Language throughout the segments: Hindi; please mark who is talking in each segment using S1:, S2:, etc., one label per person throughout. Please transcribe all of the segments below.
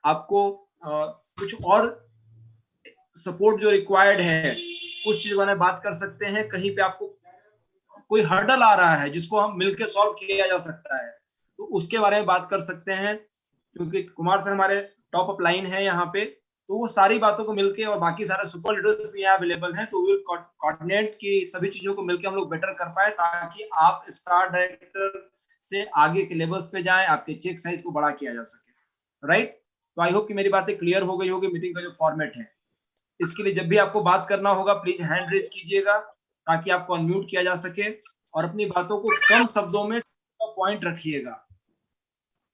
S1: आपको कुछ और सपोर्ट जो रिक्वायर्ड है उस चीज में बात कर सकते हैं। कहीं पे आपको कोई हर्डल आ रहा है जिसको हम मिलकर सॉल्व किया जा सकता है तो उसके बारे में बात कर सकते हैं, क्योंकि कुमार सर हमारे टॉप अप लाइन है यहाँ पे, तो वो सारी बातों को मिलके और बाकी सारे सुपर लीडर्स भी यहाँ अवेलेबल हैं, तो विल कोऑर्डिनेट की सभी चीजों को मिलकर हम लोग बेटर कर पाए ताकि आप स्टार डायरेक्टर से आगे के लेवल्स पे जाएं, आपके चेक साइज को बड़ा किया जा सके। राइट, तो आई होप कि मेरी बातें क्लियर हो गई होगी। मीटिंग का जो फॉर्मेट है, इसके लिए जब भी आपको बात करना होगा प्लीज हैंड रेज कीजिएगा ताकि आपको अनम्यूट किया जा सके, और अपनी बातों को कम शब्दों में पॉइंट रखिएगा।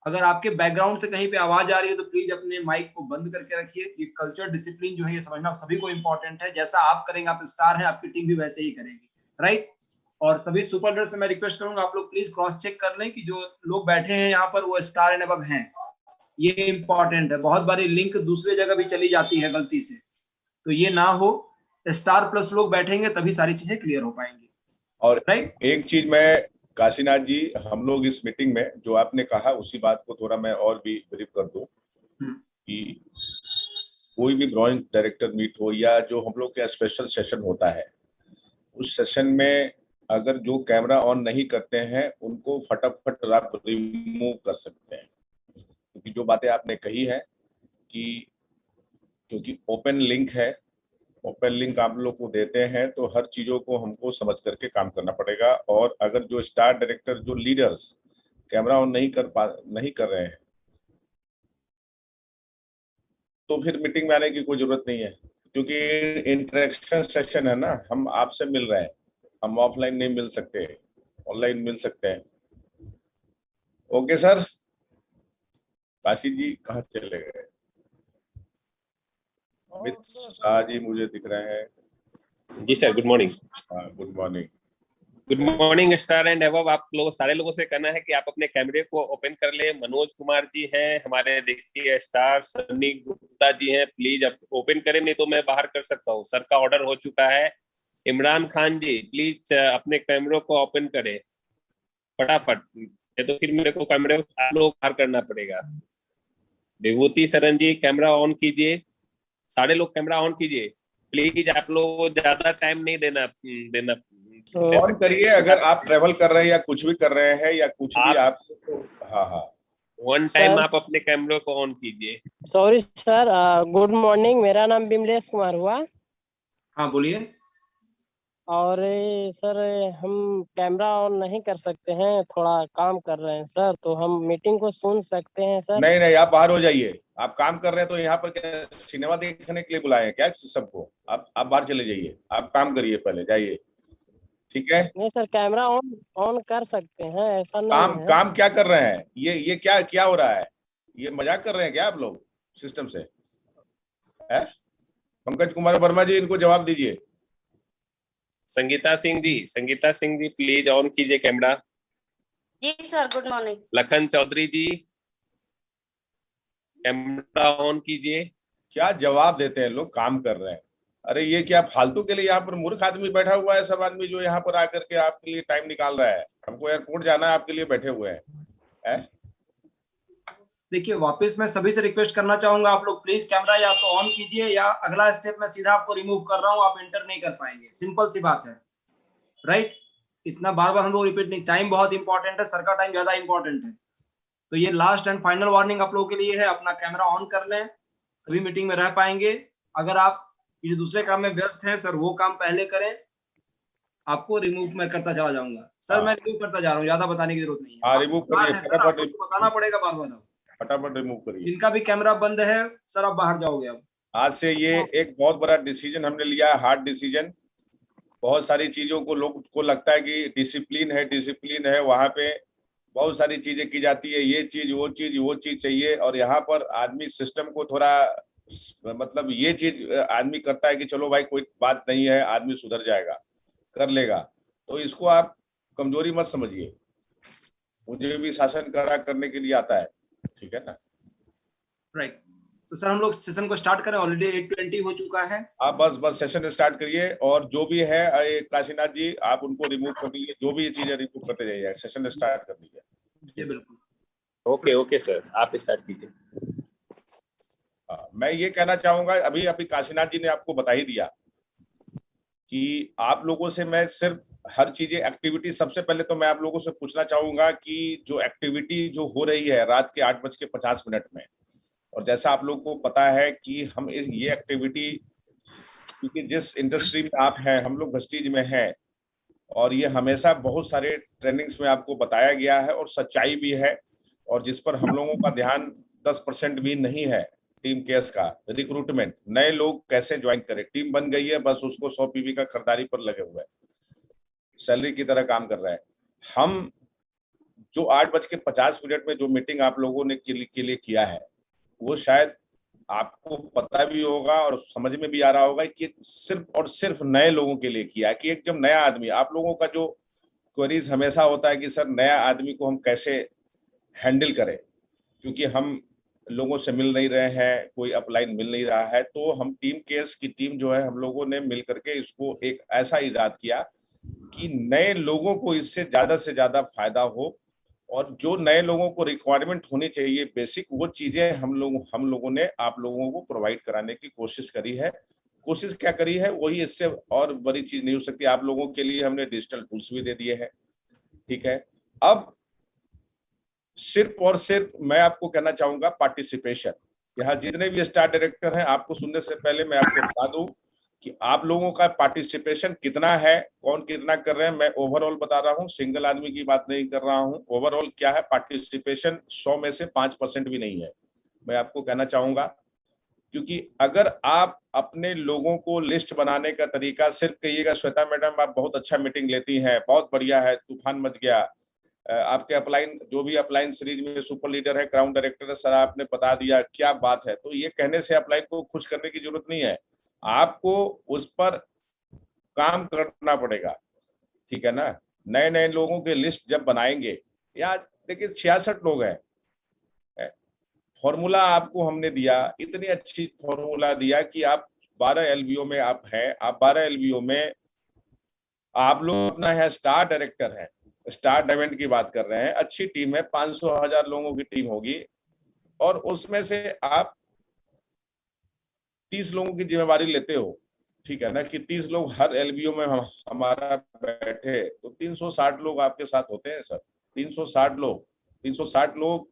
S1: अगर आपके बैकग्राउंड से कहीं पे आवाज आ रही है तो प्लीज अपने माइक को बंद करके रखिए। ये कल्चर डिसिप्लिन जो है ये समझना सभी को इंपॉर्टेंट है। जैसा आप करेंगे, आप स्टार हैं, आपकी टीम भी वैसे ही करेगी। राइट, और सभी सुपर लीडर से मैं रिक्वेस्ट करूंगा आप लोग प्लीज क्रॉस चेक कर लें कि जो लोग बैठे हैं यहाँ पर वो स्टार एंड अबव हैं। ये इंपॉर्टेंट है, बहुत बारी लिंक दूसरी जगह भी चली जाती है गलती से, तो ये ना हो। स्टार प्लस लोग बैठेंगे तभी सारी चीजें क्लियर हो पाएंगी।
S2: और
S1: राइट,
S2: एक चीज मैं काशीनाथ जी, हम लोग इस मीटिंग में जो आपने कहा उसी बात को थोड़ा मैं और भी ब्रीफ कर दूं कि कोई भी ब्रांच डायरेक्टर मीट हो या जो हम लोग का स्पेशल सेशन होता है, उस सेशन में अगर जो कैमरा ऑन नहीं करते हैं उनको फटाफट आप रिमूव कर सकते हैं, क्योंकि जो बातें आपने कही है कि क्योंकि ओपन लिंक है, ओपन लिंक आप लोग को देते हैं तो हर चीजों को हमको समझ करके काम करना पड़ेगा। और अगर जो स्टार डायरेक्टर, जो लीडर्स कैमरा ऑन नहीं कर रहे हैं तो फिर मीटिंग में आने की कोई जरूरत नहीं है, क्योंकि इंटरेक्शन सेशन है ना, हम आपसे मिल रहे हैं, हम ऑफलाइन नहीं मिल सकते, ऑनलाइन मिल सकते हैं। ओके सर, काशी जी कहाँ चले गए? अमित शाह जी मुझे दिख रहे हैं।
S3: जी सर, गुड मॉर्निंग।
S2: हाँ, good morning.
S3: Good morning star and above. आप लोग सारे लोगों से कहना है कि आप अपने कैमरे को ओपन कर ले। मनोज कुमार जी हैं हमारे, देखिए स्टार। सन्नी गुप्ता जी हैं, प्लीज आप ओपन करें, नहीं तो मैं बाहर कर सकता हूँ। सर का ऑर्डर हो चुका है। इमरान खान जी प्लीज अपने कैमरों को ओपन करें फटाफट, ये तो फिर मेरे को कैमरे आप लोग बाहर करना पड़ेगा। विभूति सरन जी कैमरा ऑन कीजिए, सारे लोग कैमरा ऑन कीजिए प्लीज। आप लोगों को ज्यादा टाइम नहीं देना
S2: ऑन करिए, अगर आप ट्रेवल कर रहे हैं या कुछ भी कर रहे हैं या कुछ भी आप हाँ हाँ
S3: वन टाइम आप अपने कैमरे को ऑन कीजिए।
S4: सॉरी सर, गुड मॉर्निंग, मेरा नाम बिमलेश कुमार हुआ।
S1: हाँ बोलिए।
S4: और सर हम कैमरा ऑन नहीं कर सकते हैं, थोड़ा काम कर रहे हैं सर, तो हम मीटिंग को सुन सकते हैं सर?
S2: नहीं नहीं, आप बाहर हो जाइए। आप काम कर रहे हैं तो यहाँ पर क्या सिनेमा देखने के लिए बुलाए हैं क्या सबको? आप बाहर चले जाइए, आप काम करिए, पहले जाइए, ठीक है?
S4: नहीं सर, कैमरा ऑन ऑन कर सकते हैं, ऐसा नहीं
S2: काम
S4: है।
S2: काम क्या कर रहे हैं? ये क्या हो रहा है? ये मजाक कर रहे हैं क्या आप लोग सिस्टम से? है पंकज कुमार वर्मा जी, इनको जवाब दीजिए।
S3: संगीता सिंह जी प्लीज ऑन कीजिए कैमरा।
S5: जी sir, good morning.
S3: Lakhan Chaudhary ji camera on कीजिए।
S2: क्या जवाब देते हैं लोग, काम कर रहे हैं। अरे ये क्या फालतू के लिए यहाँ पर मूर्ख आदमी बैठा हुआ है, सब आदमी जो यहाँ पर आकर के आपके लिए टाइम निकाल रहा है। हमको एयरपोर्ट जाना है, आपके लिए बैठे हुए हैं।
S1: देखिए, वापस मैं सभी से रिक्वेस्ट करना चाहूंगा, आप लोग प्लीज कैमरा या तो ऑन कीजिए या अगला स्टेप मैं सीधा आपको रिमूव कर रहा हूं, आप एंटर नहीं कर पाएंगे। सिंपल सी बात है। राइट, इतना बार बार हम लोग रिपीट नहीं, टाइम बहुत इंपॉर्टेंट है, सर का टाइम ज्यादा इंपॉर्टेंट है। तो ये लास्ट एंड फाइनल वार्निंग आप लोगों के लिए है, अपना कैमरा ऑन कर लें तभी मीटिंग में रह पाएंगे। अगर आप किसी दूसरे काम में व्यस्त हैं सर, वो काम पहले करें, आपको रिमूव मैं करता चला जाऊंगा। सर मैं रिमूव करता जा रहा हूँ, ज्यादा बताने की जरूरत नहीं है।
S2: रिमूव करिए फटाफट,
S1: बताना पड़ेगा बार बार,
S2: फटाफट रिमूव करिए।
S1: इनका भी कैमरा बंद है सर, आप बाहर जाओगे। अब
S2: आज से ये एक बहुत बड़ा डिसीजन हमने लिया है, हार्ड डिसीजन। बहुत सारी चीजों को लोग को लगता है कि डिसिप्लिन है, वहां पे बहुत सारी चीजें की जाती है, ये चीज वो चीज चाहिए। और यहाँ पर आदमी सिस्टम को थोड़ा मतलब ये चीज आदमी करता है कि चलो भाई कोई बात नहीं है, आदमी सुधर जाएगा, कर लेगा। तो इसको आप कमजोरी मत समझिए, मुझे भी शासन कड़ा करने के लिए आता है, ठीक है ना?
S1: राइट, तो सर हम लोग सेशन को स्टार्ट करें, ऑलरेडी 8:20 हो चुका है।
S2: आप बस सेशन स्टार्ट करिए, और जो भी है काशीनाथ जी आप उनको रिमूव कर दीजिए, जो भी चीजें रिमूव करते जाइए, सेशन स्टार्ट कर दीजिए।
S1: जी बिल्कुल।
S3: ओके सर, आप स्टार्ट कीजिए।
S2: मैं ये कहना चाहूंगा, अभी अभी काशीनाथ जी ने आपको बता ही दिया कि आप लोगों से मैं सिर्फ हर चीजें एक्टिविटी, सबसे पहले तो मैं आप लोगों से पूछना चाहूंगा कि जो एक्टिविटी जो हो रही है रात के 8:50 में, और जैसा आप लोग को पता है कि हम ये एक्टिविटी, क्योंकि जिस इंडस्ट्री में आप हैं, हम लोग वेस्टीज में हैं, और ये हमेशा बहुत सारे ट्रेनिंग्स में आपको बताया गया है और सच्चाई भी है, और जिस पर हम लोगों का ध्यान 10% भी नहीं है, टीम केस का रिक्रूटमेंट, नए लोग कैसे ज्वाइन करें। टीम बन गई है, बस उसको 100 पीवी का खरीदारी पर लगे हुए हैं, सैलरी की तरह काम कर रहे हैं। हम जो 8:50 में जो मीटिंग आप लोगों ने के लिए किया है, वो शायद आपको पता भी होगा और समझ में भी आ रहा होगा कि सिर्फ और सिर्फ नए लोगों के लिए किया है। कि एक जब नया आदमी, आप लोगों का जो क्वेरीज हमेशा होता है कि सर नया आदमी को हम कैसे हैंडल करें, क्योंकि हम लोगों से मिल नहीं रहे हैं, कोई अपलाइन मिल नहीं रहा है, तो हम टीम केस की टीम जो है, हम लोगों ने मिल करके इसको एक ऐसा इजाद किया कि नए लोगों को इससे ज्यादा से ज्यादा फायदा हो, और जो नए लोगों को रिक्वायरमेंट होनी चाहिए बेसिक, वो चीजें हम लोगों ने आप लोगों को प्रोवाइड कराने की कोशिश करी है। कोशिश क्या करी है, वही, इससे और बड़ी चीज नहीं हो सकती। आप लोगों के लिए हमने डिजिटल टूल्स भी दे दिए हैं, ठीक है। अब सिर्फ और सिर्फ मैं आपको कहना चाहूंगा पार्टिसिपेशन। यहाँ जितने भी स्टार डायरेक्टर हैं, आपको सुनने से पहले मैं आपको बता दूं कि आप लोगों का पार्टिसिपेशन कितना है, कौन कितना कर रहे हैं। मैं ओवरऑल बता रहा हूं, सिंगल आदमी की बात नहीं कर रहा हूं। ओवरऑल क्या है, पार्टिसिपेशन 100 में से 5% भी नहीं है, मैं आपको कहना चाहूंगा। क्योंकि अगर आप अपने लोगों को लिस्ट बनाने का तरीका सिर्फ कहिएगा, श्वेता मैडम आप बहुत अच्छा मीटिंग लेती हैं, बहुत बढ़िया है, तूफान मच गया, आपके अपलाइन, जो भी अपलाइन सीरीज में सुपर लीडर है, क्राउन डायरेक्टर है, सर आपने बता दिया, क्या बात है, तो ये कहने से अपलाइन को खुश करने की जरूरत नहीं है, आपको उस पर काम करना पड़ेगा, ठीक है ना। नए नए लोगों के लिस्ट जब बनाएंगे, या देखिए 66 लोग हैं, फॉर्मूला आपको हमने दिया, इतनी अच्छी फॉर्मूला दिया कि आप 12 एलबीओ में आप हैं, आप 12 एलबीओ में आप लोग अपना है स्टार डायरेक्टर है, स्टार डायमंड की बात कर रहे हैं, अच्छी टीम है, 500,000 लोगों की टीम होगी, और उसमें से आप 30 लोगों की जिम्मेवारी लेते हो, ठीक है ना, कि 30 लोग हर एलबीओ में हमारा बैठे, तो 360 लोग आपके साथ होते हैं सर। 360 लोग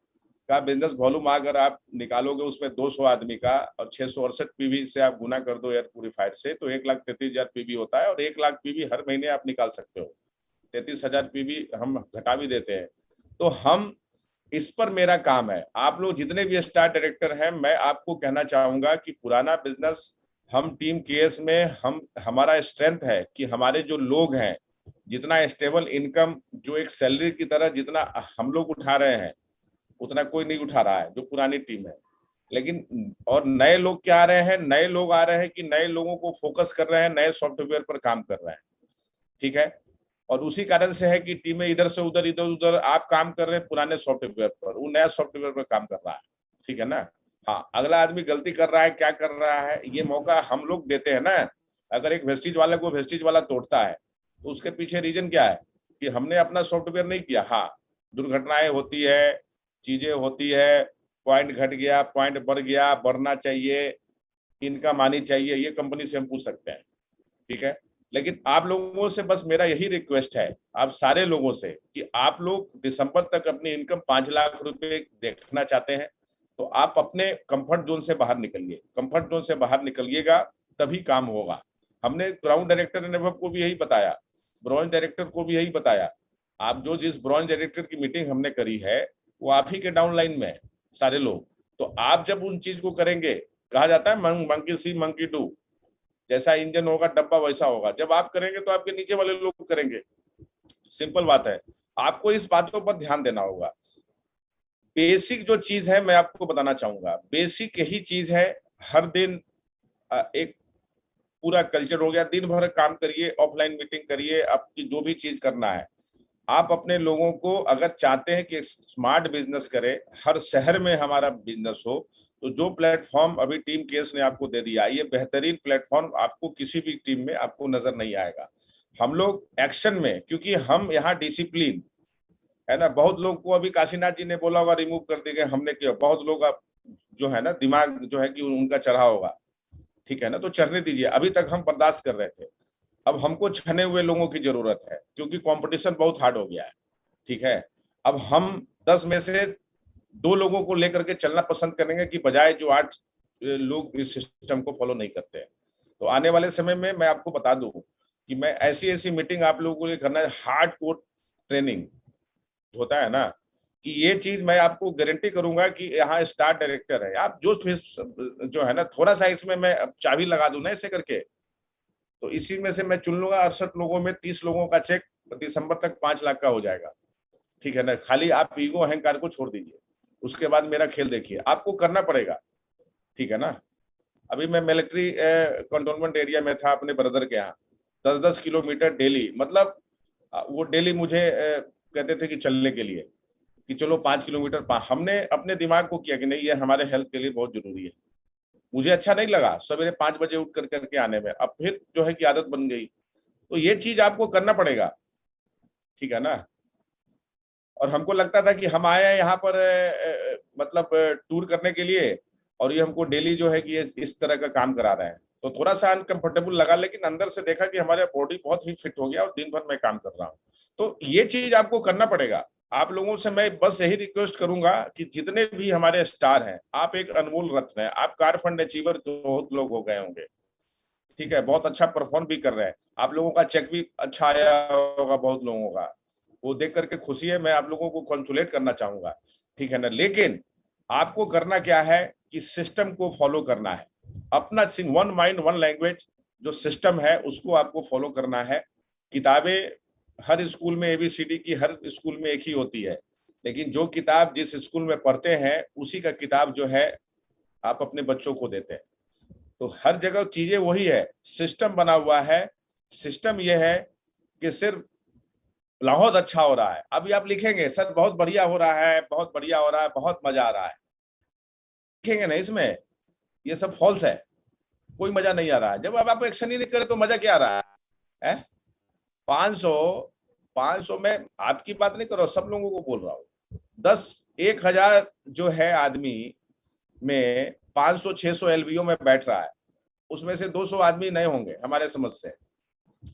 S2: का बिजनेस वॉल्यूम अगर आप निकालोगे उसमें 200 आदमी का, और 668 पीवी से आप गुना कर दो एयर प्यूरीफायर से, तो 1,33,000 पीवी होता है, और 1 लाख पीवी हर महीने आप निकाल सकते हो। 33,000 पीवी हम घटा भी देते हैं। तो हम इस पर मेरा काम है। आप लोग जितने भी स्टार डायरेक्टर हैं, मैं आपको कहना चाहूंगा कि पुराना बिजनेस, हम टीम केएस में, हमारा स्ट्रेंथ है कि हमारे जो लोग हैं, जितना स्टेबल इनकम, जो एक सैलरी की तरह जितना हम लोग उठा रहे हैं, उतना कोई नहीं उठा रहा है जो पुरानी टीम है। लेकिन और नए लोग क्या आ रहे हैं, नए लोग आ रहे हैं कि नए लोगों को फोकस कर रहे हैं, नए सॉफ्टवेयर पर काम कर रहे हैं, ठीक है। और उसी कारण से है कि टीमें इधर से उधर, इधर उधर आप काम कर रहे हैं पुराने सॉफ्टवेयर पर, वो नया सॉफ्टवेयर पर काम कर रहा है, ठीक है ना। हाँ, अगला आदमी गलती कर रहा है, क्या कर रहा है, ये मौका हम लोग देते हैं ना। अगर एक वेस्टिज वाले को वेस्टिज वाला तोड़ता है, तो उसके पीछे रीजन क्या है कि हमने अपना सॉफ्टवेयर नहीं किया। हाँ, दुर्घटनाएं होती है, चीजें होती है, पॉइंट घट गया, पॉइंट बढ़ गया, बढ़ना चाहिए, इनकम आनी चाहिए, ये कंपनी से हम पूछ सकते हैं, ठीक है। लेकिन आप लोगों से बस मेरा यही रिक्वेस्ट है, आप सारे लोगों से, कि आप लोग दिसंबर तक अपनी इनकम 5 लाख रुपए देखना चाहते हैं, तो आप अपने कंफर्ट जोन से बाहर निकलिए। कंफर्ट जोन से बाहर निकलिएगा तभी काम होगा। हमने क्राउन डायरेक्टर अनुभव को भी यही बताया, ब्रॉन्ज डायरेक्टर को भी यही बताया। आप जो जिस ब्रॉन्ज डायरेक्टर की मीटिंग हमने करी है, वो आप ही के डाउनलाइन में है सारे लोग। तो आप जब उन चीज को करेंगे, कहा जाता है मंकी सी मंकी डू, जैसा इंजन होगा डब्बा वैसा होगा। जब आप करेंगे तो आपके नीचे वाले लोग करेंगे, सिंपल बात है। आपको इस बातों पर ध्यान देना होगा। बेसिक जो चीज है मैं आपको बताना चाहूंगा, बेसिक यही चीज है, हर दिन एक पूरा कल्चर हो गया, दिन भर काम करिए, ऑफलाइन मीटिंग करिए, आपकी जो भी चीज करना है। आप अपने लोगों को अगर चाहते हैं कि स्मार्ट बिजनेस करें, हर शहर में हमारा बिजनेस हो, तो जो प्लेटफॉर्म अभी टीम केस ने आपको दे दिया, ये बेहतरीन प्लेटफॉर्म आपको किसी भी टीम में आपको नजर नहीं आएगा। हम लोग एक्शन में, क्योंकि हम यहाँ डिसिप्लिन है ना, बहुत लोग को अभी काशीनाथ जी ने बोला होगा रिमूव कर दिए, हमने किया, बहुत लोग जो है ना दिमाग जो है कि उनका चढ़ा होगा, ठीक है ना, तो चढ़ने दीजिए। अभी तक हम बर्दाश्त कर रहे थे, अब हमको छने हुए लोगों की जरूरत है, क्योंकि कंपटीशन बहुत हार्ड हो गया है, ठीक है। अब हम 10 में से 2 लोगों को लेकर के चलना पसंद करेंगे कि बजाय जो 8 लोग इस सिस्टम को फॉलो नहीं करते हैं। तो आने वाले समय में मैं आपको बता दूं कि मैं ऐसी मीटिंग आप लोगों को लिए करना है, हार्ड कोर ट्रेनिंग होता है ना, कि ये चीज मैं आपको गारंटी करूंगा कि यहाँ स्टार डायरेक्टर है, आप जो है ना, थोड़ा सा इसमें मैं चाबी लगा दूं ना ऐसे करके, तो इसी में से मैं चुन लूंगा 68 लोगों में 30 लोगों का चेक दिसंबर तक 5 लाख का हो जाएगा, ठीक है ना। खाली आप ईगो अहंकार को छोड़ दीजिए, उसके बाद मेरा खेल देखिए, आपको करना पड़ेगा, ठीक है ना। अभी मैं मिलिट्री कंटोनमेंट एरिया में था अपने ब्रदर के यहाँ, 10-10 किलोमीटर डेली, मतलब वो डेली मुझे कहते थे कि चलने के लिए, कि चलो 5 किलोमीटर हमने अपने दिमाग को किया कि नहीं ये हमारे हेल्थ के लिए बहुत जरूरी है। मुझे अच्छा नहीं लगा सवेरे 5 बजे उठ करके आने में, अब फिर जो है कि आदत बन गई। तो ये चीज आपको करना पड़ेगा, ठीक है ना। और हमको लगता था कि हम आए हैं यहाँ पर मतलब टूर करने के लिए, और ये हमको डेली जो है कि ये इस तरह का काम करा रहे हैं, तो थोड़ा सा अनकंफर्टेबल लगा, लेकिन अंदर से देखा कि हमारे बॉडी बहुत ही फिट हो गया और दिन भर मैं काम कर रहा हूँ। तो ये चीज आपको करना पड़ेगा। आप लोगों से मैं बस यही रिक्वेस्ट करूंगा कि जितने भी हमारे स्टार हैं, आप एक अनमोल रत्न है, आप कार फंड अचीवर बहुत लोग हो गए होंगे, ठीक है, बहुत अच्छा परफॉर्म भी कर रहे हैं, आप लोगों का चेक भी अच्छा आया होगा बहुत लोगों का, वो देख करके खुशी है, मैं आप लोगों को कॉन्सुलेट करना चाहूंगा, ठीक है ना। लेकिन आपको करना क्या है कि सिस्टम को फॉलो करना है, अपना वन माइंड वन लैंग्वेज जो सिस्टम है उसको आपको फॉलो करना है। किताबें हर स्कूल में ABCD की हर स्कूल में एक ही होती है, लेकिन जो किताब जिस स्कूल में पढ़ते हैं उसी का किताब जो है आप अपने बच्चों को देते हैं। तो हर जगह चीजें वही है, सिस्टम बना हुआ है। सिस्टम यह है कि सिर्फ बहुत अच्छा हो रहा है, अभी आप लिखेंगे सर बहुत बढ़िया हो रहा है, बहुत बढ़िया हो रहा है, बहुत मजा आ रहा है, लिखेंगे ना, इसमें ये सब फॉल्स है, कोई मजा नहीं आ रहा है। जब अब आप एक्शन ही नहीं करे तो मजा क्या आ रहा है? 500 में आपकी बात नहीं कर रहा हूं, सब लोगों को बोल रहा हूं। 10-1000 जो है आदमी में 500-600 LBO में बैठ रहा है, उसमें से 200 आदमी नए होंगे हमारे समझ से।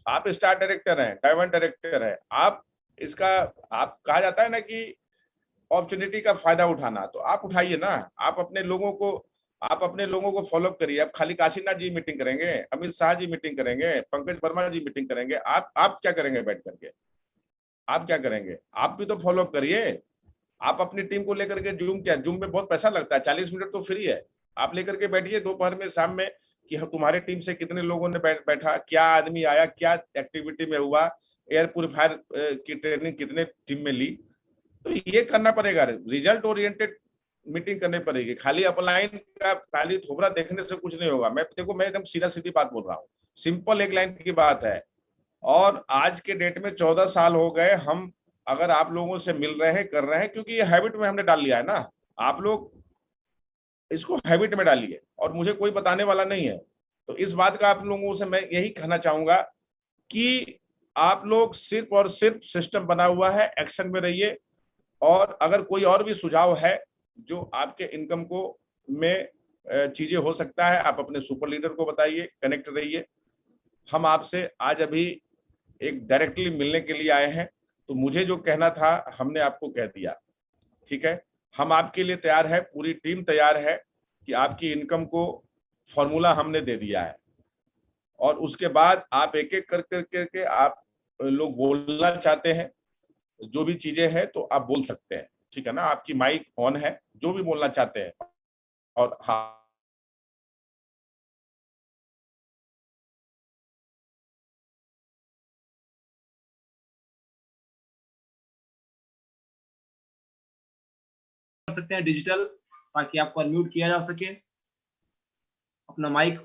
S2: आप स्टार डायरेक्टर हैं, डायमंड डायरेक्टर हैं, आप इसका आप कहा जाता है ना कि अपॉर्चुनिटी का फायदा उठाना, तो आप उठाइए ना। आप अपने लोगों को फॉलो करिए। आप खाली काशीनाथ जी मीटिंग करेंगे, अमित शाह जी मीटिंग करेंगे, पंकज वर्मा जी मीटिंग करेंगे, आप क्या करेंगे बैठ करके? आप क्या करेंगे? आप भी तो फॉलो करिए। आप अपनी टीम को लेकर के जूम में बहुत पैसा लगता है, 40 मिनट तो फ्री है, आप लेकर के बैठिए दोपहर में शाम में कि तुम्हारे टीम से कितने लोगों ने बैठा, क्या आदमी आया, क्या एक्टिविटी में हुआ, एयर प्यूरिफायर की ट्रेनिंग कितने टीम में ली। तो ये करना पड़ेगा, रिजल्ट ओरिएंटेड मीटिंग करनी पड़ेगी। खाली अपलाइन का खाली थोबड़ा देखने से कुछ नहीं होगा। मैं एकदम सीधा सीधी बात बोल रहा हूँ, सिंपल एक लाइन की बात है। और आज के डेट में 14 साल हो गए हम अगर आप लोगों से मिल रहे हैं, कर रहे हैं, क्योंकि ये हैबिट में हमने डाल लिया है ना। आप लोग इसको हैबिट में डालिए और मुझे कोई बताने वाला नहीं है। तो इस बात का आप लोगों से मैं यही कहना चाहूंगा कि आप लोग सिर्फ और सिर्फ सिस्टम बना हुआ है, एक्शन में रहिए। और अगर कोई और भी सुझाव है जो आपके इनकम को में चीजें हो सकता है, आप अपने सुपर लीडर को बताइए, कनेक्ट रहिए। हम आपसे आज अभी एक डायरेक्टली मिलने के लिए आए हैं, तो मुझे जो कहना था हमने आपको कह दिया, ठीक है। हम आपके लिए तैयार है, पूरी टीम तैयार है कि आपकी इनकम को फॉर्मूला हमने दे दिया है। और उसके बाद आप एक एक करके आप लोग बोलना चाहते हैं जो भी चीजें हैं तो आप बोल सकते हैं, ठीक है ना। आपकी माइक ऑन है, जो भी बोलना चाहते हैं। और हाँ,
S1: कर सकते हैं डिजिटल, ताकि आपको अनम्यूट किया जा सके। अपना माइक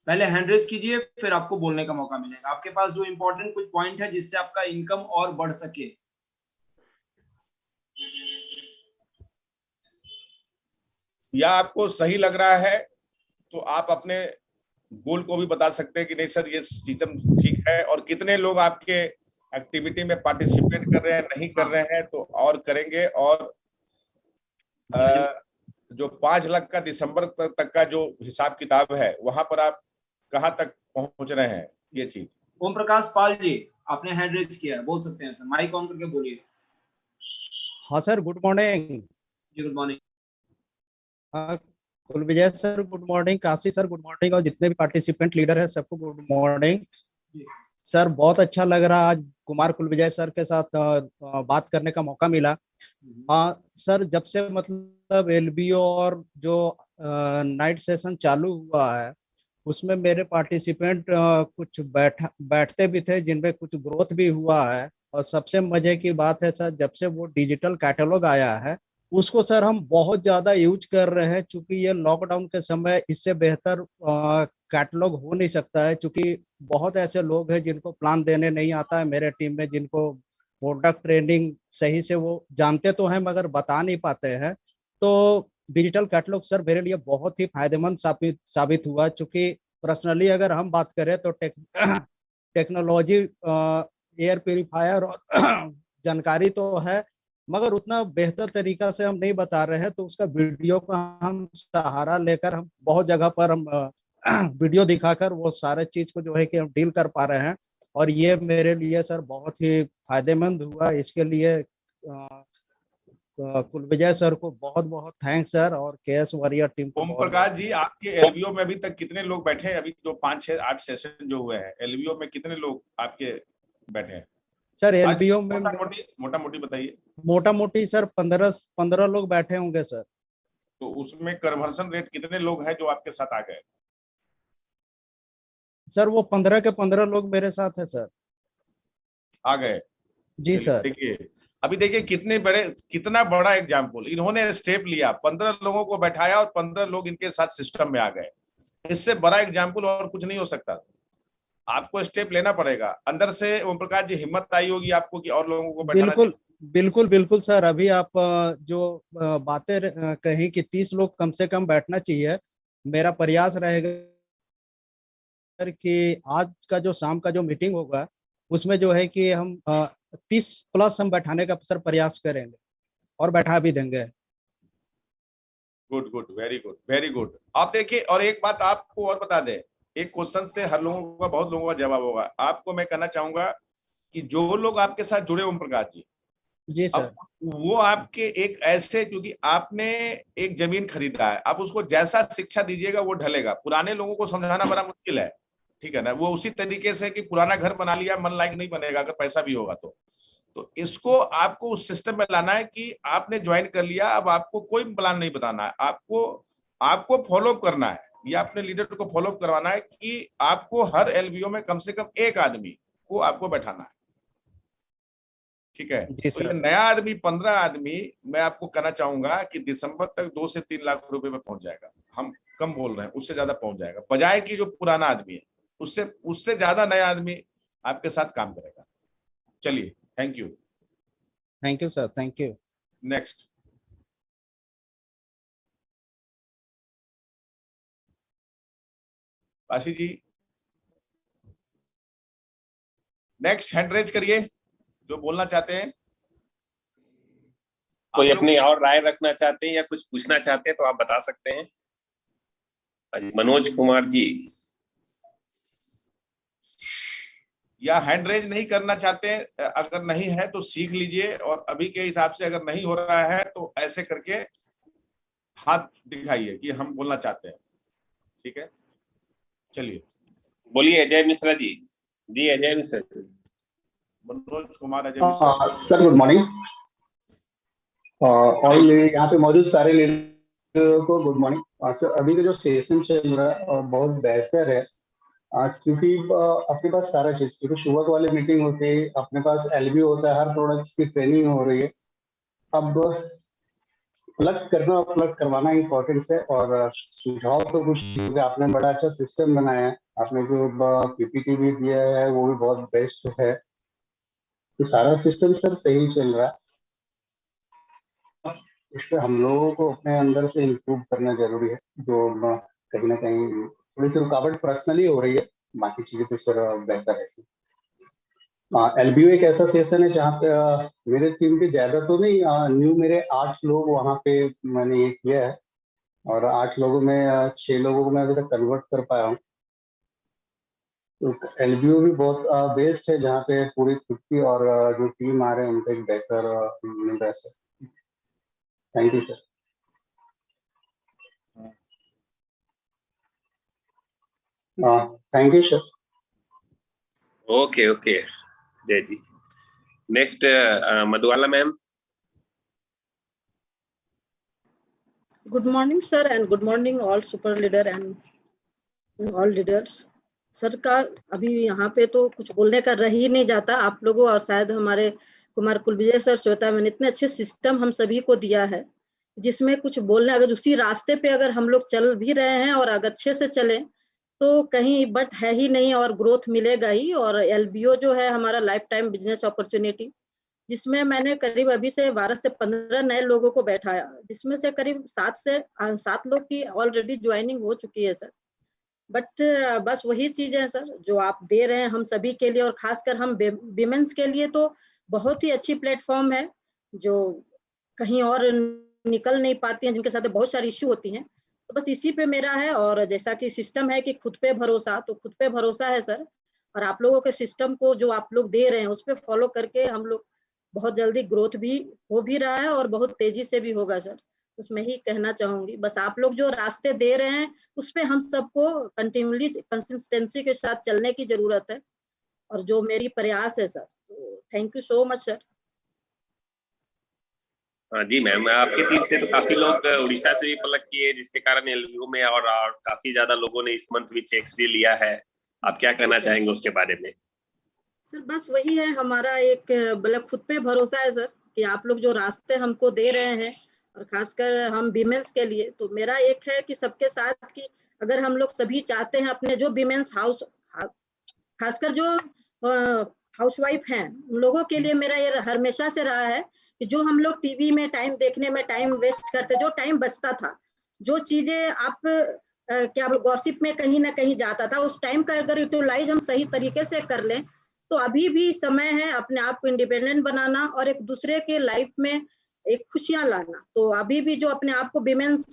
S1: पहले हैंड रेज कीजिए, फिर आपको बोलने का मौका मिलेगा। आपके पास जो इंपॉर्टेंट कुछ पॉइंट है जिससे आपका इनकम और बढ़ सके।
S2: या आपको सही लग रहा है तो आप अपने गोल को भी बता सकते हैं कि नहीं सर ये सिस्टम ठीक है, और कितने लोग आपके एक्टिविटी में पार्टिसिपेट कर रहे हैं, नहीं कर रहे हैं तो और करेंगे। और जो 5 लाख का दिसंबर तक का जो हिसाब किताब है, वहां पर आप कहां तक पहुंच रहे हैं ये चीज?
S1: ओम प्रकाश पाल जी, आपने हैंड रेज किया है, बोल सकते हैं सर, माइक ऑन करके बोलिए।
S6: हाँ सर, गुड मॉर्निंग।
S1: जी good morning.
S6: Kulvijay sir good morning, Kashi sir good morning, और जितने भी पार्टिसिपेंट लीडर है सबको गुड मॉर्निंग। सर बहुत अच्छा लग रहा आज कुमार कुलविजय सर के साथ बात करने का मौका मिला। हाँ सर, जब से मतलब एलबीओ और जो नाइट सेशन चालू हुआ है उसमें मेरे पार्टिसिपेंट कुछ बैठते भी थे, जिनमें कुछ ग्रोथ भी हुआ है। और सबसे मजे की बात है सर, जब से वो डिजिटल कैटलॉग आया है उसको सर हम बहुत ज्यादा यूज कर रहे हैं, क्योंकि ये लॉकडाउन के समय इससे बेहतर कैटलॉग हो नहीं सकता है। क्योंकि बहुत ऐसे लोग हैं जिनको प्लान देने नहीं आता है मेरे टीम में, जिनको प्रोडक्ट ट्रेंडिंग सही से वो जानते तो हैं मगर बता नहीं पाते हैं। तो डिजिटल कैटलॉग सर मेरे लिए बहुत ही फायदेमंद साबित हुआ। क्योंकि पर्सनली अगर हम बात करें तो टेक्नोलॉजी, एयर प्योरीफायर और जानकारी तो है मगर उतना बेहतर तरीका से हम नहीं बता रहे हैं, तो उसका वीडियो का हम सहारा लेकर हम बहुत जगह पर हम वीडियो दिखाकर वो सारे चीज को जो है कि हम डील कर पा रहे हैं। और ये मेरे लिए सर बहुत ही फायदेमंद हुआ। इसके लिए कुलविजय सर को बहुत बहुत थैंक्स सर, और केएस वॉरियर टीम को
S2: ओम
S6: बहुत
S2: प्रकाश जी, आपके एलबीओ में अभी तक कितने लोग बैठे हैं? अभी जो 5, 6, 8 सेशन जो हुए हैं एलबीओ में कितने लोग आपके बैठे हैं
S6: सर एलबीओ में?
S2: मोटा मोटी बताइए।
S6: मोटा मोटी सर 15 लोग बैठे होंगे सर।
S2: तो उसमें कन्वर्सन रेट कितने लोग हैं जो आपके साथ आ गए?
S6: सर वो 15 के 15 लोग मेरे साथ है सर।
S2: आ गए?
S6: जी सर।
S2: देखिए, अभी देखिए कितना बड़ा एग्जाम्पल इन्होंने स्टेप लिया, 15 लोगों को बैठाया और 15 लोग इनके साथ सिस्टम में आ गए। इससे बड़ा एग्जाम्पल और कुछ नहीं हो सकता। आपको स्टेप लेना पड़ेगा अंदर से। ओम प्रकाश जी, हिम्मत आई होगी आपको कि और लोगों को बैठाना
S6: बिल्कुल
S2: चाहिए।
S6: बिल्कुल बिल्कुल सर। अभी आप जो बातें कही कि 30 लोग कम से कम बैठना चाहिए, मेरा प्रयास रहेगा कि आज का जो शाम का जो मीटिंग होगा उसमें जो है कि हम 30+ हम बैठाने का सर प्रयास करेंगे और बैठा भी देंगे।
S2: Good good, very good very good. आप देखिए, और एक बात आपको और बता दें, एक क्वेश्चन से हर लोगों का, बहुत लोगों का जवाब होगा। आपको मैं कहना चाहूंगा कि जो लोग आपके साथ जुड़े ओम प्रकाश जी,
S6: जी सर।
S2: अब वो आपके एक ऐसे, क्योंकि आपने एक जमीन खरीदा है, आप उसको जैसा शिक्षा दीजिएगा वो ढलेगा। पुराने लोगों को समझाना बड़ा मुश्किल है, ठीक है ना? वो उसी तरीके से कि पुराना घर बना लिया, मन लायक नहीं बनेगा अगर पैसा भी होगा तो इसको आपको उस सिस्टम में लाना है कि आपने ज्वाइन कर लिया, अब आपको कोई प्लान नहीं बताना है, आपको फॉलो करना है, या अपने लीडर को फॉलो करवाना है कि आपको हर एलबीओ में कम से कम एक आदमी को आपको बैठाना है, ठीक है?
S6: जी
S2: तो ये
S6: सर।
S2: नया आदमी, 15 आदमी, मैं आपको कहना चाहूंगा कि दिसंबर तक 2 से 3 लाख रुपए में पहुंच जाएगा। हम कम बोल रहे हैं, उससे ज्यादा पहुंच जाएगा, बजाय कि जो पुराना आदमी है उससे उससे ज्यादा नया आदमी आपके साथ काम करेगा। चलिए, thank you.
S6: Thank you sir, thank you.
S2: Next. Kashi ji, next hand raise करिए जो बोलना चाहते हैं।
S3: कोई अपनी और राय रखना चाहते हैं या कुछ पूछना चाहते हैं तो आप बता सकते हैं। मनोज कुमार जी,
S2: या हैंड रेज नहीं करना चाहते हैं, अगर नहीं है तो सीख लीजिए, और अभी के हिसाब से अगर नहीं हो रहा है तो ऐसे करके हाथ दिखाइए कि हम बोलना चाहते हैं, ठीक है? चलिए,
S3: बोलिए अजय मिश्रा जी। जी Ajay Mishra ji.
S2: Manoj Kumar, Ajay Mishra.
S7: Sir good morning, और यहाँ पे मौजूद सारे लीडर को गुड मॉर्निंग। सर अभी का जो सेशन चल रहा है बहुत बेहतर है, क्योंकि अपने पास सारा चीज, क्योंकि शुरुआत वाली मीटिंग होती है, अपने पास एलबी होता है, हर प्रोडक्ट की ट्रेनिंग हो रही है। अब प्लग करना और प्लग करवाना इम्पोर्टेंट है। और सुझाव तो कुछ, क्योंकि आपने बड़ा अच्छा सिस्टम बनाया है, आपने जो पीपीटी भी दिया है वो भी बहुत बेस्ट है, तो सारा सिस्टम सर सही चल रहा है। इस पर हम लोगों को अपने अंदर से इम्प्रूव करना जरूरी है, जो कहीं ना कहीं थोड़ी सी रुकावट पर्सनली हो रही है, बाकी चीजें तो सर बेहतर है। एलबीओ एक ऐसा सेशन है जहाँ पे मेरे टीम के ज्यादा तो नहीं, न्यू मेरे 8 लोग वहाँ पे मैंने ये किया है, और 8 लोगों में 6 लोगों को मैं अभी तक कन्वर्ट कर पाया हूँ। तो एलबीओ भी बहुत बेस्ट है, जहाँ पे पूरी खुद की और जो टीम आ रहे हैं उनको एक बेहतर मिल रहा है sir. Thank you sir. Thank you sir.
S3: Okay okay Jai ji. Next Madhubala ma'am.
S8: Good morning, sir, and good morning all super leader and all leaders. Sir का अभी यहाँ पे तो कुछ बोलने का रह ही नहीं जाता। आप लोगों और शायद हमारे कुमार कुलविजय सर, श्वेता मैम, इतने अच्छे सिस्टम हम सभी को दिया है, जिसमें कुछ बोलने, अगर उसी रास्ते पे अगर हम लोग चल भी रहे हैं और अगर अच्छे से चले तो कहीं बट है ही नहीं और ग्रोथ मिलेगा ही। और एलबीओ जो है हमारा लाइफ टाइम बिजनेस अपॉर्चुनिटी, जिसमें मैंने करीब अभी से 12 से 15 नए लोगों को बैठाया, जिसमें से करीब 7 लोग की ऑलरेडी ज्वाइनिंग हो चुकी है सर। बट बस वही चीज है सर जो आप दे रहे हैं हम सभी के लिए, और खासकर हम विमेंस के लिए तो बहुत ही अच्छी प्लेटफॉर्म है, जो कहीं और निकल नहीं पाती हैं, जिनके साथ बहुत सारी इश्यू होती हैं। तो बस इसी पे मेरा है। और जैसा कि सिस्टम है कि खुद पे भरोसा, तो खुद पे भरोसा है सर। और आप लोगों के सिस्टम को जो आप लोग दे रहे हैं उस पर फॉलो करके हम लोग बहुत जल्दी ग्रोथ भी हो भी रहा है और बहुत तेजी से भी होगा सर। उसमें ही कहना चाहूंगी, बस आप लोग जो रास्ते दे रहे हैं उस पे हम सबको कंटिन्यूली कंसिस्टेंसी के साथ चलने की जरूरत है, और जो मेरी प्रयास है सर। तो thank you so much sir.
S3: जी मैम, आपकी टीम से तो काफी लोग उड़ीसा से भी पलक किए, जिसके कारण एलबीओ में और काफी ज्यादा लोगों ने इस मंथ भी चेक्स भी लिया है। आप क्या कहना चाहेंगे उसके बारे में?
S8: सर बस वही है हमारा एक मतलब खुद पे भरोसा है सर, कि आप लोग जो रास्ते हमको दे रहे हैं, और खासकर हम विमेंस के लिए, तो मेरा एक है कि सबके साथ कि अगर हम लोग सभी चाहते हैं अपने जो विमेंस हाउस, खासकर जो हाउसवाइफ हैं, उन लोगों के लिए मेरा ये हमेशा से रहा है कि जो हम लोग टीवी में टाइम देखने में टाइम वेस्ट करते, जो टाइम बचता था, जो चीजें आप क्या गॉसिप में कहीं ना कहीं जाता था, उस टाइम का अगर यूटिलाइज हम सही तरीके से कर लें तो अभी भी समय है अपने आप को इंडिपेंडेंट बनाना और एक दूसरे के लाइफ में एक खुशियां लाना। तो अभी भी जो अपने आप को विमेंस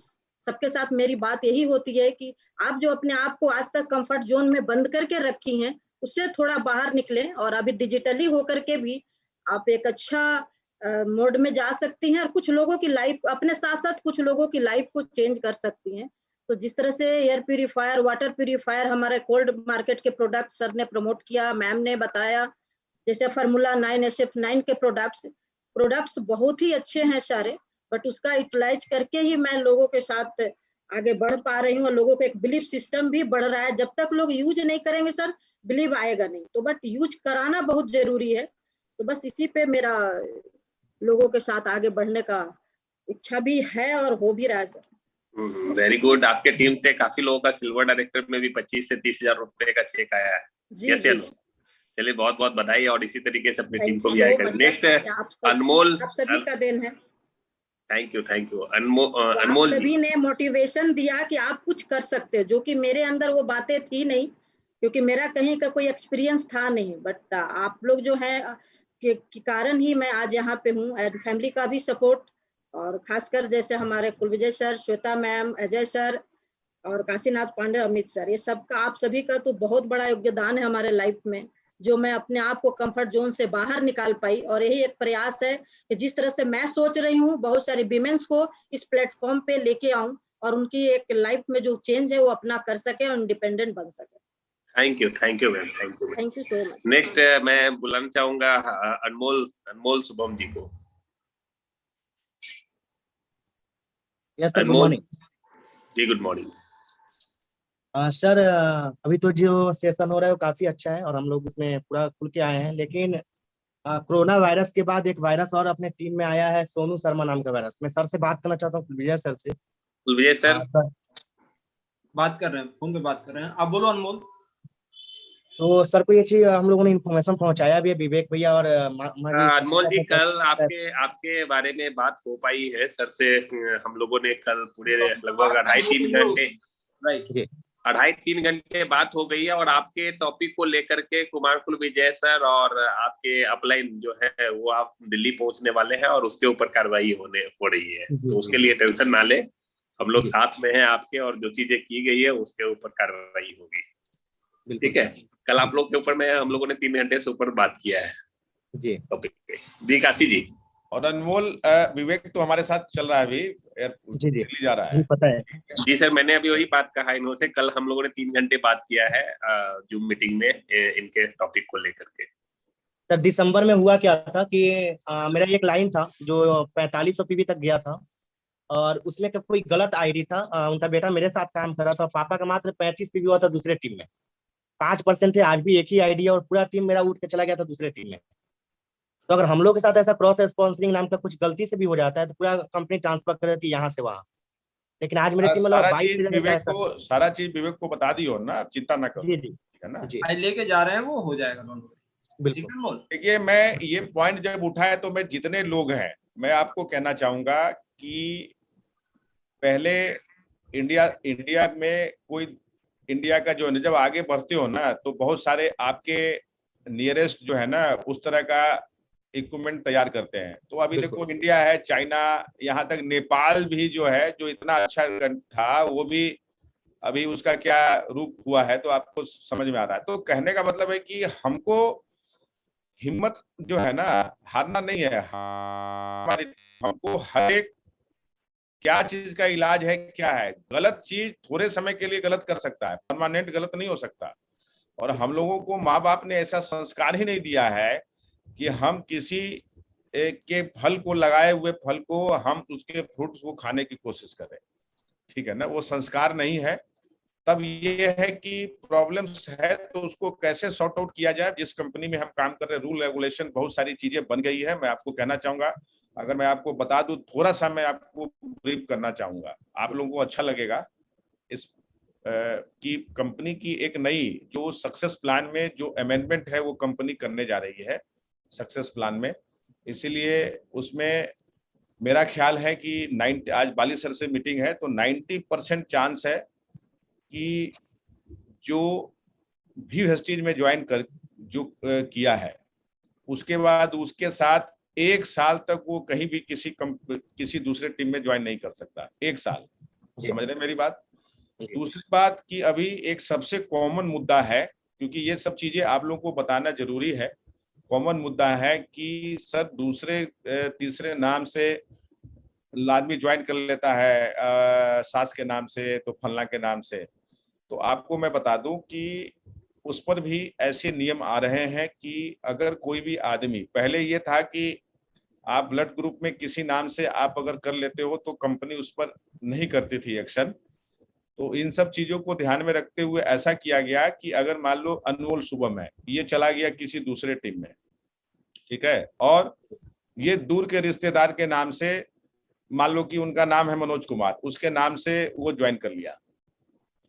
S8: सबके साथ मेरी बात यही होती है कि आप जो अपने आप को आज तक कंफर्ट जोन में बंद करके रखी हैं, उससे थोड़ा बाहर निकलें, और अभी डिजिटली होकर के भी आप एक अच्छा मोड में जा सकती हैं, और कुछ लोगों की लाइफ, अपने साथ साथ कुछ लोगों की लाइफ को चेंज कर सकती हैं। तो जिस तरह से एयर प्यूरिफायर, वाटर प्यूरिफायर, हमारे कोल्ड मार्केट के प्रोडक्ट सर ने प्रमोट किया, मैम ने बताया, जैसे फार्मूला 9 SF9 के प्रोडक्ट्स बहुत ही अच्छे हैं सारे, बट उसका यूटिलाइज करके ही मैं लोगों के साथ आगे बढ़ पा रही हूँ, और लोगों को एक बिलीफ सिस्टम भी बढ़ रहा है। जब तक लोग यूज नहीं करेंगे सर, बिलीव आएगा नहीं, तो बट यूज कराना बहुत जरूरी है। तो बस इसी पे मेरा लोगों के साथ आगे बढ़ने का इच्छा भी है और हो भी रहा है सर।
S3: Very good. आपके टीम से काफी लोगों का सिल्वर डायरेक्टर में भी 25 से 30 हजार रुपए का चेक आया है।
S8: जी जी,
S3: चलिए बहुत बहुत बधाई, और इसी तरीके से अपनी टीम को भी आएगा। नेक्स्ट
S8: अनमोल, आप सभी का देन है।
S3: थैंक यू अनमोल
S8: सभी ने मोटिवेशन दिया कि आप कुछ कर सकते हो, जो कि मेरे अंदर वो बातें थी नहीं, क्योंकि मेरा कहीं का कोई एक्सपीरियंस था नहीं। बट आप लोग जो है के कारण ही मैं आज यहाँ पे हूँ, एंड फैमिली का भी सपोर्ट, और खासकर जैसे हमारे Kulvijay sir, Shweta ma'am, Ajay sir और काशीनाथ पांडे, अमित सर, ये सबका, आप सभी का तो बहुत बड़ा योगदान है हमारे लाइफ में, जो मैं अपने आप को कंफर्ट जोन से बाहर निकाल पाई। और यही एक प्रयास है कि जिस तरह से मैं सोच रही हूँ, बहुत सारे विमेंस को इस प्लेटफॉर्म पे लेके आऊं, और उनकी एक लाइफ में जो चेंज है वो अपना कर सके और इंडिपेंडेंट बन सके।
S3: Thank you ma'am,
S8: thank you so much.
S3: Next मैं बुलाना चाहूंगा अनमोल शुभम जी को।
S9: यस सर, गुड मॉर्निंग
S3: जी। Good morning
S9: sir. अभी तो जो सेशन हो रहा है वो काफी अच्छा है और हम लोग उसमें पूरा खुल के आए हैं, लेकिन कोरोना वायरस के बाद एक वायरस और अपने टीम में आया है, सोनू शर्मा नाम का वायरस। मैं सर से बात करना चाहता हूँ, कुलविजय सर से।
S3: कुलविजय सर
S1: बात कर रहे हैं, फोन पे बात कर रहे हैं, आप बोलो अनमोल।
S9: तो सर को ये चीज हम लोगों ने इन्फॉर्मेशन पहुंचाया भी है, विवेक भैया और
S3: अनमोल जी, कल आपके बारे में बात हो पाई है सर से। हम लोगों ने कल पूरे लगभग 2.5-3 घंटे बात हो गई है, और आपके टॉपिक को लेकर के कुमार कुलविजय सर और आपके अपलाइन जो है वो आप दिल्ली पहुंचने वाले हैं, और उसके ऊपर कार्रवाई हो रही है, तो उसके लिए टेंशन ना ले। हम लोग साथ में हैं आपके, और जो चीजें की गई है उसके ऊपर कार्रवाई होगी। ठीक है, कल आप लोग के ऊपर में हम लोगों ने 3 घंटे से ऊपर बात किया है
S9: जी
S3: टॉपिक पे। जी काशी जी।
S2: और अनमोल विवेक तो हमारे साथ चल रहा है अभी,
S9: जी जी
S2: जा रहा
S9: जी
S2: है।
S9: पता है
S3: जी सर, मैंने अभी वही बात कहा इन्हों से, कल हम लोगों ने 3 घंटे बात किया है जूम मीटिंग में इनके टॉपिक को लेकर के।
S9: सर दिसंबर में हुआ क्या था कि मेरा एक लाइन था जो 4500 पीवी तक गया था, और उसमें का कोई गलत आईडी था। उनका बेटा मेरे साथ काम कर रहा था, पापा का मात्र 35 पीवी हुआ था दूसरे टीम में। 5% थे, आज भी एक ही आईडी है, और पूरा टीम मेरा उठ के चला गया था दूसरे टीम में। तो अगर हम लोग के साथ ऐसा क्रॉस स्पॉन्सरिंग नाम का कुछ गलती से भी हो जाता है तो पूरा कंपनी ट्रांसफर कर देती है यहाँ से वहाँ। लेकिन आज मेरे टीम में
S2: सारा
S9: 22
S2: चीज विवेक को बता दी हो ना, आप चिंता ना करो।
S9: जी जी
S2: है ना,
S9: जी
S1: आज लेके जा रहे हैं, वो हो जाएगा दोनों।
S9: बिल्कुल।
S2: देखिए, मैं ये पॉइंट जब उठाया तो मैं जितने लोग हैं, मैं आपको कहना चाहूंगा कि पहले इंडिया में कोई, इंडिया का जो है, जब आगे बढ़ते हो ना तो बहुत सारे आपके नियरेस्ट जो है ना उस तरह का इक्विपमेंट तैयार करते हैं। तो अभी देखो, इंडिया है, चाइना, यहाँ तक नेपाल भी जो है, जो इतना अच्छा था, वो भी अभी उसका क्या रूप हुआ है तो आपको समझ में आ रहा है। तो कहने का मतलब है कि हमको हिम्मत जो है ना, हारना नहीं है। हमको हर एक क्या चीज का इलाज है, क्या है, गलत चीज थोड़े समय के लिए गलत कर सकता है, परमानेंट गलत नहीं हो सकता। और हम लोगों को माँ बाप ने ऐसा संस्कार ही नहीं दिया है कि हम किसी के फल को, लगाए हुए फल को, हम उसके फ्रूट्स को खाने की कोशिश करें। ठीक है ना, वो संस्कार नहीं है। तब ये है कि प्रॉब्लम्स है तो उसको कैसे सॉर्ट आउट किया जाए। जिस कंपनी में हम काम कर रहे हैं, रूल रेगुलेशन बहुत सारी चीजें बन गई है। मैं आपको कहना चाहूंगा, अगर मैं आपको बता दूं, थोड़ा सा मैं आपको ब्रीफ करना चाहूंगा, आप लोगों को अच्छा लगेगा। इस की कंपनी की एक नई जो सक्सेस प्लान में जो अमेंडमेंट है वो कंपनी करने जा रही है सक्सेस प्लान में। इसीलिए उसमें मेरा ख्याल है कि आज बाली सर से मीटिंग है तो 90% चांस है कि जो भी वेस्टीज में ज्वाइन कर जो किया है, उसके बाद उसके साथ 1 साल तक वो कहीं भी किसी दूसरे टीम में ज्वाइन नहीं कर सकता। 1 साल, समझ रहे मेरी बात। दूसरी बात कि अभी एक सबसे कॉमन मुद्दा है, क्योंकि ये सब चीजें आप लोगों को बताना जरूरी है। कॉमन मुद्दा है कि सर दूसरे तीसरे नाम से आदमी ज्वाइन कर लेता है, सास के नाम से तो फलना के नाम से। तो आपको मैं बता दूं कि उस पर भी ऐसे नियम आ रहे हैं कि अगर कोई भी आदमी, पहले ये था कि आप ब्लड ग्रुप में किसी नाम से आप अगर कर लेते हो तो कंपनी उस पर नहीं करती थी एक्शन। तो इन सब चीजों को ध्यान में रखते हुए ऐसा किया गया कि अगर मान लो अनमोल शुभम है, ये चला गया किसी दूसरे टीम में, ठीक है, और ये दूर के रिश्तेदार के नाम से, मान लो कि उनका नाम है मनोज कुमार, उसके नाम से वो ज्वाइन कर लिया,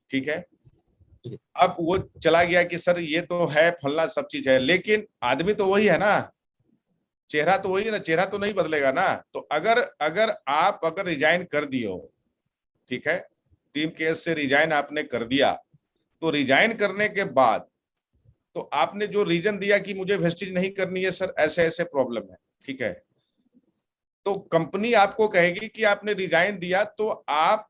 S2: ठीक है। अब वो चला गया कि सर ये तो है फलना, सब चीज है, लेकिन आदमी तो वही है ना, चेहरा तो वही है ना, चेहरा तो नहीं बदलेगा ना। तो अगर आप रिजाइन कर दिए हो, ठीक है, टीम केस से रिजाइन आपने कर दिया, तो रिजाइन करने के बाद तो आपने जो रीजन दिया कि मुझे वेस्टेज नहीं करनी है सर, ऐसे ऐसे प्रॉब्लम है, ठीक है, तो कंपनी आपको कहेगी कि आपने रिजाइन दिया तो आप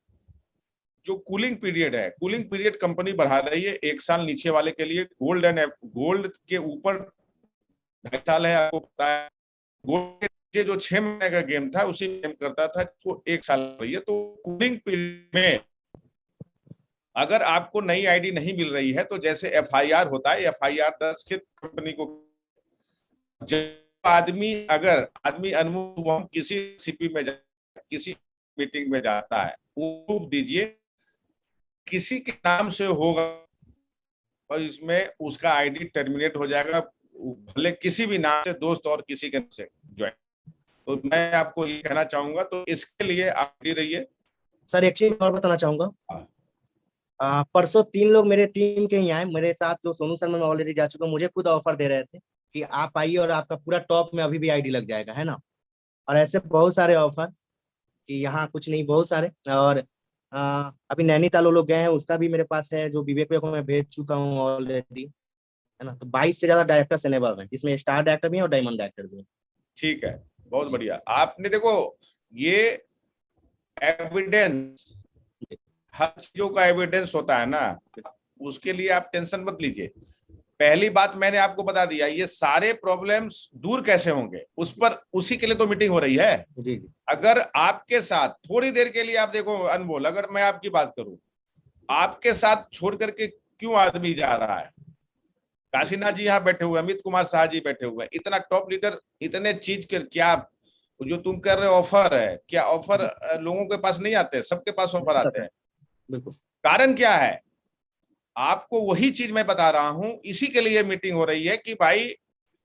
S2: जो कूलिंग पीरियड कंपनी बढ़ा रही है 1 साल नीचे वाले के लिए। गोल्ड के ऊपर 2.5 साल है, आपको पता है। गोल्ड के नीचे जो 6 महीने का गेम था उसी गेम करता था, वो 1 साल रही है। तो कूलिंग पीरियड में अगर आपको नई आईडी नहीं मिल रही है तो जैसे एफआईआर होता है, एफआईआर दर्ज के कंपनी को, आदमी अनुभव किसी सीपी में किसी मीटिंग में जाता है, वो दीजिए किसी के नाम से होगा और इसमें उसका आईडी टर्मिनेट हो जाएगा, भले किसी भी नाम से, दोस्त और किसी के नाम से ज्वाइन। तो मैं आपको ये कहना चाहूंगा, तो इसके लिए आप रेडी रहिए।
S9: सर एक चीज और बताना चाहूंगा, परसों 3 लोग मेरे टीम के ही आए मेरे साथ, जो सोनू शर्मा में ऑलरेडी जा चुका, मुझे खुद ऑफर दे रहे थे कि आप आइए और आपका पूरा टॉप में अभी भी आईडी लग जाएगा, है ना। और ऐसे बहुत सारे ऑफर कि यहाँ कुछ नहीं, बहुत सारे। और अभी नैनीताल लोग गए हैं, उसका भी मेरे पास है, जो विवेक को मैं भेज चुका हूँ ऑलरेडी, है ना। तो 22 से ज्यादा डायरेक्टर एनेबल है, जिसमें स्टार डायरेक्टर भी है और डायमंड डायरेक्टर भी है।
S2: ठीक है, बहुत बढ़िया। आपने देखो ये एविडेंस हर चीजों का एविडेंस होता है ना, उसके लिए आप टेंशन मत लीजिए। पहली बात मैंने आपको बता दिया, ये सारे प्रॉब्लम्स दूर कैसे होंगे उस पर, उसी के लिए तो मीटिंग हो रही है।
S9: जी।
S2: अगर आपके साथ थोड़ी देर के लिए आप देखो अनमोल, अगर मैं आपकी बात करूं, आपके साथ छोड़ करके क्यों आदमी जा रहा है? काशीनाथ जी यहाँ बैठे हुए, अमित कुमार शाह जी बैठे हुए, इतना टॉप लीडर, इतने चीज के क्या जो तुम कर रहे हो ऑफर है, क्या ऑफर लोगों के पास नहीं आते? सबके पास ऑफर आते हैं।
S9: बिल्कुल।
S2: कारण क्या है? आपको वही चीज मैं बता रहा हूं, इसी के लिए मीटिंग हो रही है कि भाई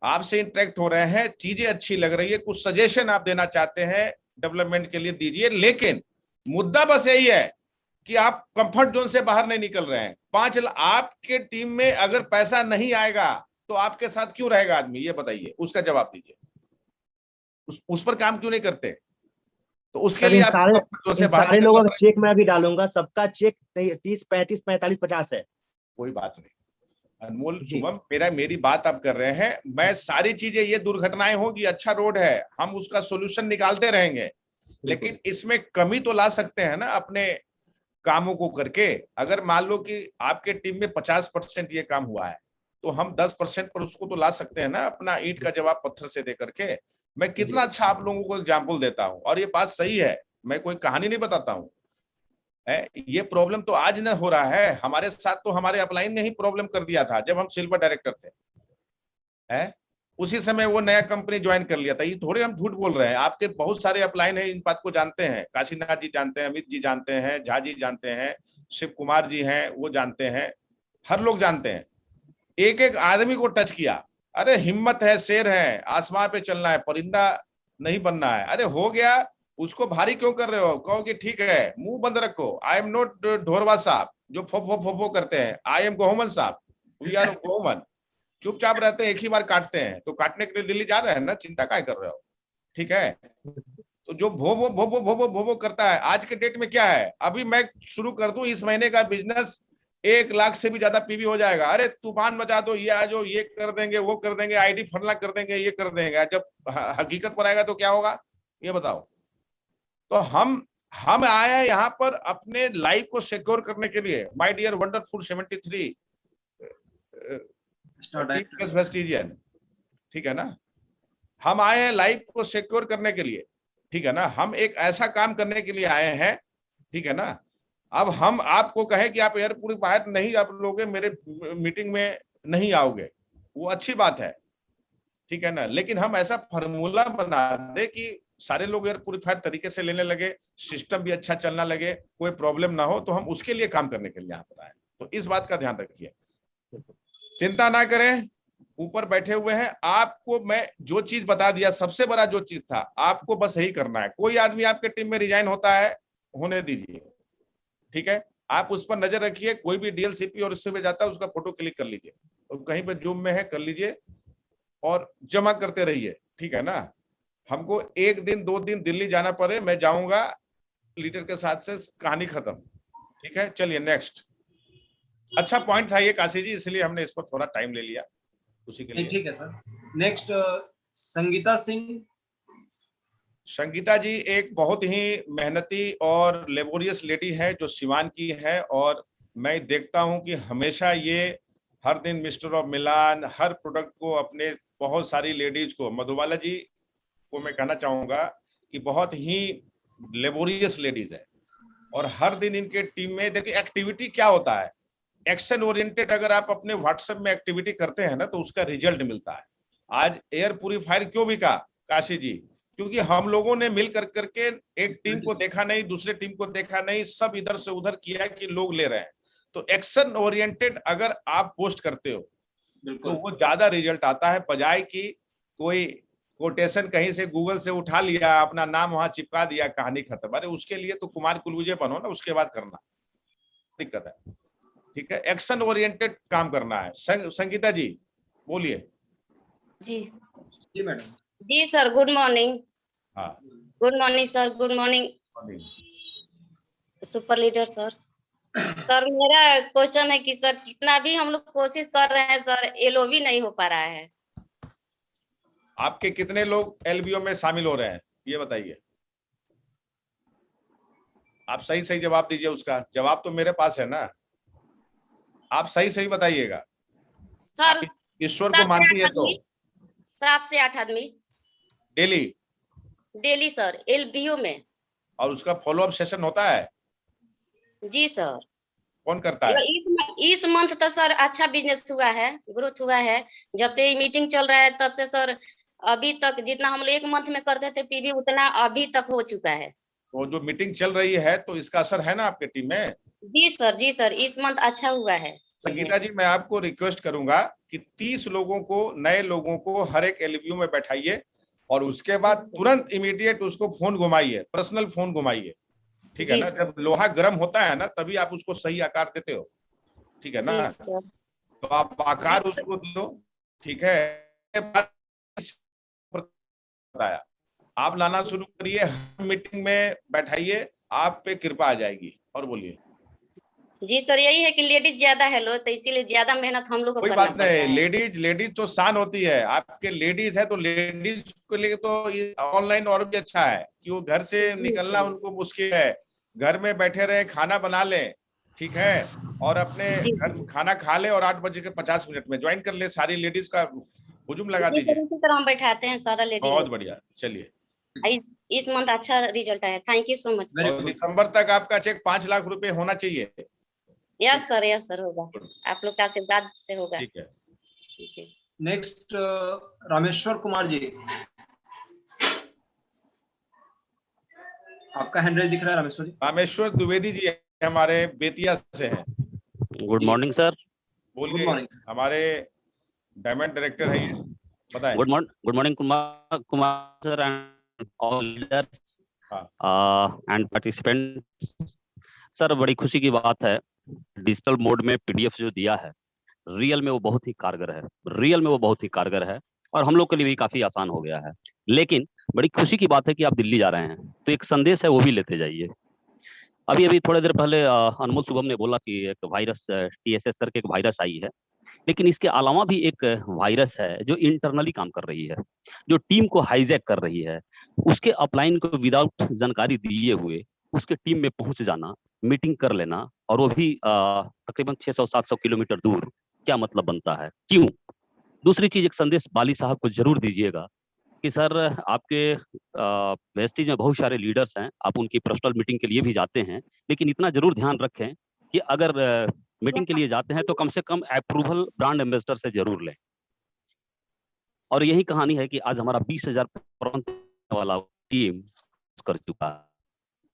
S2: आपसे इंटरेक्ट हो रहे हैं, चीजें अच्छी लग रही है, कुछ सजेशन आप देना चाहते हैं डेवलपमेंट के लिए दीजिए। लेकिन मुद्दा बस यही है कि आप कंफर्ट जोन से बाहर नहीं निकल रहे हैं। 5 लाख आपके टीम में अगर पैसा नहीं आएगा तो आपके साथ क्यों रहेगा आदमी? ये बताइए, उसका जवाब दीजिए। उस पर काम क्यों नहीं करते? तो उसके लिए
S9: सारे लोगों का चेक मैं अभी डालूंगा, सबका चेक 30, 35, 45, 50 है।
S2: कोई बात नहीं अनमोल, शुभम, मेरी बात आप कर रहे हैं। मैं सारी चीजें, ये दुर्घटनाएं होगी, अच्छा रोड है, हम उसका सोल्यूशन निकालते रहेंगे, लेकिन इसमें कमी तो ला सकते हैं ना अपने कामों को करके। अगर मान लो कि आपके टीम में 50% ये काम हुआ है, तो हम 10% पर उसको तो ला सकते हैं ना, अपना ईंट का जवाब पत्थर से दे करके। मैं कितना अच्छा आप लोगों को एग्जाम्पल देता हूं, और ये बात सही है, मैं कोई कहानी नहीं बताता हूं। ये प्रॉब्लम तो आज न हो रहा है, हमारे साथ तो हमारे अपलाइन ने ही प्रॉब्लम कर दिया था जब हम सिल्वर डायरेक्टर थे। उसी समय वो नया कंपनी ज्वाइन कर लिया था। ये थोड़े हम झूठ बोल रहे हैं, आपके बहुत सारे अपलाइन है, इन बात को जानते हैं। काशीनाथ जी जानते हैं, अमित जी जानते हैं, झा जी जानते हैं, शिव कुमार जी हैं, वो जानते हैं, हर लोग जानते हैं। एक एक आदमी को टच किया। अरे हिम्मत है, शेर है, आसमान पे चलना है, परिंदा नहीं बनना है। अरे हो गया, उसको भारी क्यों कर रहे हो? कहो कि ठीक है, मुंह बंद रखो। आई एम नॉट ढोरवा साहब जो फो करते हैं, आई एम गोहमन साहब, वी आर गोहमन। चुपचाप रहते हैं, एक ही बार काटते हैं, तो काटने के लिए दिल्ली जा रहे हैं ना, चिंता काय कर रहे हो? ठीक है, तो जो भो करता है, आज के डेट में क्या है? अभी मैं शुरू कर दूं इस महीने का बिजनेस, 1 लाख से भी ज्यादा पीवी हो जाएगा। अरे तूफान मचा दो, ये आ जाओ, ये कर देंगे, वो कर देंगे, आईडी फरना कर देंगे, ये कर देंगे। जब हकीकत पर आएगा तो क्या होगा ये बताओ? तो हम आए हैं यहाँ पर अपने लाइफ को सिक्योर करने के लिए। माय डियर वंडरफुल 73 वेस्टिजियन, ठीक है ना, हम आए हैं लाइफ को सिक्योर करने के लिए, ठीक है ना, हम एक ऐसा काम करने के लिए आए हैं, ठीक है ना। अब हम आपको कहें कि आप एयर प्यूरीफायर नहीं आप लोगे, मेरे मीटिंग में नहीं आओगे, वो अच्छी बात है, ठीक है ना, लेकिन हम ऐसा फार्मूला बना दे कि सारे लोग एयर प्यूरीफायर तरीके से लेने लगे, सिस्टम भी अच्छा चलना लगे, कोई प्रॉब्लम ना हो। तो हम उसके लिए काम करने के लिए यहाँ पर आए। तो इस बात का ध्यान रखिए, चिंता ना करें, ऊपर बैठे हुए हैं। आपको मैं जो चीज बता दिया, सबसे बड़ा जो चीज था, आपको बस यही करना है। कोई आदमी आपके टीम में रिजाइन होता है, होने दीजिए, ठीक है, आप उस पर नजर रखिए। कोई भी डीएलसीपी और इससे भी जाता है, उसका फोटो क्लिक कर लीजिए, और कहीं पर जूम में है कर लीजिए, और जमा करते रहिए, ठीक है ना। हमको 1 दिन 2 दिन दिल्ली जाना पड़े, मैं जाऊंगा लीडर के साथ, से कहानी खत्म, ठीक है। चलिए नेक्स्ट। अच्छा पॉइंट था ये काशी जी, इसलिए हमने इस पर थोड़ा टाइम ले लिया उसी के लिए।
S1: ठीक है सर। नेक्स्ट संगीता सिंह।
S2: संगीता जी एक बहुत ही मेहनती और लेबोरियस लेडी है, जो सिवान की है, और मैं देखता हूं कि हमेशा ये हर दिन mister of Milan, her product को अपने बहुत सारी लेडीज को, मधुबाला जी को मैं कहना चाहूंगा कि बहुत ही लेबोरियस लेडीज है, और हर दिन इनके टीम में देखिए एक्टिविटी क्या होता है, एक्शन ओरिएंटेड। अगर आप अपने व्हाट्सएप में एक्टिविटी करते हैं ना, तो उसका रिजल्ट मिलता है। आज एयर प्यूरीफायर क्यों बिका काशी जी? क्योंकि हम लोगों ने मिल कर करके एक टीम को देखा नहीं, दूसरे टीम को देखा नहीं, सब इधर से उधर किया कि लोग ले रहे हैं। तो एक्शन ओरिएंटेड अगर आप पोस्ट करते हो तो वो ज्यादा रिजल्ट आता है, बजाय कि कोई कोटेशन कहीं से गूगल से उठा लिया, अपना नाम वहां चिपका दिया, कहानी खत्म। अरे उसके लिए तो कुमार कुलविजय बनो ना, उसके बाद करना, दिक्कत है, ठीक है। एक्शन ओरिएंटेड काम करना है। संगीता जी बोलिए।
S5: जी
S1: जी मैडम।
S5: जी सर, गुड मॉर्निंग।
S2: हाँ
S5: good morning sir, good morning super leader sir. Sir मेरा क्वेश्चन है कि सर कितना भी हम लोग कोशिश कर रहे हैं सर, एलओवी नहीं हो पा रहा है।
S2: आपके कितने लोग एलबीओ में शामिल हो रहे हैं ये बताइए? आप सही सही जवाब दीजिए, उसका जवाब तो मेरे पास है ना, आप सही सही बताइएगा।
S5: सर
S2: ईश्वर को मानती है तो
S5: 7 से 8 आदमी
S2: डेली?
S5: डेली सर, LBO में।
S2: और उसका फॉलोअप सेशन होता है?
S5: जी सर।
S2: कौन करता है?
S5: इस मंथ तो सर अच्छा बिजनेस हुआ है, ग्रोथ हुआ है। जब से ये मीटिंग चल रहा है तब से सर अभी तक जितना हम लोग एक मंथ में करते थे पीवी, उतना अभी तक हो चुका है।
S2: तो जो मीटिंग चल रही है तो इसका असर है ना आपके टीम में?
S5: जी सर, इस मंथ अच्छा हुआ है।
S2: संगीता जी, मैं आपको रिक्वेस्ट करूंगा कि 30 लोगों को, नए लोगों को हर एक LBO में बैठाइए और उसके बाद तुरंत इमीडिएट उसको फोन घुमाइए, पर्सनल फोन घुमाइए, ठीक है ना? जब लोहा गर्म होता है ना तभी आप उसको सही आकार देते हो, ठीक है ना? तो आप आकार उसको दो, ठीक है? बताया आप लाना शुरू करिए, हर मीटिंग में बैठाइए, आप पे कृपा आ जाएगी। और बोलिए।
S5: जी सर, यही है कि लेडीज ज्यादा है लो, तो इसीलिए ज्यादा मेहनत हम लोग को
S2: कोई
S5: करना
S2: बात नहीं, लेडीज तो शान होती है, आपके लेडीज है तो लेडीज के लिए तो ऑनलाइन और भी अच्छा है कि वो घर से निकलना उनको मुश्किल है, घर में बैठे रहे, खाना बना लें, ठीक है, और अपने घर खाना खा ले और 8:50 में ज्वाइन कर ले, सारी लेडीज का हुजूम लगा दीजिए।
S5: इसी तरह हम बैठाते हैं सारा लेडीज।
S2: बहुत बढ़िया, चलिए
S5: इस मंथ अच्छा रिजल्ट है, थैंक यू सो मच।
S2: और दिसंबर तक आपका चेक 5 लाख रुपए होना चाहिए।
S5: यस सर होगा, आप लोग का आशीर्वाद से होगा।
S2: ठीक है।
S1: नेक्स्ट रामेश्वर कुमार जी, आपका हैंड रेज दिख रहा है रामेश्वर जी।
S2: रामेश्वर द्विवेदी जी हमारे बेतिया से हैं।
S10: Good morning sir.
S2: बोलिए, हमारे डायमंड डायरेक्टर है ये, बताएं।
S10: Good morning Kumar sir and all leaders and participants. Sir बड़ी खुशी की बात है, डिजिटल मोड में PDF जो दिया है रियल में वो बहुत ही कारगर है, और हम लोग के लिए भी काफी आसान हो गया है। लेकिन बड़ी खुशी की बात है कि आप दिल्ली जा रहे हैं, तो एक संदेश है वो भी लेते जाइए। अभी थोड़ी देर पहले अनमोल शुभम ने बोला कि एक वायरस TSS करके एक वायरस आई है, लेकिन इसके अलावा भी एक वायरस है जो इंटरनली काम कर रही है, जो टीम को हाईजैक कर रही है। उसके अपलाइन को विदाउट जानकारी दिए हुए उसके टीम में पहुंच जाना, मीटिंग कर लेना, और वो भी तकरीबन 600-700 किलोमीटर दूर, क्या मतलब बनता है, क्यों? दूसरी चीज, एक संदेश बाली साहब को जरूर दीजिएगा कि सर आपके वेस्टिज में बहुत सारे लीडर्स हैं, आप उनकी पर्सनल मीटिंग के लिए भी जाते हैं, लेकिन इतना जरूर ध्यान रखें कि अगर मीटिंग के लिए जाते हैं तो कम से कम अप्रूवल ब्रांड एम्बेसडर से जरूर लें। और यही कहानी है कि आज हमारा 20,000 वाला टीम कर चुका है।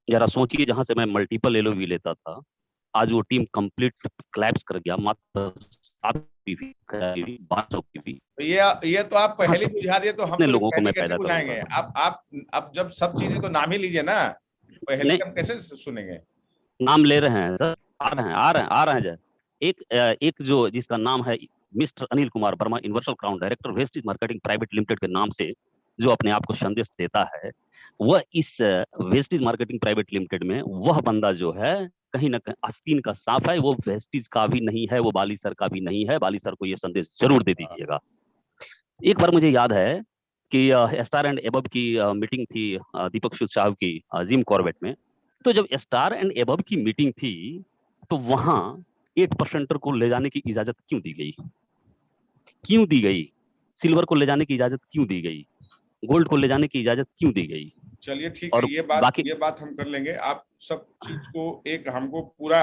S10: जरा सोचिए, जहां से मैं मल्टीपल LOV लेता था, आज वो टीम कंप्लीट क्लैप्स कर गया, मात्र 7 PV 1200 PV।
S2: ये तो आप पहले बुझा दिए, तो हम
S10: लोगों को मैं
S2: कैसे बुझाएंगे? आप अब जब सब चीजें तो नाम ही लीजिए ना, पहले हम कैसे सुनेंगे?
S10: नाम ले रहे हैं सर, आ रहे हैं जय। एक जो जिसका नाम है mister Anil Kumar Verma, universal crown director Vestige marketing private limited के नाम से जो अपने आप को संदेश देता है, वह इस वेस्टिज मार्केटिंग प्राइवेट लिमिटेड में वह बंदा जो है कहीं ना कहीं आस्तीन का सांप है। वो वेस्टिज का भी नहीं है, वो बाली सर का भी नहीं है। बाली सर को ये संदेश जरूर दे दीजिएगा। एक बार मुझे याद है कि स्टार एंड एबव की मीटिंग थी दीपक सूद साहब की जिम कॉर्बेट में। तो जब स्टार एंड एबव की मीटिंग थी तो वहां 8% को ले जाने की इजाजत क्यों दी गई? सिल्वर को ले जाने की इजाजत क्यों दी गई? गोल्ड को ले जाने की इजाजत क्यों दी गई?
S2: चलिए ठीक है, ये बात हम कर लेंगे। आप सब चीज को एक हमको पूरा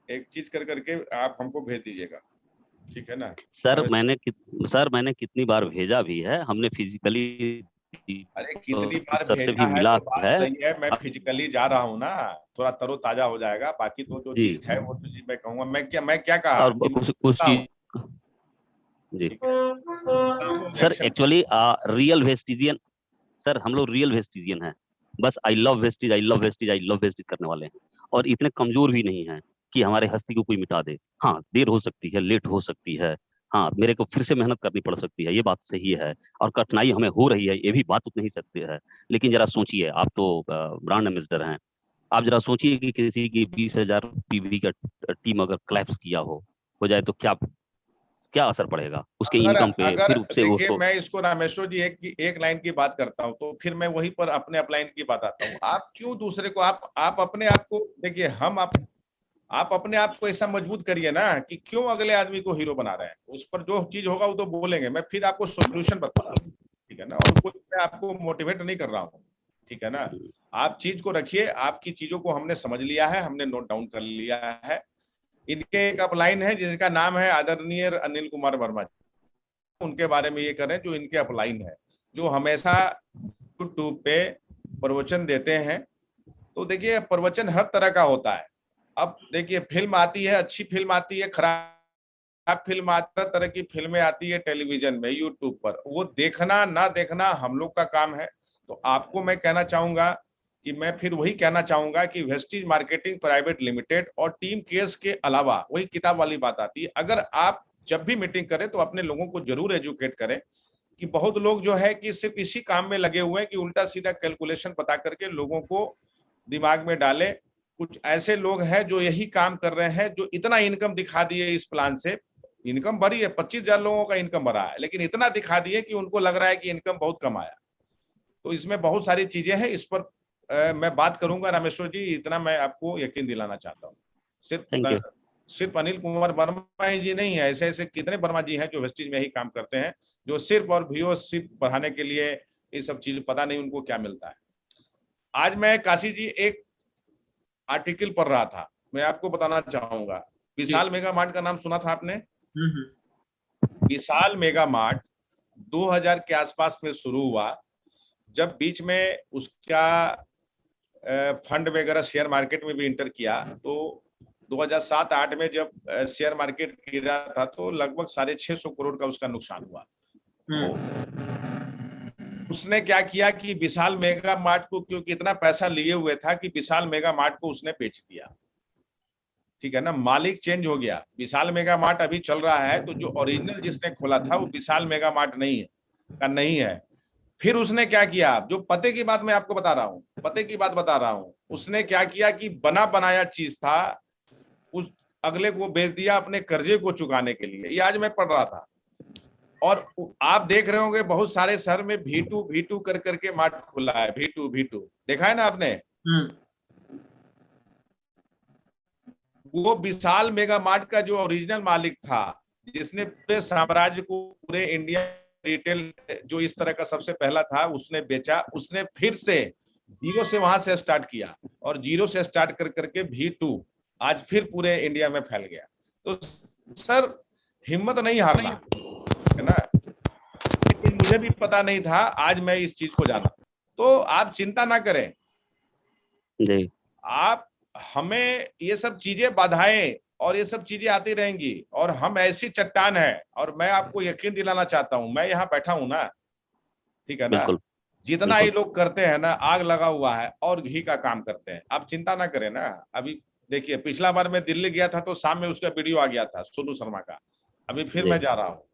S2: एक चीज करके आप हमको भेज दीजिएगा, ठीक है ना?
S10: सर मैंने कितनी बार भेजा भी है, हमने फिजिकली,
S2: अरे कितनी बार
S10: सर से भी मिला
S2: तो बात सही है। मैं फिजिकली जा रहा हूँ ना, थोड़ा तरोताजा हो जाएगा। बाकी तो जो चीज है वो तो जी मैं कहूँगा, मैं क्या कहा
S10: और कुछ चीज जी सर, एक्चुअली रियल वेस्टिजियन सर, हम लोग रियल वेस्टिजियन हैं। बस आई लव वेस्टिज करने वाले हैं, और इतने कमजोर भी नहीं हैं कि हमारे हस्ती को कोई मिटा दे। हाँ, देर हो सकती है, लेट हो सकती है, हाँ मेरे को फिर से मेहनत करनी पड़ सकती है, ये बात सही है, और कठिनाई हमें हो रही है, ये भी बात नहीं सकती है। लेकिन जरा सोचिए, आप तो ब्रांड एम्बेसडर हैं, आप जरा सोचिए कि किसी की 20,000 PV का टीम अगर क्लैप्स किया हो जाए तो क्या क्या असर पड़ेगा उसके इनकम पे?
S2: अगर
S10: फिर उससे
S2: देखिए,
S10: उसको
S2: मैं इसको रामेश्वर जी एक लाइन की बात करता हूँ, तो फिर मैं वहीं पर अपने अपलाइन की बात आता हूँ। आप क्यों दूसरे को, आप अपने आप को देखिए, आप अपने आप को ऐसा मजबूत करिए ना कि क्यों अगले आदमी को हीरो बना रहे हैं। उस पर जो चीज होगा वो तो बोलेंगे, मैं फिर आपको सोल्यूशन बता रहा हूँ, ठीक है ना। और कुछ मैं आपको मोटिवेट नहीं कर रहा हूँ, ठीक है ना। आप चीज को रखिए, आपकी चीजों को हमने समझ लिया है, हमने नोट डाउन कर लिया है। इनके एक अपलाइन है जिसका नाम है आदरणीय अनिल कुमार वर्मा, उनके बारे में ये करें, जो इनके अपलाइन है, जो हमेशा यूट्यूब पे प्रवचन देते हैं। तो देखिए, प्रवचन हर तरह का होता है। अब देखिए, फिल्म आती है, अच्छी फिल्म आती है, खराब फिल्म आती है, तरह की फिल्में आती है टेलीविजन में, यूट्यूब पर। वो देखना ना देखना हम लोग का काम है। तो आपको मैं कहना चाहूंगा कि मैं फिर वही कहना चाहूंगा कि वेस्टीज मार्केटिंग प्राइवेट लिमिटेड और टीम केस के अलावा, वही किताब वाली बात आती है, अगर आप जब भी मीटिंग करें तो अपने लोगों को जरूर एजुकेट करें। कि बहुत लोग जो है कि सिर्फ इसी काम में लगे हुए हैं कि उल्टा सीधा कैलकुलेशन पता करके लोगों को दिमाग में डाले। कुछ ऐसे लोग हैं जो यही काम कर रहे हैं, जो इतना इनकम दिखा दिए इस प्लान से। इनकम बढ़ी है, 25,000 लोगों का इनकम बढ़ा है, लेकिन इतना दिखा दिए कि उनको लग रहा है कि इनकम बहुत कम आया। तो इसमें बहुत सारी चीजें हैं, इस पर मैं बात करूंगा रामेश्वर जी, इतना मैं आपको यकीन दिलाना चाहता हूँ। सिर्फ अनिल कुमार वर्मा जी नहीं है, ऐसे ऐसे कितने वर्मा जी हैं जो वेस्टीज में ही काम करते हैं, जो सिर्फ और व्यूअरशिप बढ़ाने के लिए ये सब चीज, पता नहीं उनको क्या मिलता है। आज मैं काशी जी एक आर्टिकल पढ़ रहा था, मैं आपको बताना चाहूंगा। विशाल मेगा मार्ट का नाम सुना था आपने? विशाल मेगा मार्ट 2000 के आसपास में शुरू हुआ। जब बीच में उसका फंड वगैरह शेयर मार्केट में भी इंटर किया, तो 2007-8 में जब शेयर मार्केट गिरा था तो लगभग 650 करोड़ का उसका नुकसान हुआ। तो उसने क्या किया कि विशाल मेगा मार्ट को, क्योंकि इतना पैसा लिए हुए था कि विशाल मेगा मार्ट को उसने बेच दिया, ठीक है ना। मालिक चेंज हो गया, विशाल मेगा मार्ट अभी चल रहा है, तो जो ओरिजिनल जिसने खोला था वो विशाल मेगा मार्ट नहीं है। फिर उसने क्या किया, जो पते की बात मैं आपको बता रहा हूँ, पते की बात बता रहा हूँ, उसने क्या किया कि बना बनाया चीज था, उस अगले को बेच दिया अपने कर्जे को चुकाने के लिए। ये आज मैं पढ़ रहा था। और आप देख रहे होंगे बहुत सारे शहर में V2 कर करके मार्ट खुला है। V2 देखा है ना आपने? वो विशाल मेगा मार्ट का जो ओरिजिनल मालिक था, जिसने पूरे साम्राज्य को, पूरे इंडिया रिटेल जो इस तरह का सबसे पहला था, उसने बेचा। उसने फिर से जीरो से वहां से स्टार्ट किया, और जीरो से स्टार्ट कर करके V2 आज फिर पूरे इंडिया में फैल गया। तो सर, हिम्मत नहीं हारना है ना। लेकिन मुझे भी पता नहीं था, आज मैं इस चीज को जाना। तो आप चिंता ना करें
S10: जी।
S2: आप, हमें ये सब चीजें, बाधाएं और ये सब चीजें आती रहेंगी, और हम ऐसी चट्टान है। और मैं आपको यकीन दिलाना चाहता हूं, मैं यहाँ बैठा हूं ना, ठीक है ना, जितना ये लोग करते हैं ना, आग लगा हुआ है और घी का काम करते हैं। आप चिंता ना करें ना। अभी देखिए, पिछला बार मैं दिल्ली गया था तो शाम में उसका वीडियो आ गया था सोनू शर्मा का। अभी फिर मैं जा रहा हूँ,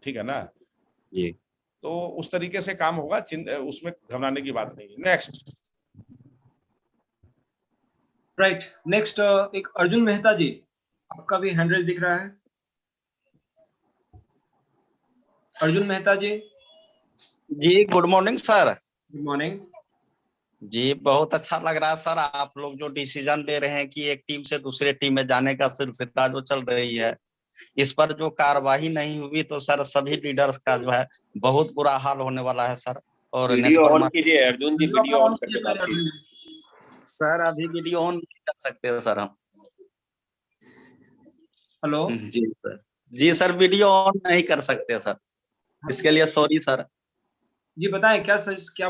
S2: ठीक है ना
S10: जी।
S2: तो उस तरीके से काम होगा, उसमें घबराने की बात नहीं है। नेक्स्ट।
S1: राइट, नेक्स्ट एक अर्जुन मेहता जी, आपका भी हैंड रेज दिख रहा है। अर्जुन मेहता जी।
S11: जी good morning sir.
S1: Good morning
S11: जी, बहुत अच्छा लग रहा है सर, आप लोग जो डिसीजन ले रहे हैं कि एक टीम से दूसरे टीम में जाने का सिलसिला जो चल रही है, इस पर जो कार्यवाही नहीं हुई तो सर सभी लीडर्स का जो है बहुत बुरा हाल होने वाला है सर। और
S3: वीडियो ऑन कीजिए अर्जुन जी, वीडियो ऑन करके बात कीजिए।
S11: सर अभी वीडियो ऑन नहीं कर सकते सर हम।
S1: हेलो
S11: जी सर। जी सर, वीडियो ऑन नहीं कर सकते सर, इसके लिए सॉरी सर।
S1: जी बताएं, क्या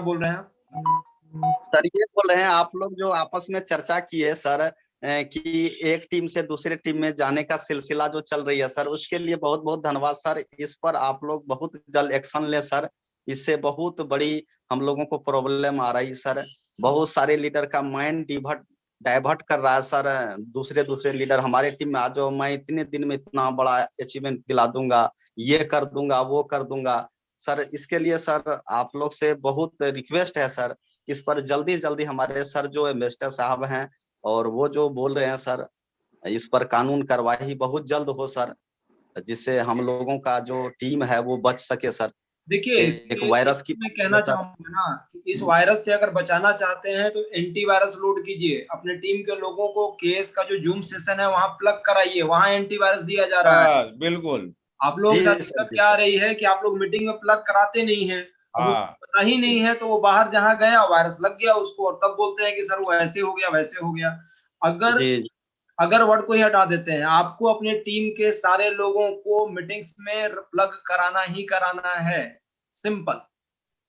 S1: बोल रहे हैं आप?
S11: सर ये बोल रहे हैं, आप लोग जो आपस में चर्चा किए सर कि एक टीम से दूसरे टीम में जाने का सिलसिला जो चल रही है सर, उसके लिए बहुत बहुत धन्यवाद सर। इस पर आप लोग बहुत जल्द एक्शन ले सर, इससे बहुत बड़ी हम लोगों को प्रॉब्लम आ रही सर। बहुत सारे लीडर का माइंड डाइवर्ट कर रहा है सर। दूसरे लीडर हमारे टीम में आ जाओ, मैं इतने दिन में इतना बड़ा अचीवमेंट दिला दूंगा, ये कर दूंगा, वो कर दूंगा सर। इसके लिए सर आप लोग से बहुत रिक्वेस्ट है सर, इस पर जल्दी हमारे सर जो इन्वेस्टर साहब हैं और वो जो बोल रहे हैं सर, इस पर कानून कार्रवाई बहुत जल्द हो सर। जिससे हम लोगों का जो टीम है वो बच सके सर।
S1: देखिए
S11: एक वायरस की
S1: मैं कहना चाहूंगा ना कि इस वायरस से अगर बचाना चाहते हैं तो एंटीवायरस लोड कीजिए, अपने टीम के लोगों को केस का जो जूम सेशन है वहां प्लग कराइए, वहां एंटीवायरस दिया जा रहा है।
S2: बिल्कुल।
S1: आप लोग दिक्कत क्या आ रही है कि आप लोग मीटिंग में प्लग कराते नहीं है, अब उसको पता ही नहीं है तो वो बाहर जहां गया वायरस लग गया उसको, और तब बोलते हैं कि सर वो ऐसे हो गया वैसे हो गया। अगर वर्ड को ही हटा देते हैं, आपको अपने टीम के सारे लोगों को मीटिंग्स में प्लग कराना ही कराना है, सिंपल।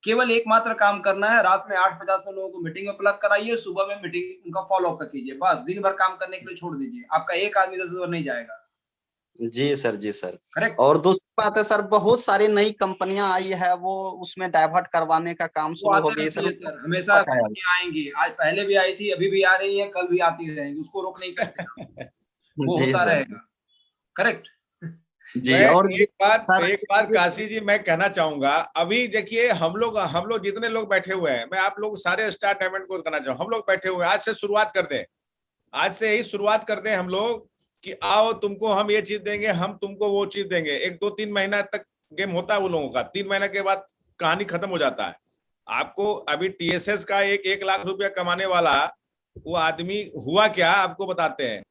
S1: केवल एकमात्र काम करना है, रात में 8:50 में लोगों को मीटिंग में प्लग कराइए, सुबह में मीटिंग उनका फॉलो अप कीजिए, बस दिन भर काम करने के लिए छोड़ दीजिए, आपका एक आदमी 10 नहीं जाएगा।
S11: जी सर, जी सर। करेक्ट। और दूसरी बात है सर, बहुत सारी नई कंपनियां आई है, वो उसमें डाइवर्ट करवाने का काम शुरू हो गई सर।
S1: हमेशा आएंगी, आज पहले भी आई थी, अभी भी आ रही है, कल भी आती रहेंगी, उसको रोक नहीं सकते। वो होता रहेगा। करेक्ट
S2: जी। और एक बात काशी जी मैं कहना चाहूंगा, अभी देखिए हम लोग जितने लोग बैठे हुए हैं, मैं आप लोग सारे स्टार डायमंड को कहना चाहूँ, हम लोग बैठे हुए हैं, आज से शुरुआत कर दें, आज से ही शुरुआत कर दें हम लोग कि आओ तुमको हम ये चीज देंगे, हम तुमको वो चीज देंगे। 1-2-3 महीना तक गेम होता है वो लोगों का, 3 महीने के बाद कहानी खत्म हो जाता है। आपको अभी TSS का 1 लाख रुपया कमाने वाला वो आदमी हुआ क्या आपको बताते हैं।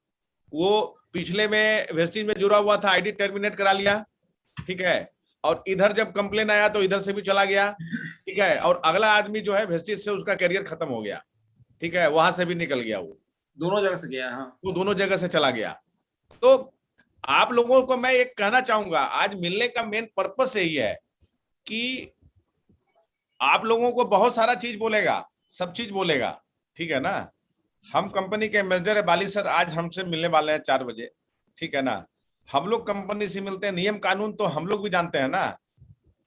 S2: वो पिछले में वेस्टिज में जुड़ा हुआ था, आईडी टर्मिनेट करा लिया, ठीक है, और इधर जब कंप्लेन आया तो इधर से भी चला गया, ठीक है, और अगला आदमी जो है वेस्टिज से उसका करियर खत्म हो गया, ठीक है, वहां से भी निकल गया, वो
S1: दोनों जगह से गया। हाँ,
S2: वो दोनों जगह से चला गया। तो आप लोगों को मैं एक कहना चाहूंगा, आज मिलने का मेन पर्पस यही है कि आप लोगों को बहुत सारा चीज बोलेगा, सब चीज बोलेगा, ठीक है ना। हम कंपनी के मैनेजर है बाली सर, आज हमसे मिलने वाले हैं 4 बजे, ठीक है ना। हम लोग कंपनी से मिलते हैं, नियम कानून तो हम लोग भी जानते हैं ना,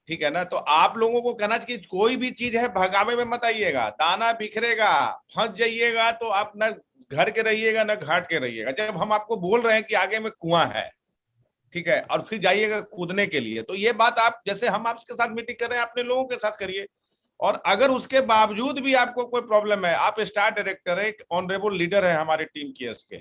S2: ठीक है ना। तो आप लोगों को कहना चाहिए कोई भी चीज है भगावे में मत आइएगा, दाना बिखरेगा, फंस जाइएगा तो आप न घर के रहिएगा न घाट के रहिएगा। जब हम आपको बोल रहे हैं कि आगे में कुआं है, ठीक है, और फिर जाइएगा कूदने के लिए, तो ये बात आप जैसे हम आपके साथ मीटिंग कर रहे हैं अपने लोगों के साथ करिए। और अगर उसके बावजूद भी आपको कोई प्रॉब्लम है, आप स्टार डायरेक्टर है, एक ऑनरेबल लीडर है हमारी टीम की इसके,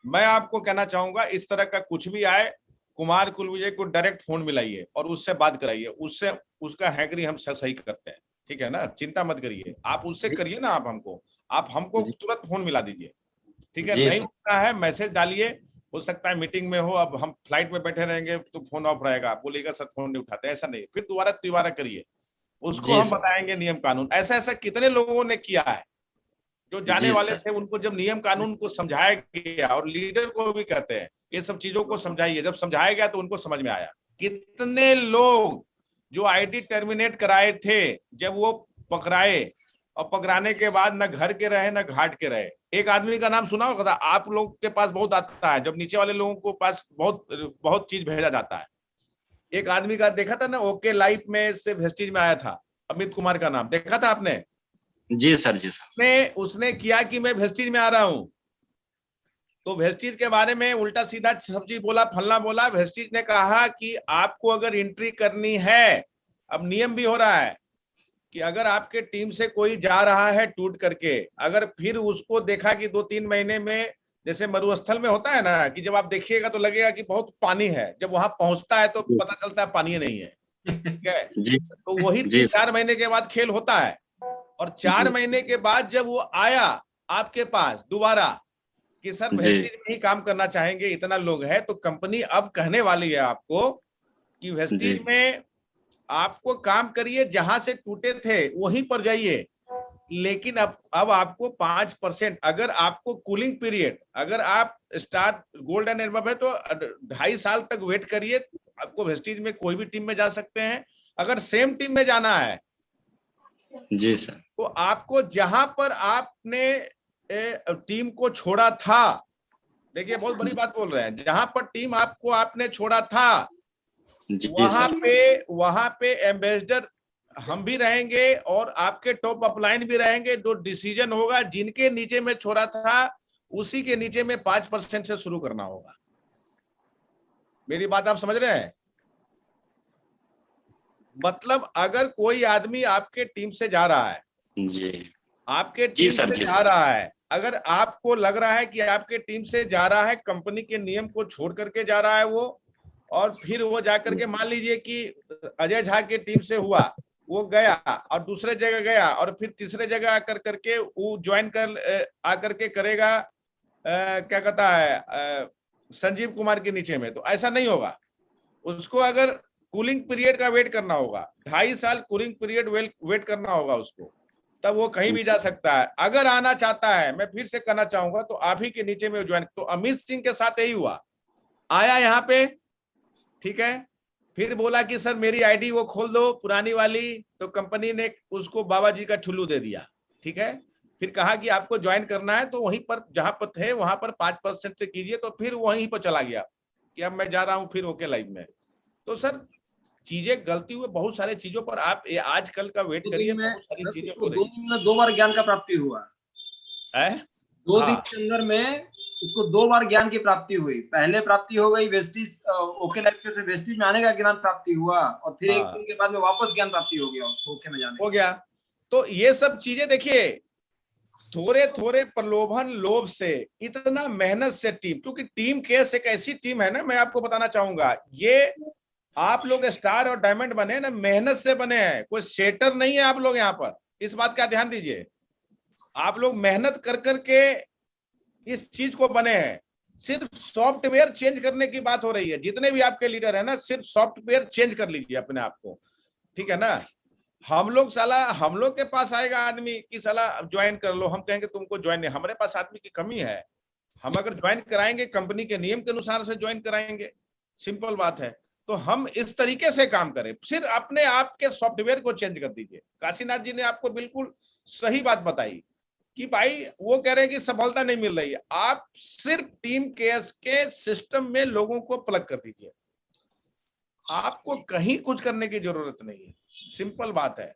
S2: मैं आपको कहना चाहूंगा इस तरह का कुछ भी आए, कुमार कुलविजय को डायरेक्ट फोन मिलाइए और उससे बात कराइए, उससे उसका हैकरी हम सही करते हैं, ठीक है ना। चिंता मत करिए, आप उससे करिए ना, आप हमको तुरंत फोन मिला दीजिए, ठीक है। नहीं उठना है मैसेज डालिए, हो सकता है मीटिंग में हो, अब हम फ्लाइट में बैठे रहेंगे तो फोन ऑफ रहेगा, बोलेगा सर फोन नहीं उठाते, ऐसा नहीं, फिर दोबारा करिए, उसको हम बताएंगे नियम कानून। ऐसा कितने लोगों ने किया है जो जाने वाले थे, उनको जब नियम कानून को समझाया गया, और लीडर को भी कहते हैं ये सब चीजों को समझाइए, जब समझाया गया तो उनको समझ में आया। कितने लोग जो आईडी टर्मिनेट कराए थे, जब वो पकड़ाए, और पकड़ाने के बाद न घर के रहे न घाट के रहे। एक आदमी का नाम सुना होगा, आप लोग के पास बहुत आता है, जब नीचे वाले लोगों को पास बहुत चीज भेजा जाता है। एक आदमी का देखा था ना, ओके लाइफ में से वेस्टिज में आया था, अमित कुमार का नाम देखा था आपने?
S11: जी सर, जी सर।
S2: उसने किया कि मैं वेस्टिज में आ रहा हूं, तो वेस्टिज के बारे में उल्टा सीधा सब्जी बोला, फलना बोला। वेस्टिज ने कहा कि आपको अगर एंट्री करनी है, अब नियम भी हो रहा है कि अगर आपके टीम से कोई जा रहा है टूट करके, अगर फिर उसको देखा कि 2-3 महीने में, जैसे मरुस्थल में होता है ना कि जब आप देखिएगा तो लगेगा कि बहुत पानी है, जब वहां पहुंचता है तो पता चलता है पानी नहीं है, ठीक है। तो वही 3-4 महीने के बाद खेल होता है, और 4 महीने के बाद जब वो आया आपके पास दोबारा कि सर वेस्टिज में ही काम करना चाहेंगे, इतना लोग है, तो कंपनी अब कहने वाली है आपको कि वेस्टिज में आपको काम करिए, जहां से टूटे थे वहीं पर जाइए, लेकिन अब आपको 5%, अगर आपको कूलिंग पीरियड, अगर आप स्टार गोल्ड एंड एबव है तो 2.5 साल तक वेट करिए, आपको वेस्टिज में कोई भी टीम में जा सकते हैं। अगर सेम टीम में जाना है
S11: जी सर,
S2: तो आपको जहां पर आपने टीम को छोड़ा था, देखिए बहुत बड़ी बात बोल रहे हैं, जहां पर टीम आपने छोड़ा था वहां पे एम्बेसडर हम भी रहेंगे और आपके टॉप अपलाइन भी रहेंगे। जो डिसीजन होगा जिनके नीचे में छोड़ा था उसी के नीचे में 5% से शुरू करना होगा। मेरी बात आप समझ रहे हैं? मतलब अगर कोई आदमी आपके टीम से जा रहा है
S11: जी,
S2: आपके टीम से जा रहा है, अगर आपको लग रहा है कि आपके टीम से जा रहा है, कंपनी के नियम को छोड़ करके जा रहा है वो, और फिर वो जाकर के मान लीजिए कि अजय झा की टीम से हुआ, वो गया और दूसरे जगह गया और फिर तीसरे जगह आकर करके वो ज्वाइन कर आकर के करेगा क्या कहता है संजीव कुमार के नीचे में, तो ऐसा नहीं होगा। उसको अगर कूलिंग पीरियड का वेट करना होगा, 2.5 साल कूलिंग पीरियड वेट करना होगा उसको, तब वो कहीं भी जा सकता है। अगर आना चाहता है, मैं फिर से कहना चाहूंगा, तो आप ही के नीचे में ज्वाइन। तो अमित सिंह के साथ यही हुआ, आया यहाँ पे, ठीक है, फिर बोला कि सर मेरी आईडी वो खोल दो पुरानी वाली, तो कंपनी ने उसको बाबा जी का ठुल्लू दे दिया, ठीक है। फिर कहा कि आपको ज्वाइन करना है तो वहीं पर जहां पर थे वहां पर 5% से कीजिए, तो फिर वहीं पर चला गया कि अब मैं जा रहा हूं फिर ओके लाइव में। तो सर चीजें गलती हुए बहुत सारे चीजों पर आप आजकल का वेट करिए, बहुत सारी चीजें हो रही
S1: 2 दिन में 2 बार ज्ञान का प्राप्ति हुआ
S2: है।
S1: 2 दिन के अंदर में उसको 2 बार ज्ञान की प्राप्ति हुई। पहले प्राप्ति हो गई वेस्टिज, ओके लाइव से वेस्टिज में आने का ज्ञान प्राप्ति हुआ, और फिर 1 दिन के बाद में वापस ज्ञान प्राप्ति हो गया उसको ओके में जाने
S2: हो गया। तो ये सब चीजें देखिए, थोड़े थोड़े प्रलोभन लोभ से इतना मेहनत से टीम, क्योंकि टीम केस एक ऐसी टीम है ना, मैं आपको बताना चाहूंगा, ये आप लोग स्टार और डायमंड बने ना मेहनत से बने हैं, कोई सेटर नहीं है आप लोग यहाँ पर, इस बात का ध्यान दीजिए। आप लोग मेहनत कर करके इस चीज को बने हैं। सिर्फ सॉफ्टवेयर चेंज करने की बात हो रही है, जितने भी आपके लीडर है ना, सिर्फ सॉफ्टवेयर चेंज कर लीजिए अपने आप को, ठीक है ना। हम लोग के पास आएगा आदमी कि साला ज्वाइन कर लो, हम कहेंगे तुमको ज्वाइन नहीं, हमारे पास आदमी की कमी है। हम अगर ज्वाइन कराएंगे कंपनी के नियम के अनुसार से ज्वाइन कराएंगे, सिंपल बात है। तो हम इस तरीके से काम करें, सिर्फ अपने आप के सॉफ्टवेयर को चेंज कर दीजिए। काशीनाथ जी ने आपको बिल्कुल सही बात बताई कि भाई वो कह रहे हैं कि सफलता नहीं मिल रही है, आप सिर्फ टीम केएस के सिस्टम में लोगों को प्लग कर दीजिए, आपको कहीं कुछ करने की जरूरत नहीं है, सिंपल बात है,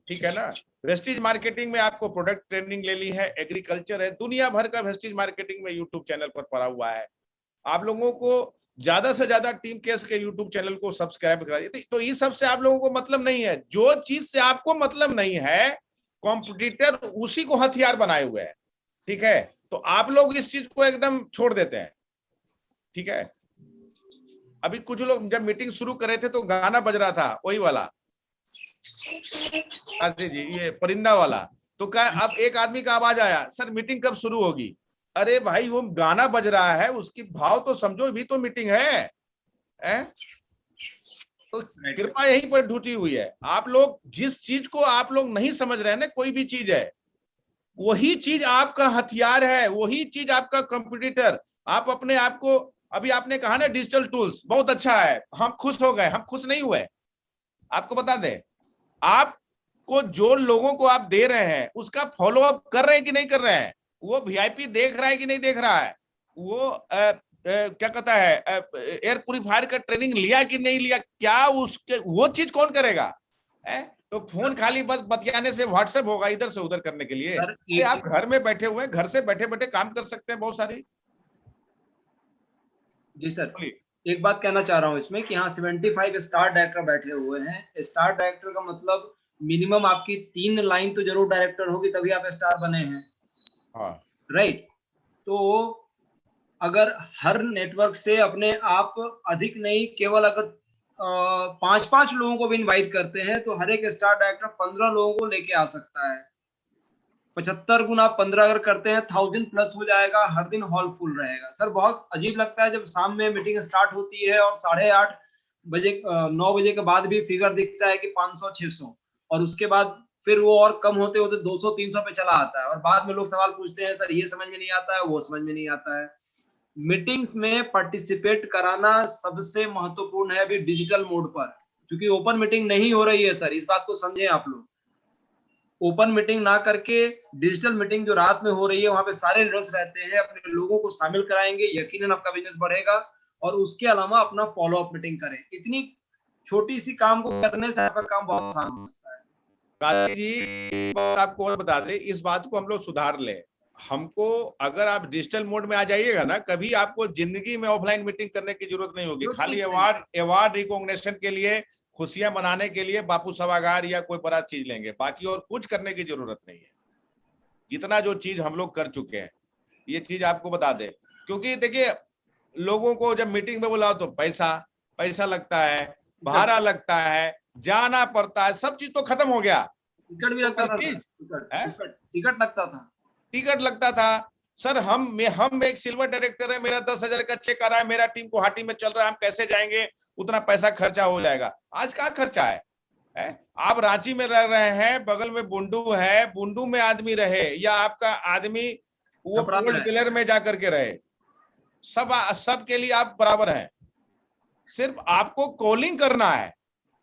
S2: ठीक है ना। वेस्टिज मार्केटिंग में आपको प्रोडक्ट ट्रेनिंग ले ली है, एग्रीकल्चर है, दुनिया भर का वेस्टिज मार्केटिंग में यूट्यूब चैनल पर पड़ा हुआ है। आप लोगों को ज्यादा से ज्यादा टीम केस के यूट्यूब चैनल को सब्सक्राइब करा दीजिए। तो ये सब से आप लोगों को मतलब नहीं है, जो चीज से आपको मतलब नहीं है, कॉम्पिटिटर उसी को हथियार बनाए हुए है, ठीक है। तो आप लोग इस चीज को एकदम छोड़ देते हैं, ठीक है। अभी कुछ लोग जब मीटिंग शुरू कर रहे थे तो गाना बज रहा था, वही वाला जी, ये परिंदा वाला। तो क्या अब एक आदमी का आवाज आया, सर मीटिंग कब शुरू होगी? अरे भाई वो गाना बज रहा है, उसकी भाव तो समझो, भी तो मीटिंग है। तो कृपा यहीं पर ढूंढी हुई है। आप लोग जिस चीज को आप लोग नहीं समझ रहे हैं ना, कोई भी चीज है, वही चीज आपका हथियार है, वही चीज आपका कंपटीटर। आप अपने आप को, अभी आपने कहा ना डिजिटल टूल्स बहुत अच्छा है, हम खुश हो गए, हम खुश नहीं हुए। आपको बता दें, आपको जो लोगों को आप दे रहे हैं उसका फॉलो अप कर रहे हैं कि नहीं कर रहे हैं, वो वीआईपी देख रहा है कि नहीं देख रहा है, वो क्या कहता है एयर प्यूरिफायर का ट्रेनिंग लिया कि नहीं लिया, क्या उसके वो चीज कौन करेगा? तो फोन खाली बस बतियाने से व्हाट्सएप होगा इधर से उधर करने के लिए। आप घर में बैठे हुए हैं, घर से बैठे बैठे काम कर सकते हैं बहुत सारी।
S1: जी सर, एक बात कहना चाह रहा हूँ इसमें कि हाँ 75 स्टार डायरेक्टर बैठे हुए हैं। स्टार डायरेक्टर का मतलब मिनिमम आपकी 3 लाइन तो जरूर डायरेक्टर होगी, तभी आप स्टार बने हैं।
S2: हाँ
S1: राइट। तो अगर हर नेटवर्क से अपने आप अधिक नहीं, केवल अगर 5-5 लोगों को भी इनवाइट करते हैं तो हर एक स्टार डायरेक्टर 15 लोगों को लेके आ सकता है। 75 गुना 15 अगर करते हैं 1000 प्लस हो जाएगा, हर दिन हॉल फुल रहेगा। सर बहुत अजीब लगता है जब शाम में मीटिंग स्टार्ट होती है और 8:30 बजे 9 बजे के बाद भी फिगर दिखता है कि 500-600, और उसके बाद फिर वो और कम होते होते 200-300 पे चला आता है, और बाद में लोग सवाल पूछते हैं सर ये समझ में नहीं आता है, वो समझ में नहीं आता है। मीटिंग्स में पार्टिसिपेट कराना सबसे महत्वपूर्ण है अभी डिजिटल मोड पर, क्योंकि ओपन मीटिंग नहीं हो रही है सर, इस बात को समझें आप लोग। ओपन मीटिंग ना करके डिजिटल मीटिंग जो रात में हो रही है, वहां पे सारे लीडर्स रहते हैं, अपने लोगों को शामिल कराएंगे, यकीनन आपका बिजनेस बढ़ेगा। और उसके अलावा अपना फॉलो अप मीटिंग करें। इतनी छोटी सी काम को करने से आपका काम बहुत आसान हो सकता है।
S2: काशी जी आपको और बता दें, इस बात को हम लोग सुधार लें। हमको अगर आप डिजिटल मोड में आ जाइएगा ना, कभी आपको जिंदगी में ऑफलाइन मीटिंग करने की जरूरत नहीं होगी। खाली अवार्ड रिकॉग्निशन के लिए, खुशियां मनाने के लिए बापू सभागार या कोई बड़ा चीज लेंगे, बाकी और कुछ करने की जरूरत नहीं है। जितना जो चीज हम लोग कर चुके हैं, ये चीज आपको बता दे। क्योंकि देखिए लोगों को जब मीटिंग में बुलाओ तो पैसा पैसा लगता है, भाड़ा लगता है, जाना पड़ता है, सब चीज तो खत्म हो गया।
S1: टिकट भी लगता था, टिकट लगता था,
S2: टिकट लगता था सर। हम एक सिल्वर डायरेक्टर है, मेरा 10,000 का चेक आ रहा है, मेरा टीम गुवाहाटी में चल रहा है, हम कैसे जाएंगे, उतना पैसा खर्चा हो जाएगा। आज कहाँ खर्चा है? आप रांची में रह रहे हैं, बगल में बुंडू है, बुंडू में आदमी रहे या आपका आदमी वो पोर्ट ब्लेयर में जाकर के रहे, सब के लिए आप बराबर हैं। सिर्फ आपको कॉलिंग करना है,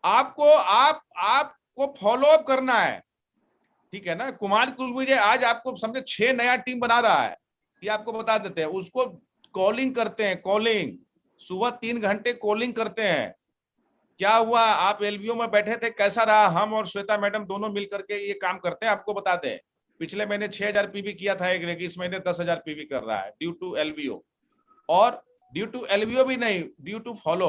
S2: आपको फॉलो अप करना है, ठीक है ना। कुमार कुलविजय आज आपको समझे 6 नया टीम बना रहा है, ये आपको बता देते हैं। उसको कॉलिंग करते हैं, कॉलिंग सुबह 3 घंटे कॉलिंग करते हैं। क्या हुआ, आप एलबीओ में बैठे थे, कैसा रहा? हम और श्वेता मैडम दोनों मिलकर के ये काम करते हैं। आपको बता दें, पिछले महीने 6,000 पीवी किया था एक लेग, इस महीने 10,000 पीवी कर रहा है ड्यू टू एलबीओ। और ड्यू टू एलबीओ भी नहीं, ड्यू टू फॉलो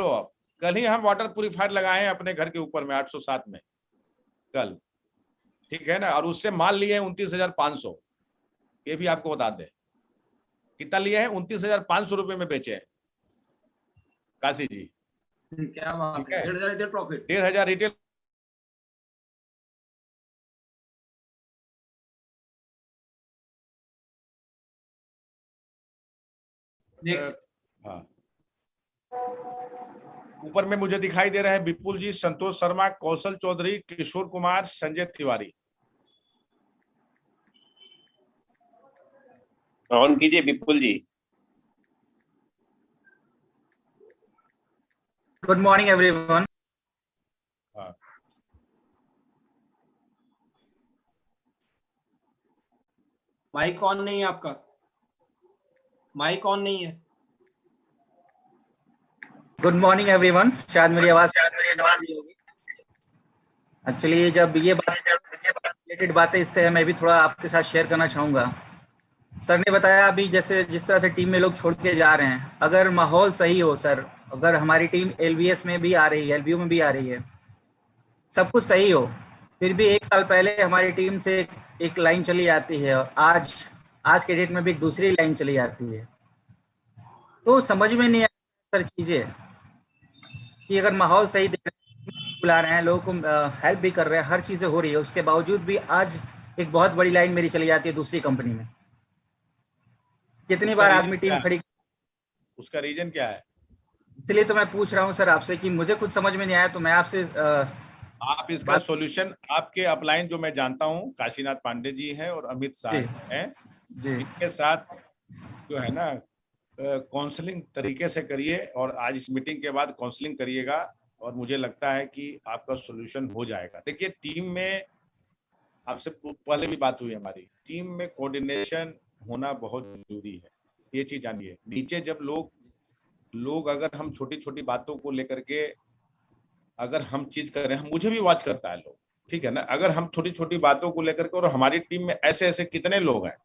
S2: अप। कल ही हम वाटर प्यूरिफायर लगाए हैं अपने घर के ऊपर में 807 में कल, ठीक है ना। और उससे माल लिए हैं 29,500, ये भी आपको बता दें। कितना लिए हैं? 29,500 रुपए में बेचे हैं काशी जी।
S1: क्या बात है, 1,500 रिटेल प्रॉफिट,
S2: 1,500 रिटेल।
S1: नेक्स्ट,
S2: हाँ, ऊपर में मुझे दिखाई दे रहे हैं विपुल जी, संतोष शर्मा, कौशल चौधरी, किशोर कुमार, संजय तिवारी।
S3: ऑन कीजिए Vipul ji.
S12: Good morning everyone.
S1: Mic on नहीं है आपका, माइक ऑन नहीं है।
S12: Good morning everyone. शायद मेरी आवाज एक्चुअली जब ये रिलेटेड बातें, इससे मैं भी थोड़ा आपके साथ शेयर करना चाहूँगा। सर ने बताया अभी जैसे जिस तरह से टीम में लोग छोड़ के जा रहे हैं, अगर माहौल सही हो सर, अगर हमारी टीम एलबीएस में भी आ रही है, एलबीओ में भी आ रही है, सब कुछ सही हो, फिर भी 1 साल पहले हमारी टीम से एक लाइन चली जाती है और आज के डेट में भी एक दूसरी लाइन चली जाती है। तो समझ में नहीं आता सर चीज़ें कि अगर माहौल सही बुला रहे हैं, लोगों को हेल्प भी कर रहे हैं, हर चीज़ें हो रही है, उसके बावजूद भी आज एक बहुत बड़ी लाइन मेरी चली जाती है दूसरी कंपनी में। कितनी बार आदमी टीम खड़ी,
S2: उसका रीजन क्या है?
S12: इसलिए तो मैं पूछ रहा हूँ सर आपसे कि मुझे कुछ समझ में नहीं आया, तो मैं आपसे
S2: आप इसका सॉल्यूशन, आपके अपलाइन जो मैं जानता हूँ काशीनाथ पांडे जी हैं और अमित शाह हैं, इनके साथ जो है ना काउंसलिंग तरीके से करिए, और आज इस मीटिंग के बाद काउंसलिंग करिएगा और मुझे लगता है कि आपका सॉल्यूशन हो जाएगा। देखिए, टीम में आपसे पहले भी बात हुई हमारी, टीम में कोऑर्डिनेशन होना बहुत जरूरी है, ये चीज जानिए। नीचे जब लोग अगर हम छोटी छोटी बातों को लेकर के अगर हम चीज कर रहे हैं, मुझे भी वॉच करता है लोग, ठीक है ना, अगर हम छोटी छोटी बातों को लेकर के, और हमारी टीम में ऐसे ऐसे कितने लोग हैं,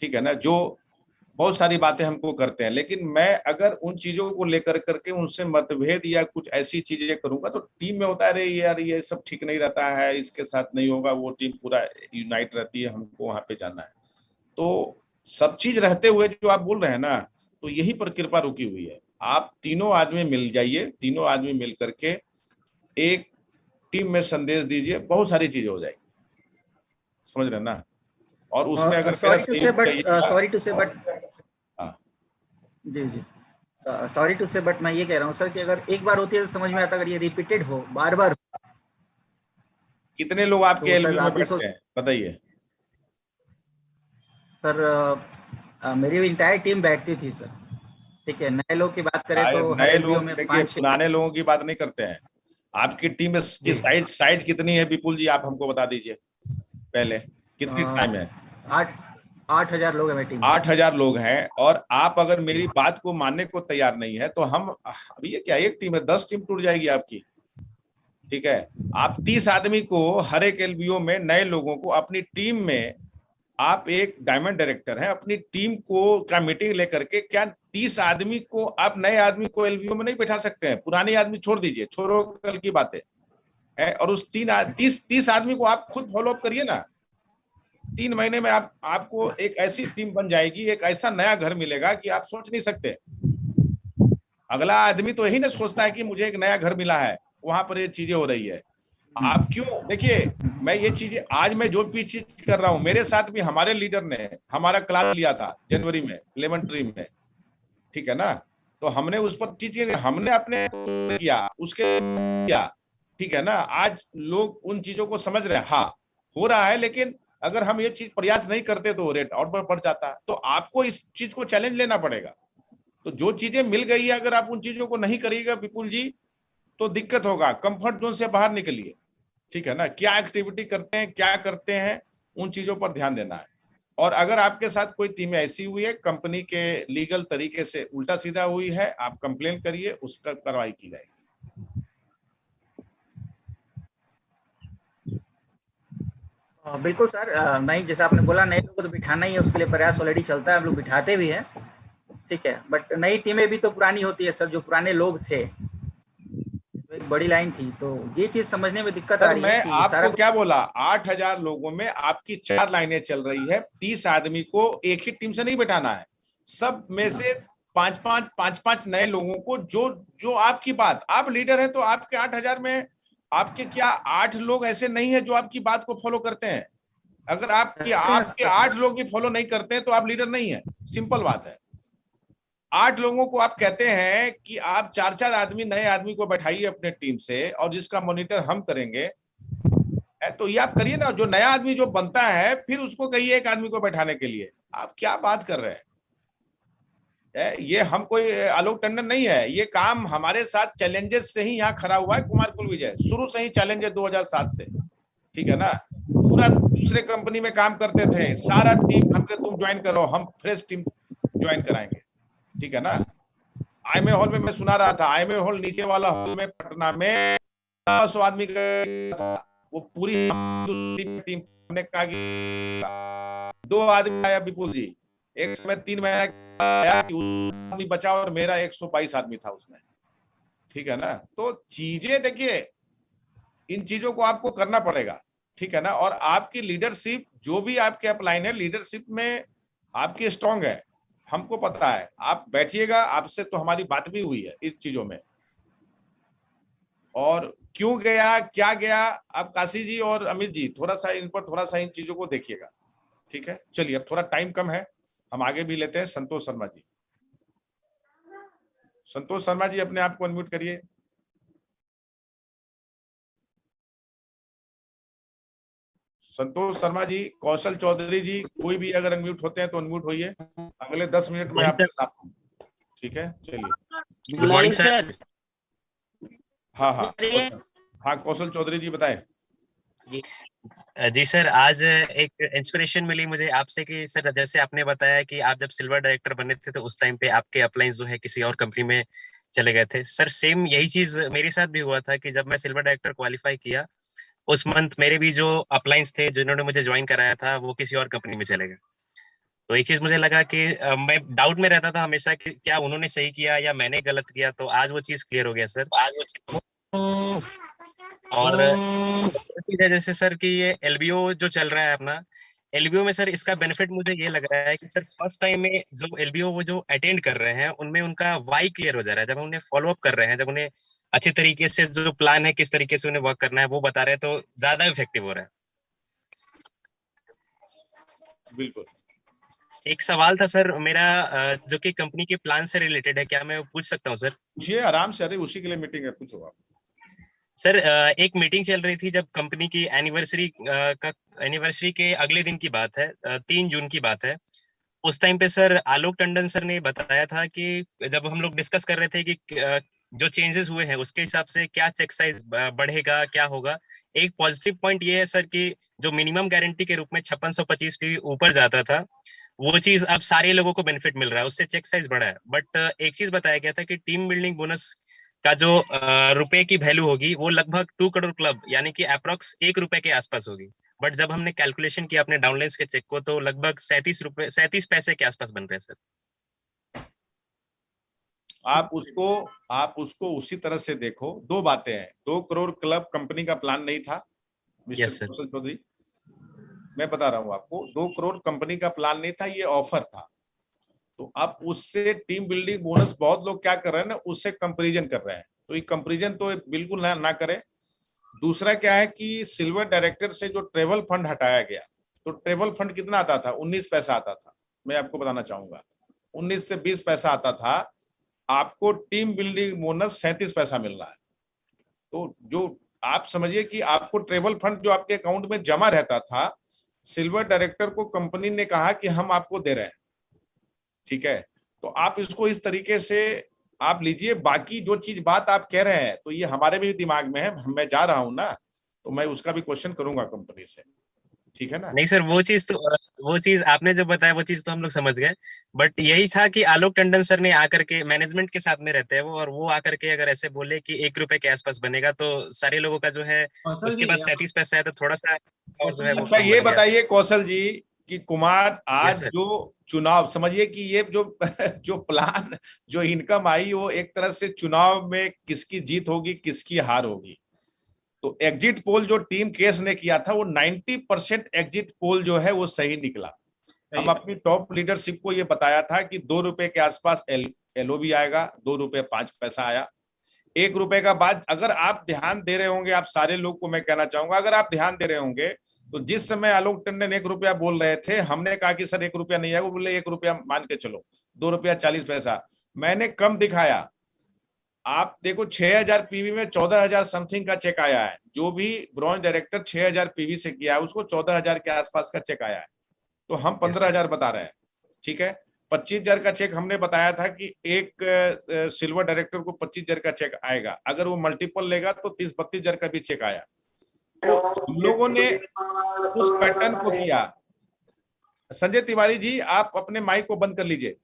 S2: ठीक है ना, जो बहुत सारी बातें हमको करते हैं, लेकिन मैं अगर उन चीजों को लेकर करके उनसे मतभेद या कुछ ऐसी चीजें करूंगा तो टीम में होता है, अरे यार ये सब ठीक नहीं रहता है, इसके साथ नहीं होगा, वो टीम पूरा यूनाइट रहती है, हमको वहां पे जाना है। तो सब चीज रहते हुए जो आप बोल रहे हैं ना, तो यही पर कृपा रुकी हुई है। आप तीनों आदमी मिल जाइए, तीनों आदमी मिल करके एक टीम में संदेश दीजिए, बहुत सारी चीजें हो जाएगी, समझ रहे ना। और उसमें अगर
S12: सॉरी टू से बट जी सॉरी टू से बट मैं ये कह रहा हूँ सर कि अगर एक बार होती है तो समझ में आता, अगर ये रिपीटेड हो बार बार।
S2: कितने लोग आपके एलबीओ में बैठते हैं बताइए
S12: सर? मेरी इंटायर टीम बैठती थी सर, ठीक है। नए लोग की बात करें तो
S2: नए लोग, देखिए पुराने लोगों की बात नहीं करते हैं। आपकी टीम की साइज कितनी है विपुल जी, आप हमको बता दीजिए पहले, कितनी टाइम है?
S12: 8,000 लोग है मेरी टीम।
S2: 8,000 लोग हैं, और आप अगर मेरी बात को मानने को तैयार नहीं है तो हम अभी ये क्या एक टीम है, 10 टीम टूट जाएगी आपकी, ठीक है। आप 30 आदमी को हर एक एलबीओ में, नए लोगों को अपनी टीम में, आप एक डायमंड डायरेक्टर हैं, अपनी टीम को का मीटिंग लेकर के, क्या 30 आदमी को आप नए आदमी को एलबीओ में नहीं बैठा सकते हैं? पुराने आदमी छोड़ दीजिए, छोड़ो कल की बातें है, और उस 30 आदमी को आप खुद फॉलो अप करिए ना। 3 महीने में आपको एक ऐसी टीम बन जाएगी, एक ऐसा नया घर मिलेगा कि आप सोच नहीं सकते। अगला आदमी तो यही ना सोचता है कि मुझे एक नया घर मिला है, वहां पर ये चीजें हो रही है। आप क्यों, देखिए मैं ये चीजें आज मैं जो भी चीज कर रहा हूँ, मेरे साथ भी हमारे लीडर ने हमारा क्लास लिया था जनवरी में एलिमेंट्री में, ठीक है ना, तो हमने उस पर चीजें हमने अपने किया, उसके किया, ठीक है ना। आज लोग उन चीजों को समझ रहे हैं, हाँ हो रहा है, लेकिन अगर हम ये चीज प्रयास नहीं करते तो रेट और बढ़ जाता। तो आपको इस चीज को चैलेंज लेना पड़ेगा। तो जो चीजें मिल गई है, अगर आप उन चीजों को नहीं करिएगा विपुल जी तो दिक्कत होगा। कंफर्ट जोन से बाहर निकलिए, ठीक है ना, क्या एक्टिविटी करते हैं, क्या करते हैं, उन चीजों पर ध्यान देना है। और अगर आपके साथ कोई टीम ऐसी हुई है कंपनी के लीगल तरीके से उल्टा सीधा हुई है, आप कंप्लेन करिए, उसका कार्रवाई की जाएगी।
S12: बिल्कुल सर, नहीं जैसा आपने बोला नए लोगों को तो बिठाना ही है, उसके लिए प्रयास ऑलरेडी चलता है, हम लोग बिठाते भी हैं, ठीक है। बट नई टीमें भी तो पुरानी होती है सर, जो पुराने लोग थे, एक बड़ी लाइन थी, तो ये चीज समझने में दिक्कत आ रही है कि
S2: आपको क्या बोला, 8000 लोगों में आपकी 4 लाइनें चल रही है, 30 आदमी को एक ही टीम से नहीं बैठाना है, सब में से 5-5 नए लोगों को, जो आपकी बात, आप लीडर हैं तो आपके 8000 में आपके क्या 8 लोग ऐसे नहीं है जो आपकी बात को फॉलो करते हैं? अगर आपके 8 लोग भी फॉलो नहीं करते हैं तो आप लीडर नहीं है, सिंपल बात है। 8 लोगों को आप कहते हैं कि आप 4-4 आदमी नए आदमी को बैठाइए अपने टीम से और जिसका मॉनिटर हम करेंगे, तो ये आप करिए ना। जो नया आदमी जो बनता है फिर उसको कहिए एक आदमी को बैठाने के लिए। आप क्या बात कर रहे हैं? ये हम कोई आलोक टंडन नहीं है, ये काम हमारे साथ चैलेंजेस से ही यहाँ खड़ा हुआ है कुमार कुलविजय, शुरू से ही चैलेंज है 2007 से, ठीक है ना। पूरा दूसरे कंपनी में काम करते थे, सारा टीम हमसे तुम ज्वाइन करो, हम फ्रेश टीम ज्वाइन कराएंगे, ठीक है ना। आईएमए हॉल में मैं सुना रहा था, आईएमए हॉल नीचे वाला हॉल में पटना में 100 आदमी का, वो पूरी टीम ने कहा कि 2 आदमी आया विपुल जी, एक समय 3 महीना आया कि आदमी बचा और मेरा 122 आदमी था उसमें, ठीक है ना। तो चीजें देखिए, इन चीजों को आपको करना पड़ेगा, ठीक है ना। और आपकी लीडरशिप जो भी आपके अपलाइन है, लीडरशिप में आपकी स्ट्रांग है, हमको पता है। आप बैठिएगा, आपसे तो हमारी बात भी हुई है इस चीजों में, और क्यों गया क्या गया, आप काशी जी और अमित जी थोड़ा सा इन चीजों को देखिएगा, ठीक है। चलिए अब थोड़ा टाइम कम है, हम आगे भी लेते हैं। संतोष शर्मा जी, संतोष शर्मा जी अपने आप को अनम्यूट करिए। संतोष शर्मा जी, कौशल चौधरी जी, कोई भी अगर अनम्यूट होते हैं तो अनम्यूट होइए, अगले 10 मिनट में आपके साथ हूं, ठीक है। चलिए,
S13: गुड मॉर्निंग सर।
S2: हाँ कौशल चौधरी जी बताएं।
S13: जी सर, आज एक इंस्पिरेशन मिली मुझे आपसे कि सर जैसे आपने बताया कि आप जब सिल्वर डायरेक्टर बने थे तो उस टाइम पे आपके अपलाइंस जो है किसी और कंपनी में चले गए थे। सर सेम यही चीज मेरे साथ भी हुआ था कि जब मैं सिल्वर डायरेक्टर क्वालिफाई किया उस मंथ मेरे भी जो अपलाइंस थे जिन्होंने मुझे ज्वाइन कराया था वो किसी और कंपनी में चले गए। तो एक चीज मुझे लगा कि मैं डाउट में रहता था हमेशा कि क्या उन्होंने सही किया या मैंने गलत किया, तो आज वो चीज क्लियर हो गया सर। और जैसे सर कि ये एलबीओ जो चल रहा है अपना, एलबीओ में सर इसका बेनिफिट मुझे ये लग रहा है कि सर फर्स्ट टाइम में जो एलबीओ वो जो अटेंड कर रहे हैं उनमें उनका वाई क्लियर हो जा रहा है। जब उन्हें फॉलो अप कर रहे हैं, जब उन्हें अच्छे तरीके से जो प्लान है किस तरीके से उन्हें वर्क करना है वो बता रहे हैं, तो ज्यादा इफेक्टिव हो रहा है।
S2: बिल्कुल।
S13: एक सवाल था सर मेरा जो कि कंपनी के प्लान से रिलेटेड है, क्या मैं पूछ सकता हूँ सर?
S2: जी आराम से, अरे उसी के लिए मीटिंग है, पूछो आप।
S13: सर एक मीटिंग चल रही थी जब कंपनी की एनिवर्सरी के अगले दिन की बात है, 3 जून की बात है। उस टाइम पे सर आलोक टंडन सर ने बताया था कि जब हम लोग डिस्कस कर रहे थे कि जो चेंजेस हुए हैं उसके हिसाब से क्या चेक साइज बढ़ेगा क्या होगा। एक पॉजिटिव पॉइंट ये है सर कि जो मिनिमम गारंटी के रूप में 5625 भी ऊपर जाता था वो चीज अब सारे लोगों को बेनिफिट मिल रहा है, उससे चेक साइज बढ़ा है। बट एक चीज बताया गया था कि टीम बिल्डिंग बोनस का जो रुपए की वैल्यू होगी वो लगभग 2 करोड़ क्लब यानी कि अप्रोक्स 1 रुपए के आसपास होगी। बट जब हमने कैलकुलेशन किया अपने डाउनलाइंस के चेक को तो लगभग 37 पैसे के आसपास बन रहे हैं सर।
S2: आप उसको उसी तरह से देखो। 2 बातें हैं, 2 करोड़ क्लब कंपनी का प्लान नहीं था मिस्टर कौशल चौधरी, मैं बता रहा हूं आपको, 2 करोड़ कंपनी का प्लान नहीं था, ये ऑफर था। तो आप उससे टीम बिल्डिंग बोनस बहुत लोग क्या कर रहे हैं ना, उससे कंपैरिजन कर रहे हैं, तो ये कंपैरिजन तो बिल्कुल ना करें। दूसरा क्या है कि सिल्वर डायरेक्टर से जो ट्रेवल फंड हटाया गया, तो ट्रेवल फंड कितना आता था? 19 पैसा आता था। मैं आपको बताना चाहूंगा 19 से 20 पैसा आता था, आपको टीम बिल्डिंग बोनस 37 पैसा मिल रहा है। तो जो आप समझिए कि आपको ट्रेवल फंड जो आपके अकाउंट में जमा रहता था, सिल्वर डायरेक्टर को कंपनी ने कहा कि हम आपको दे रहे हैं, ठीक है। तो आप इसको इस तरीके से आप लीजिए। बाकी जो चीज बात आप कह रहे हैं तो ये हमारे भी दिमाग में है, मैं जा रहा हूं ना, तो मैं उसका भी क्वेश्चन करूंगा कंपनी से, ठीक है ना।
S13: नहीं सर, वो चीज आपने जो बताया वो चीज तो हम लोग समझ गए, बट यही था कि आलोक टंडन सर ने आकर के, मैनेजमेंट के साथ में रहते हैं वो, और वो आकर के अगर ऐसे बोले कि 1 रुपए के आसपास बनेगा, तो सारे लोगों का जो है उसके बाद 37 पैसा है, तो थोड़ा सा और जो है वो
S2: अच्छा,
S13: कम
S2: ये
S13: बन गया।
S2: बताइए कौशल जी कि कुमार आज
S13: सर।
S2: जो चुनाव, समझिए कि ये जो प्लान, जो इनकम आई, वो एक तरह से चुनाव में किसकी जीत होगी किसकी हार होगी। तो एग्जिट पोल जो टीम केस ने किया था, वो 90% एग्जिट पोल जो है वो सही निकला। हम अपनी टॉप लीडरशिप को ये बताया था कि 2 रुपए के आसपास एलओबी आएगा, 2 रुपए 5 पैसा आया। 1 रुपए का बाद अगर आप ध्यान दे रहे होंगे, आप सारे लोग को मैं कहना चाहूंगा, अगर आप ध्यान दे रहे होंगे तो जिस समय आलोक टंडन 1 रुपया बोल रहे थे, हमने कहा कि सर 1 रुपया नहीं आएगा, बोले 1 रुपया मान के चलो, 2 रुपया 40 पैसा मैंने कम दिखाया। आप देखो 6000 पीवी में 14000 समथिंग का चेक आया है। जो भी ब्रॉन्ज डायरेक्टर 6000 पीवी से किया है उसको 14000 के आसपास का चेक आया है, तो हम 15000 बता रहे हैं, ठीक है। 25000 का चेक हमने बताया था कि एक सिल्वर डायरेक्टर को 25000 का चेक आएगा, अगर वो मल्टीपल लेगा तो 30-32 का भी चेक आया। तो हम लोगों ने उस पैटर्न को किया। संजय तिवारी जी, आप अपने माइक को बंद कर लीजिए।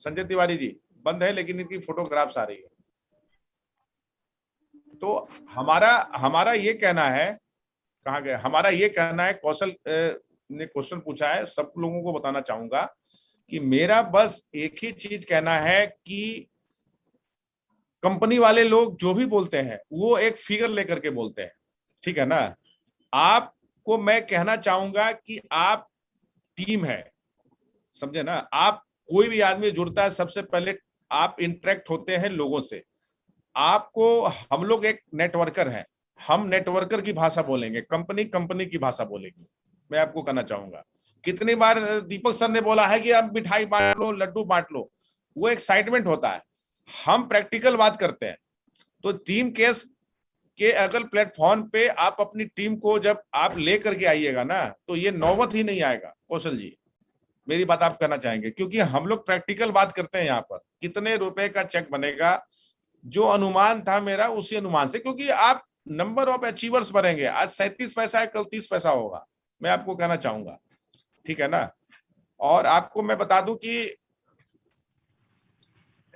S2: संजय तिवारी जी बंद है, लेकिन इनकी फोटोग्राफ्स आ रही है। तो हमारा ये कहना है, कहाँ गया, हमारा ये कहना है, कौशल ने क्वेश्चन पूछा है, सब लोगों को बताना चाहूंगा कि मेरा बस एक ही चीज कहना है कि कंपनी वाले लोग जो भी बोलते हैं वो एक फिगर लेकर के बोलते हैं, ठीक है ना। आपको मैं कहना चाहूंगा कि आप टीम है, समझे ना। आप कोई भी आदमी जुड़ता है, सबसे पहले आप इंटरेक्ट होते हैं लोगों से। आपको, हम लोग एक नेटवर्कर हैं, हम नेटवर्कर की भाषा बोलेंगे, कंपनी की भाषा बोलेगी। मैं आपको कहना चाहूंगा, कितनी बार दीपक सर ने बोला है कि आप मिठाई बांट लो, लड्डू बांट लो, वो एक्साइटमेंट होता है। हम प्रैक्टिकल बात करते हैं। तो टीम केस के अगल प्लेटफॉर्म पे आप अपनी टीम को जब आप लेकर के आइएगा ना, तो ये नौबत ही नहीं आएगा। कौशल जी, मेरी बात आप करना चाहेंगे, क्योंकि हम लोग प्रैक्टिकल बात करते हैं यहाँ पर। कितने रुपए का चेक बनेगा, जो अनुमान था मेरा उसी अनुमान से, क्योंकि आप नंबर ऑफ अचीवर्स बढ़ेंगे। आज 37 पैसा है, कल 30 पैसा होगा, मैं आपको कहना चाहूंगा, ठीक है ना। और आपको मैं बता दूं कि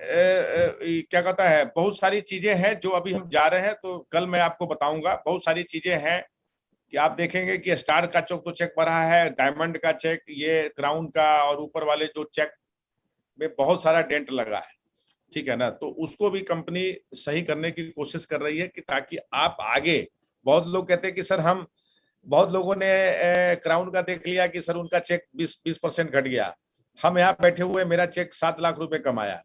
S2: क्या कहता है, बहुत सारी चीजें हैं जो अभी हम जा रहे हैं, तो कल मैं आपको बताऊंगा। बहुत सारी चीजें हैं कि आप देखेंगे कि स्टार का चेक तो चेक बढ़ा है, डायमंड का चेक, ये क्राउन का, और ऊपर वाले जो चेक में बहुत सारा डेंट लगा है, ठीक है ना। तो उसको भी कंपनी सही करने की कोशिश कर रही है कि ताकि आप आगे, बहुत लोग कहते हैं कि सर हम, बहुत लोगों ने क्राउन का देख लिया कि सर उनका चेक 20% घट गया। हम यहाँ बैठे हुए, मेरा चेक 7 लाख रुपए कम आया,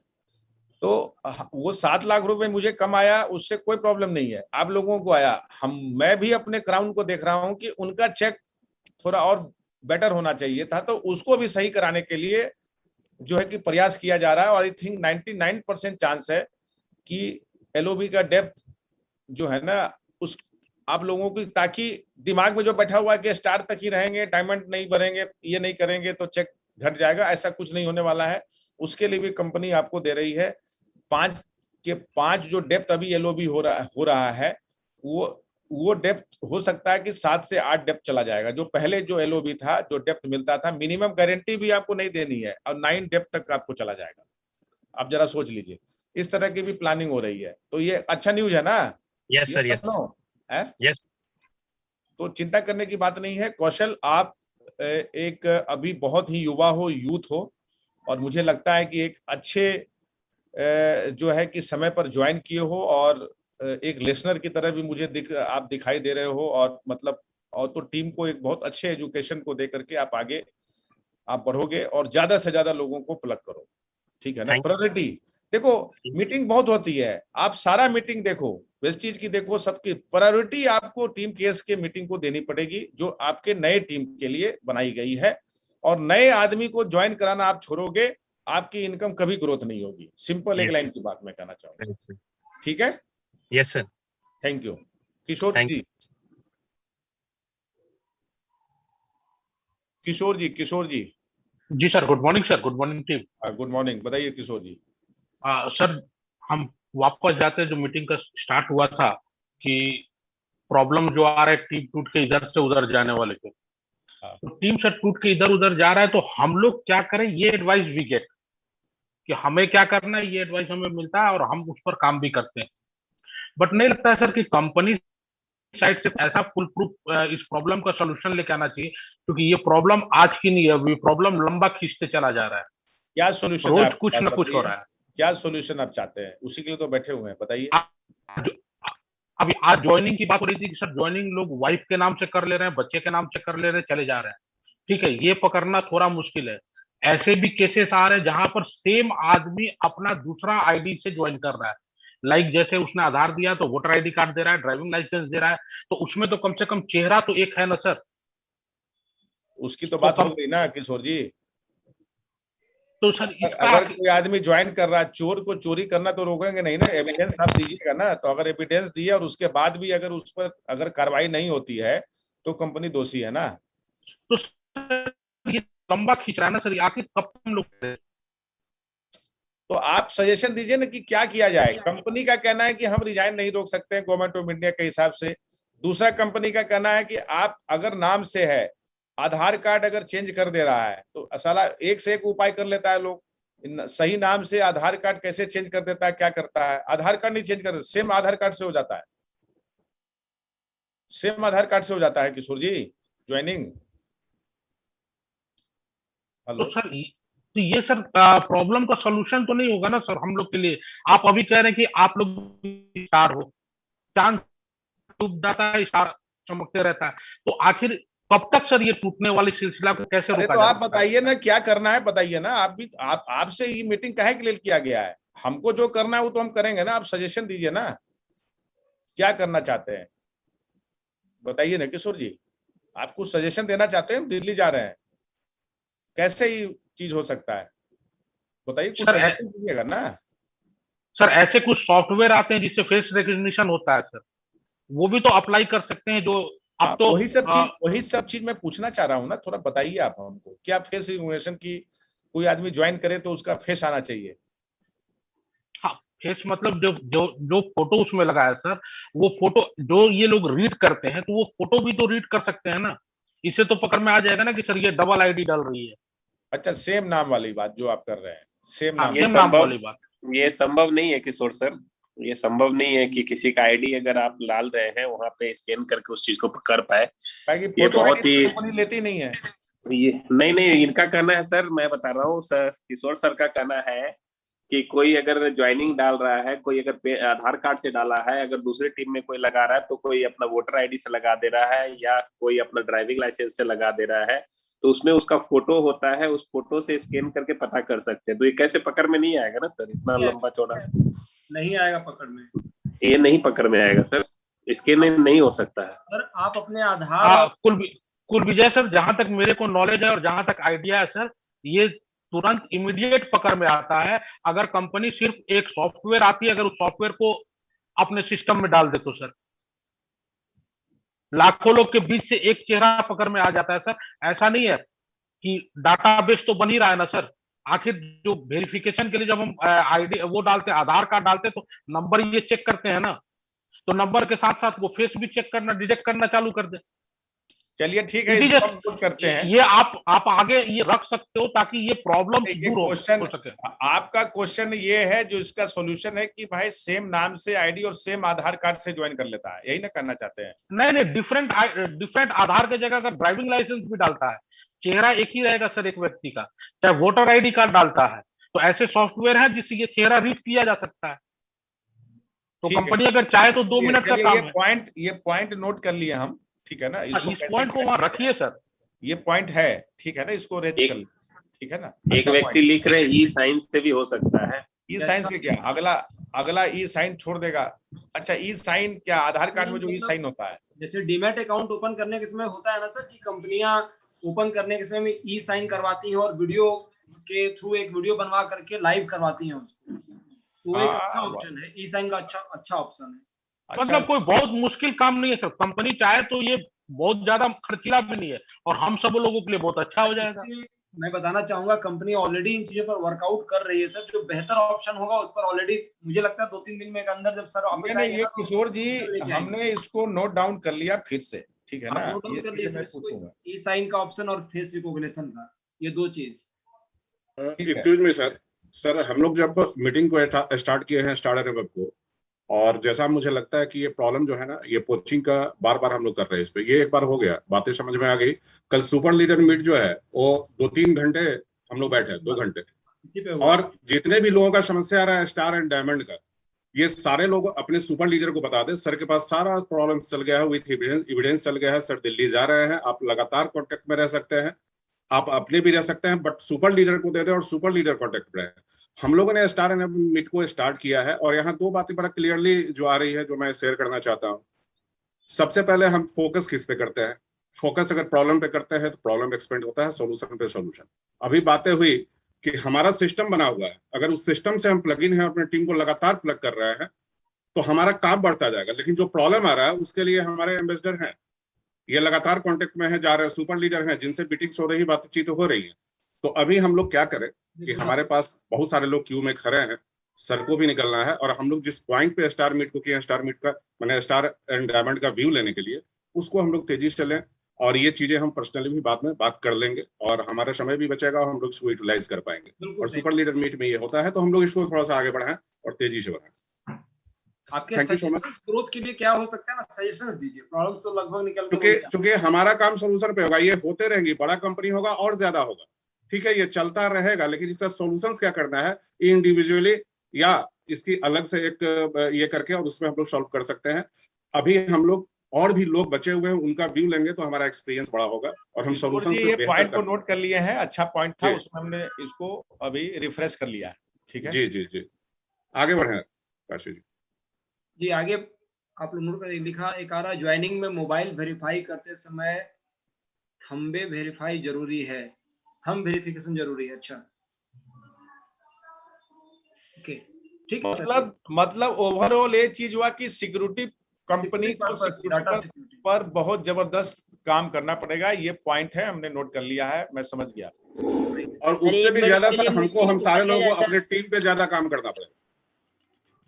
S2: तो वो 7 लाख रुपए मुझे कम आया, उससे कोई प्रॉब्लम नहीं है, आप लोगों को आया। मैं भी अपने क्राउन को देख रहा हूं कि उनका चेक थोड़ा और बेटर होना चाहिए था, तो उसको भी सही कराने के लिए जो है कि प्रयास किया जा रहा है। और आई थिंक 99% चांस है कि एलओबी का डेप्थ जो है ना, उस आप लोगों की, ताकि दिमाग में जो बैठा हुआ है कि स्टार तक ही रहेंगे, डायमंड नहीं भरेंगे, ये नहीं करेंगे तो चेक घट जाएगा, ऐसा कुछ नहीं होने वाला है। उसके लिए भी कंपनी आपको दे रही है 5 के 5 जो डेप्थ अभी एलओबी हो रहा है, वो डेप्थ हो सकता है कि 7 से 8 डेप्थ चला जाएगा। जो पहले जो एलओबी था, जो डेप्थ मिलता था, मिनिमम गारंटी भी आपको नहीं देनी है, और 9 डेप्थ तक आपको चला जाएगा। आप जरा सोच लीजिए, इस तरह की भी प्लानिंग हो रही है, तो ये अच्छा न्यूज है ना।
S13: Yes sir, yes.
S2: तो चिंता करने की बात नहीं है। कौशल, आप एक अभी बहुत ही युवा हो, यूथ हो, और मुझे लगता है कि एक अच्छे जो है कि समय पर ज्वाइन किए हो, और एक लिसनर की तरह भी मुझे आप दिखाई दे रहे हो, और मतलब, और तो टीम को एक बहुत अच्छे एजुकेशन को दे करके आप आगे आप बढ़ोगे और ज्यादा से ज्यादा लोगों को प्लग करो, ठीक है ना। प्रायोरिटी देखो, मीटिंग बहुत होती है, आप सारा मीटिंग देखो, वेस्टीज की देखो, सबकी प्रायोरिटी आपको टीम केस के मीटिंग को देनी पड़ेगी जो आपके नए टीम के लिए बनाई गई है। और नए आदमी को ज्वाइन कराना आप छोड़ोगे, आपकी इनकम कभी ग्रोथ नहीं होगी। सिंपल एक लाइन की बात मैं कहना चाहूंगा, ठीक है।
S13: Yes sir,
S2: thank you. Kishore ji, Kishore ji.
S14: जी sir, good morning sir, good morning team.
S2: Good morning, बताइए किशोर जी।
S14: सर हम वापस जाते जो मीटिंग का स्टार्ट हुआ था कि प्रॉब्लम जो आ रहा है टीम टूट के इधर से उधर जाने वाले के, तो टीम से टूट के इधर उधर जा रहा है, तो हम लोग क्या करें, ये एडवाइस वी गेट कि हमें क्या करना है, ये एडवाइस हमें मिलता है और हम उस पर काम भी करते हैं। बट नहीं लगता है सर कि कंपनी साइड से ऐसा फुल प्रूफ इस प्रॉब्लम का सोल्यूशन लेके आना चाहिए, क्योंकि ये प्रॉब्लम आज की नहीं है, ये प्रॉब्लम लंबा खींचते चला जा रहा है।
S2: क्या सोल्यूशन,
S14: रोज कुछ ना कुछ हो रहा है।
S2: क्या सोल्यूशन आप चाहते हैं, उसी के लिए तो बैठे हुए हैं, बताइए।
S14: अभी आज ज्वाइनिंग की बात हो रही थी कि सर ज्वाइनिंग लोग वाइफ के नाम से कर ले रहे हैं, बच्चे के नाम से कर ले रहे हैं, चले जा रहे हैं, ठीक है, ये पकड़ना थोड़ा मुश्किल है। ऐसे भी केसेस आ रहे हैं जहां पर सेम आदमी अपना दूसरा आईडी से ज्वाइन कर रहा है, लाइक जैसे उसने आधार दिया तो वोटर आईडी कार्ड दे रहा है, ड्राइविंग लाइसेंस दे रहा है, तो उसमें तो कम से कम चेहरा तो एक है ना सर।
S2: उसकी तो बात हो गई ना किशोर जी।
S14: तो सर
S2: अगर कोई आदमी ज्वाइन कर रहा है, चोर को चोरी करना तो रोकेंगे नहीं ना, एविडेंस आप दीजिएगा ना। तो अगर एविडेंस दिए और उसके बाद भी अगर उस पर अगर कार्रवाई नहीं होती है तो कंपनी दोषी है ना।
S14: तो ये लंबा खींच रहा है ना सर, आखिर कब हम लोग,
S2: तो आप सजेशन दीजिए ना कि क्या किया जाए। कंपनी का कहना है कि हम रिजाइन नहीं रोक सकते हैं गवर्नमेंट ऑफ इंडिया के हिसाब से। दूसरा कंपनी का कहना है कि आप अगर नाम से है, आधार कार्ड अगर चेंज कर दे रहा है तो साला एक से एक उपाय कर लेता है लोग। सही नाम से आधार कार्ड कैसे चेंज कर देता है, क्या करता है, आधार कार्ड नहीं चेंज करता, सेम आधार कार्ड से हो जाता है, सेम आधार कार्ड से हो जाता है किशोर जी ज्वाइनिंग। हेलो
S14: तो ये सर प्रॉब्लम का सोल्यूशन तो नहीं होगा ना सर हम लोग के लिए। आप अभी कह रहे हैं कि आप लोग स्टार हो, चांद डूब जाता है, स्टार चमकते रहता है, तो आखिर कब तक सर ये टूटने वाली सिलसिला को कैसे रोका
S2: तो आप बताइए ना क्या करना है, बताइए ना। आप भी आपसे ये मीटिंग काहे के लिए किया गया है, हमको जो करना है वो तो हम करेंगे ना। आप सजेशन दीजिए ना, क्या करना चाहते हैं बताइए ना किशोर जी। आप कुछ सजेशन देना चाहते हैं, दिल्ली जा रहे हैं, कैसे ही चीज हो सकता है बताइए, कुछ सजेशन दीजिएगा ना।
S14: सर ऐसे कुछ सॉफ्टवेयर आते हैं जिससे फेस रिकॉग्निशन होता है सर, वो भी तो अप्लाई कर सकते हैं। जो अब तो
S2: वही सब चीज मैं पूछना चाह रहा हूँ ना, थोड़ा बताइए आप हमको। क्या फेस रिकॉग्निशन की कोई आदमी ज्वाइन करे तो उसका फेस आना चाहिए?
S14: हाँ, फेस मतलब जो फोटो उसमें लगा है सर, वो फोटो जो ये लोग रीड करते हैं तो वो फोटो भी तो रीड कर सकते हैं ना। इसे तो पकड़ में आ जाएगा ना कि सर ये डबल आईडी डाल रही है।
S2: अच्छा, सेम नाम वाली बात जो आप कर रहे हैं, सेम
S14: नाम वाली बात,
S3: ये संभव नहीं है किशोर सर। ये संभव नहीं है कि किसी का आईडी अगर आप डाल रहे हैं वहां पे स्कैन करके उस चीज को कर पाए। ये बहुत ही
S2: लेती नहीं है
S3: ये नहीं, इनका कहना है सर, मैं बता रहा हूँ सर, किशोर सर का कहना है कि कोई अगर ज्वाइनिंग डाल रहा है, कोई अगर आधार कार्ड से डाला है, अगर दूसरे टीम में कोई लगा रहा है तो कोई अपना वोटर आईडी से लगा दे रहा है या कोई अपना ड्राइविंग लाइसेंस से लगा दे रहा है, तो उसमें उसका फोटो होता है, उस फोटो से स्कैन करके पता कर सकते हैं। तो ये कैसे पकड़ में नहीं आएगा ना सर, इतना लंबा चौड़ा
S1: नहीं आएगा पकड़ में,
S3: ये नहीं पकड़ में आएगा सर, स्कैन नहीं हो सकता है
S1: सर। आप अपने आधार
S14: कुल विजय सर, जहां तक मेरे को नॉलेज है और जहां तक आइडिया है सर, ये तुरंत इमीडिएट पकड़ में आता है अगर कंपनी सिर्फ एक सॉफ्टवेयर आती है, अगर उस सॉफ्टवेयर को अपने सिस्टम में डाल दे तो सर लाखों लोग के बीच से एक चेहरा पकड़ में आ जाता है सर। ऐसा नहीं है कि डाटाबेस तो बन ही रहा है ना सर। आखिर जो वेरिफिकेशन के लिए जब हम आईडी वो डालते हैं, आधार कार्ड डालते हैं, तो नंबर ये चेक करते हैं ना, तो नंबर के साथ साथ वो फेस भी चेक करना, डिटेक्ट करना चालू कर दे।
S2: चलिए ठीक है, इसको हम नोट करते हैं।
S14: ये आप आगे ये रख सकते हो ताकि ये प्रॉब्लम दूर हो सके।
S2: आपका क्वेश्चन ये है, जो इसका सॉल्यूशन है कि भाई सेम नाम से आईडी और सेम आधार कार्ड से ज्वाइन कर लेता है, यही ना करना चाहते हैं?
S14: नहीं, डिफरेंट आधार की जगह अगर ड्राइविंग लाइसेंस भी डालता है, चेहरा एक ही रहेगा सर एक व्यक्ति का, चाहे वोटर आईडी कार्ड डालता है, तो ऐसे सॉफ्टवेयर है जिससे ये चेहरा रीड किया जा सकता है। तो कंपनी अगर चाहे तो 2 मिनट का काम है।
S2: ये पॉइंट नोट कर लिए हम, ठीक है ना।
S14: इस पॉइंट को वहां रखिए सर,
S2: ये पॉइंट है, ठीक है ना, इसको रेज कर। ठीक है ना।
S3: एक व्यक्ति लिख रहे ई साइन से भी हो सकता है।
S2: ई साइन से क्या, अगला ई साइन छोड़ देगा। अच्छा, ई साइन क्या आधार कार्ड में जो ई साइन होता है,
S1: जैसे डीमैट अकाउंट ओपन करने के समय होता है ना सर, कि कंपनियां ओपन करने के समय में ई साइन करवाती हैं और वीडियो के थ्रू एक वीडियो बनवा करके लाइव करवाती हैं उसको, तो एक अच्छा ऑप्शन है, ई साइन का अच्छा ऑप्शन है।
S14: मतलब कोई बहुत मुश्किल काम नहीं है सर, कंपनी चाहे तो ये बहुत ज्यादा खर्चीला भी नहीं है और हम सब लोगों के लिए बहुत अच्छा हो जाएगा।
S1: मैं बताना चाहूंगा कंपनी ऑलरेडी इन चीजों पर वर्कआउट कर रही है सर, जो बेहतर ऑप्शन होगा उस पर ऑलरेडी मुझे लगता है 2-3 दिन में के अंदर जब सर ऑफिस आएंगे ना, तो
S2: किशोर जी हमने इसको नोट डाउन कर लिया फिर से, ठीक है ना।
S1: नोट डाउन कर लिया ई साइन का ऑप्शन और फेस रिकॉग्निशन का, ये 2 चीज।
S15: एक्सक्यूज मी सर, हम लोग जब मीटिंग को स्टार्ट किए हैं स्टार्ट एंड वेब को, और जैसा मुझे लगता है कि ये प्रॉब्लम जो है ना, ये पोचिंग का बार बार हम लोग कर रहे हैं इस पे, ये एक बार हो गया, बातें समझ में आ गई। कल सुपर लीडर मीट जो है वो 2-3 घंटे हम लोग बैठे, 2 घंटे, और जितने भी लोगों का समस्या आ रहा है स्टार एंड डायमंड का, ये सारे लोग अपने सुपर लीडर को बता दे, सर के पास सारा प्रॉब्लम चल गया है, विथ एविडेंस चल गया है, सर दिल्ली जा रहे हैं, आप लगातार कॉन्टेक्ट में रह सकते हैं, आप अपने भी रह सकते हैं, बट सुपर लीडर को दे दे और सुपर लीडर कॉन्टेक्ट में रहे। हम लोगों ने स्टार एंड मीट को स्टार्ट किया है, और यहाँ 2 बातें बड़ा क्लियरली जो आ रही है जो मैं शेयर करना चाहता हूँ। सबसे पहले हम फोकस किस पे करते हैं? फोकस अगर प्रॉब्लम पे करते हैं तो प्रॉब्लम एक्सपेंड होता है, सोल्यूशन पे सोल्यूशन। अभी बातें हुई कि हमारा सिस्टम बना हुआ है, अगर उस सिस्टम से हम प्लग इन है, अपने टीम को लगातार प्लग कर रहे हैं, तो हमारा काम बढ़ता जाएगा। लेकिन जो प्रॉब्लम आ रहा है उसके लिए हमारे एम्बेसडर हैं, ये लगातार कॉन्टेक्ट में है, जा रहे हैं, सुपर लीडर हैं जिनसे मीटिंग्स हो रही, बातचीत हो रही है। तो अभी हम लोग क्या करें कि हमारे पास बहुत सारे लोग क्यू में खड़े हैं, सर को भी निकलना है, और हम लोग जिस पॉइंट पे स्टार मीट को किया, स्टार मीट का मैंने स्टार एंड डायमंड का व्यू लेने के लिए, उसको हम लोग तेजी से चलें, और ये चीजें हम पर्सनली भी बाद में बात कर लेंगे, और हमारा समय भी बचेगा और हम लोग इसको यूटिलाइज कर पाएंगे। और सुपर लीडर मीट में ये होता है, तो हम लोग इसको थोड़ा सा आगे बढ़ाएं और तेजी से बढ़ाएं।
S1: आपके सजेशंस ग्रोथ के लिए क्या हो सकता है ना, सजेशंस दीजिए, प्रॉब्लम्स तो लगभग निकल
S15: क्योंकि हमारा काम सोल्यूशन पे होगा, ये होते रहेंगी, बड़ा कंपनी होगा और ज्यादा होगा, ठीक है, ये चलता रहेगा, लेकिन इसका सॉल्यूशंस क्या करना है इंडिविजुअली या इसकी अलग से एक ये करके, और उसमें हम लोग सॉल्व कर सकते हैं। अभी हम लोग और भी लोग बचे हुए हैं, उनका व्यू लेंगे तो हमारा एक्सपीरियंस बड़ा होगा और हम सॉल्यूशंस
S2: ये पॉइंट को नोट कर लिए हैं, अच्छा पॉइंट था, उसमें हमने इसको अभी रिफ्रेश कर लिया है, ठीक है।
S15: जी आगे बढ़े काशी
S1: जी। आगे आप लोग नोट कर लिखा, एक आ रहा ज्वाइनिंग में मोबाइल वेरीफाई करते समय थंबे वेरीफाई जरूरी है, थंब वेरिफिकेशन जरूरी है। अच्छा, ओके, ठीक है।
S2: मतलब ओवरऑल ये चीज हुआ कि सिक्योरिटी कंपनी को पर बहुत जबरदस्त काम करना पड़ेगा, ये पॉइंट है, हमने नोट कर लिया है, मैं समझ गया।
S15: और उससे भी ज्यादा सर हमको, हम सारे लोगों को अपने टीम पे ज्यादा काम करना पड़ेगा।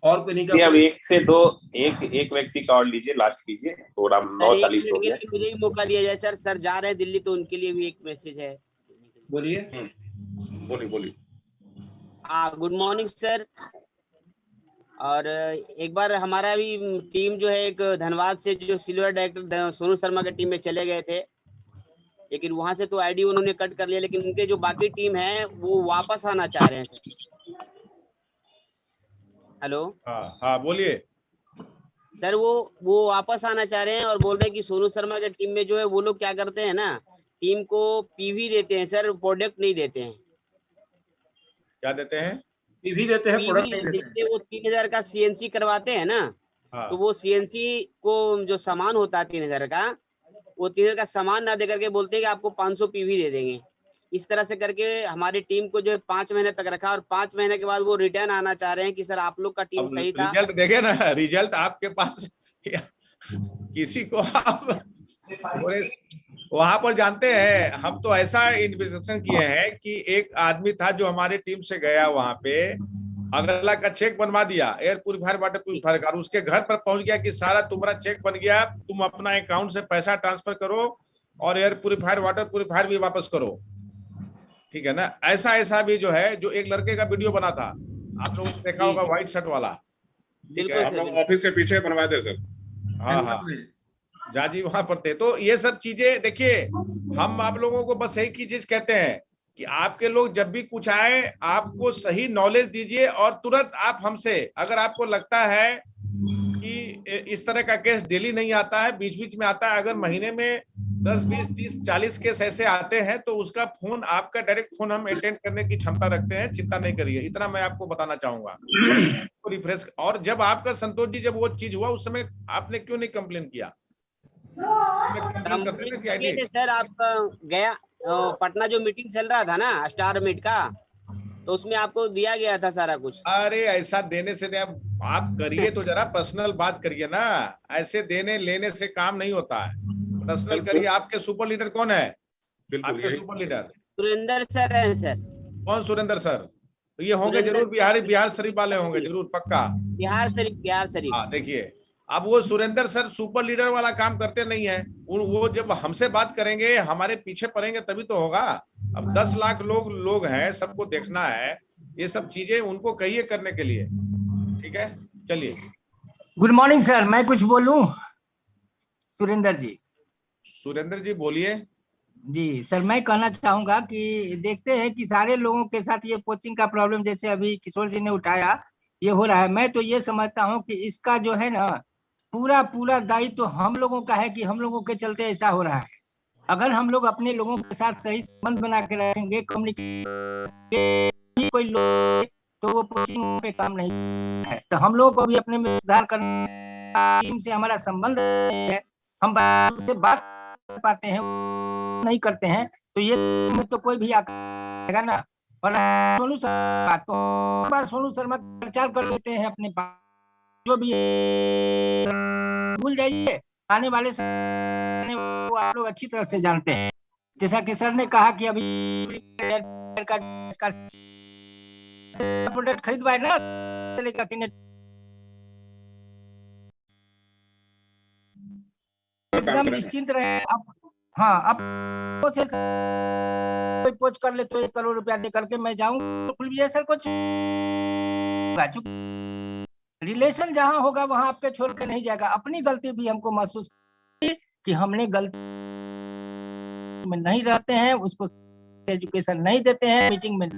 S1: और कोई नहीं,
S3: अब 1 से 2 एक व्यक्ति का और लीजिए, लास्ट कीजिए, थोड़ा 9:40 हो गया।
S16: मुझे भी मौका दिया जाए सर, सर जा रहे हैं दिल्ली, तो उनके लिए भी एक मैसेज है।
S1: बोलिए।
S16: Good morning sir. और एक बार हमारा भी टीम जो है, एक धनबाद से जो सिल्वर डायरेक्टर सोनू शर्मा के टीम में चले गए थे, लेकिन वहां से तो आईडी उन्होंने कट कर लिया, लेकिन उनके जो बाकी टीम है वो वापस आना चाह रहे हैं सर। हेलो,
S2: हाँ बोलिए
S16: सर। वो वापस आना चाह रहे हैं और बोल रहे हैं कि सोनू शर्मा के टीम में जो है वो लोग क्या करते हैं ना, टीम को पीवी देते हैं सर, प्रोडक्ट नहीं देते हैं।
S2: क्या देते हैं?
S1: पीवी देते हैं, प्रोडक्ट नहीं देते हैं।
S16: वो 3000 का सीएनसी करवाते हैं ना, तो वो सीएनसी को जो सामान होता है 3000 का, वो 3000 का सामान ना देकर के बोलते हैं कि आपको 500 पीवी दे देंगे। इस तरह से करके हमारी टीम को जो है 5 महीने तक रखा, और 5 महीने के बाद वो रिटर्न आना चाह रहे हैं कि सर आप लोग का टीम सही था।
S2: रिजल्ट देखे ना, रिजल्ट आपके पास किसी को आप वहां पर जानते हैं, हम तो ऐसा इन्वेस्टिगेशन किए हैं कि एक आदमी था जो हमारी टीम से गया वहां पे, अगला का चेक बनवा दिया, एयर प्यूरिफायर वाटर प्यूरिफायर, और उसके घर पर पहुंच गया कि सारा तुम्हारा चेक बन गया, तुम अपना अकाउंट से पैसा ट्रांसफर करो और एयर प्यूरिफायर वाटर प्यूरिफायर भी वापस करो, ठीक है ना। ऐसा भी जो है, जो एक लड़के का वीडियो बना था, आप लोगों ने देखा होगा, व्हाइट शर्ट वाला, ठीक है,
S15: आप लोग ऑफिस के पीछे बनवा दे सर।
S2: हाँ जाजी वहां पर थे। तो ये सब चीजें देखिए, हम आप लोगों को बस एक ही चीज कहते हैं कि आपके लोग जब भी कुछ आए, आपको सही नॉलेज दीजिए, और तुरंत आप हमसे, अगर आपको लगता है कि इस तरह का केस डेली नहीं आता है, बीच बीच में आता है, अगर महीने में 10, 20, 30, 40 केस ऐसे आते हैं तो उसका फोन, आपका डायरेक्ट फोन हम अटेंड करने की क्षमता रखते हैं, चिंता नहीं करिए, इतना मैं आपको बताना चाहूंगा। रिफ्रेश। और जब आपका संतोष जी, जब वो चीज हुआ उस समय आपने क्यों नहीं कंप्लेन किया?
S16: सर आप गया पटना जो मीटिंग चल रहा था ना स्टार मीट का, तो उसमें आपको दिया गया था सारा कुछ।
S2: अरे ऐसा देने से आप करिए तो जरा पर्सनल बात करिए ना, ऐसे देने लेने से काम नहीं होता है, पर्सनल करिए। आपके सुपर लीडर कौन है? आपके सुपर लीडर
S16: सुरेंद्र सर है सर।
S2: कौन सुरेंद्र सर? तो ये होंगे जरूर बिहार शरीफ वाले होंगे, जरूर पक्का
S16: बिहार शरीफ।
S2: हाँ देखिए, अब वो सुरेंद्र सर सुपर लीडर वाला काम करते नहीं है, वो जब हमसे बात करेंगे, हमारे पीछे पड़ेंगे तभी तो होगा। अब 10 लाख लोग हैं, सबको देखना है, ये सब चीजें उनको कहिए करने के लिए, ठीक है? चलिए।
S17: गुड मॉर्निंग सर, मैं कुछ बोलूं? सुरेंद्र जी।
S2: सुरेंद्र जी बोलिए।
S17: जी सर, मैं कहना चाहूंगा कि देखते हैं कि सारे लोगों के साथ ये कोचिंग का प्रॉब्लम जैसे अभी किशोर जी ने उठाया, ये हो रहा है। मैं तो ये समझता हूँ कि इसका जो है ना पूरा दायित्व तो हम लोगों का है कि हम लोगों के चलते ऐसा हो रहा है। अगर हम लोग अपने लोगों के साथ सही संबंध बना के रखेंगे, कम्युनिकेशन कोई लोग तो वो कोचिंग पे काम नहीं है। तो हम लोगों को भी अपने में सुधार करना, टीम से हमारा संबंध है, हम से बात कर पाते हैं, नहीं करते हैं, तो ये में तो कोई भी आएगा ना। और सोनू शर्मा तो बार सोनू शर्मा प्रचार कर देते हैं अपने पास, जो भी भूल जाइए, आने वाले वो आप लोग अच्छी तरह से जानते हैं। जैसा कि सर ने कहा कि अभी का प्रोडक्ट खरीदवाए ना, चलेगा कि नहीं, एकदम निश्चिंत रहे। अब हाँ, अब कोई पोच कर ले तो 1 करोड़ रुपया दे करके मैं जाऊंगा कुलविजय सर को, रिलेशन जहां होगा वहां आपके छोड़ के नहीं जाएगा। अपनी गलती भी हमको महसूस कि हमने गलती में नहीं रहते हैं, उसको एजुकेशन नहीं देते हैं, मीटिंग में,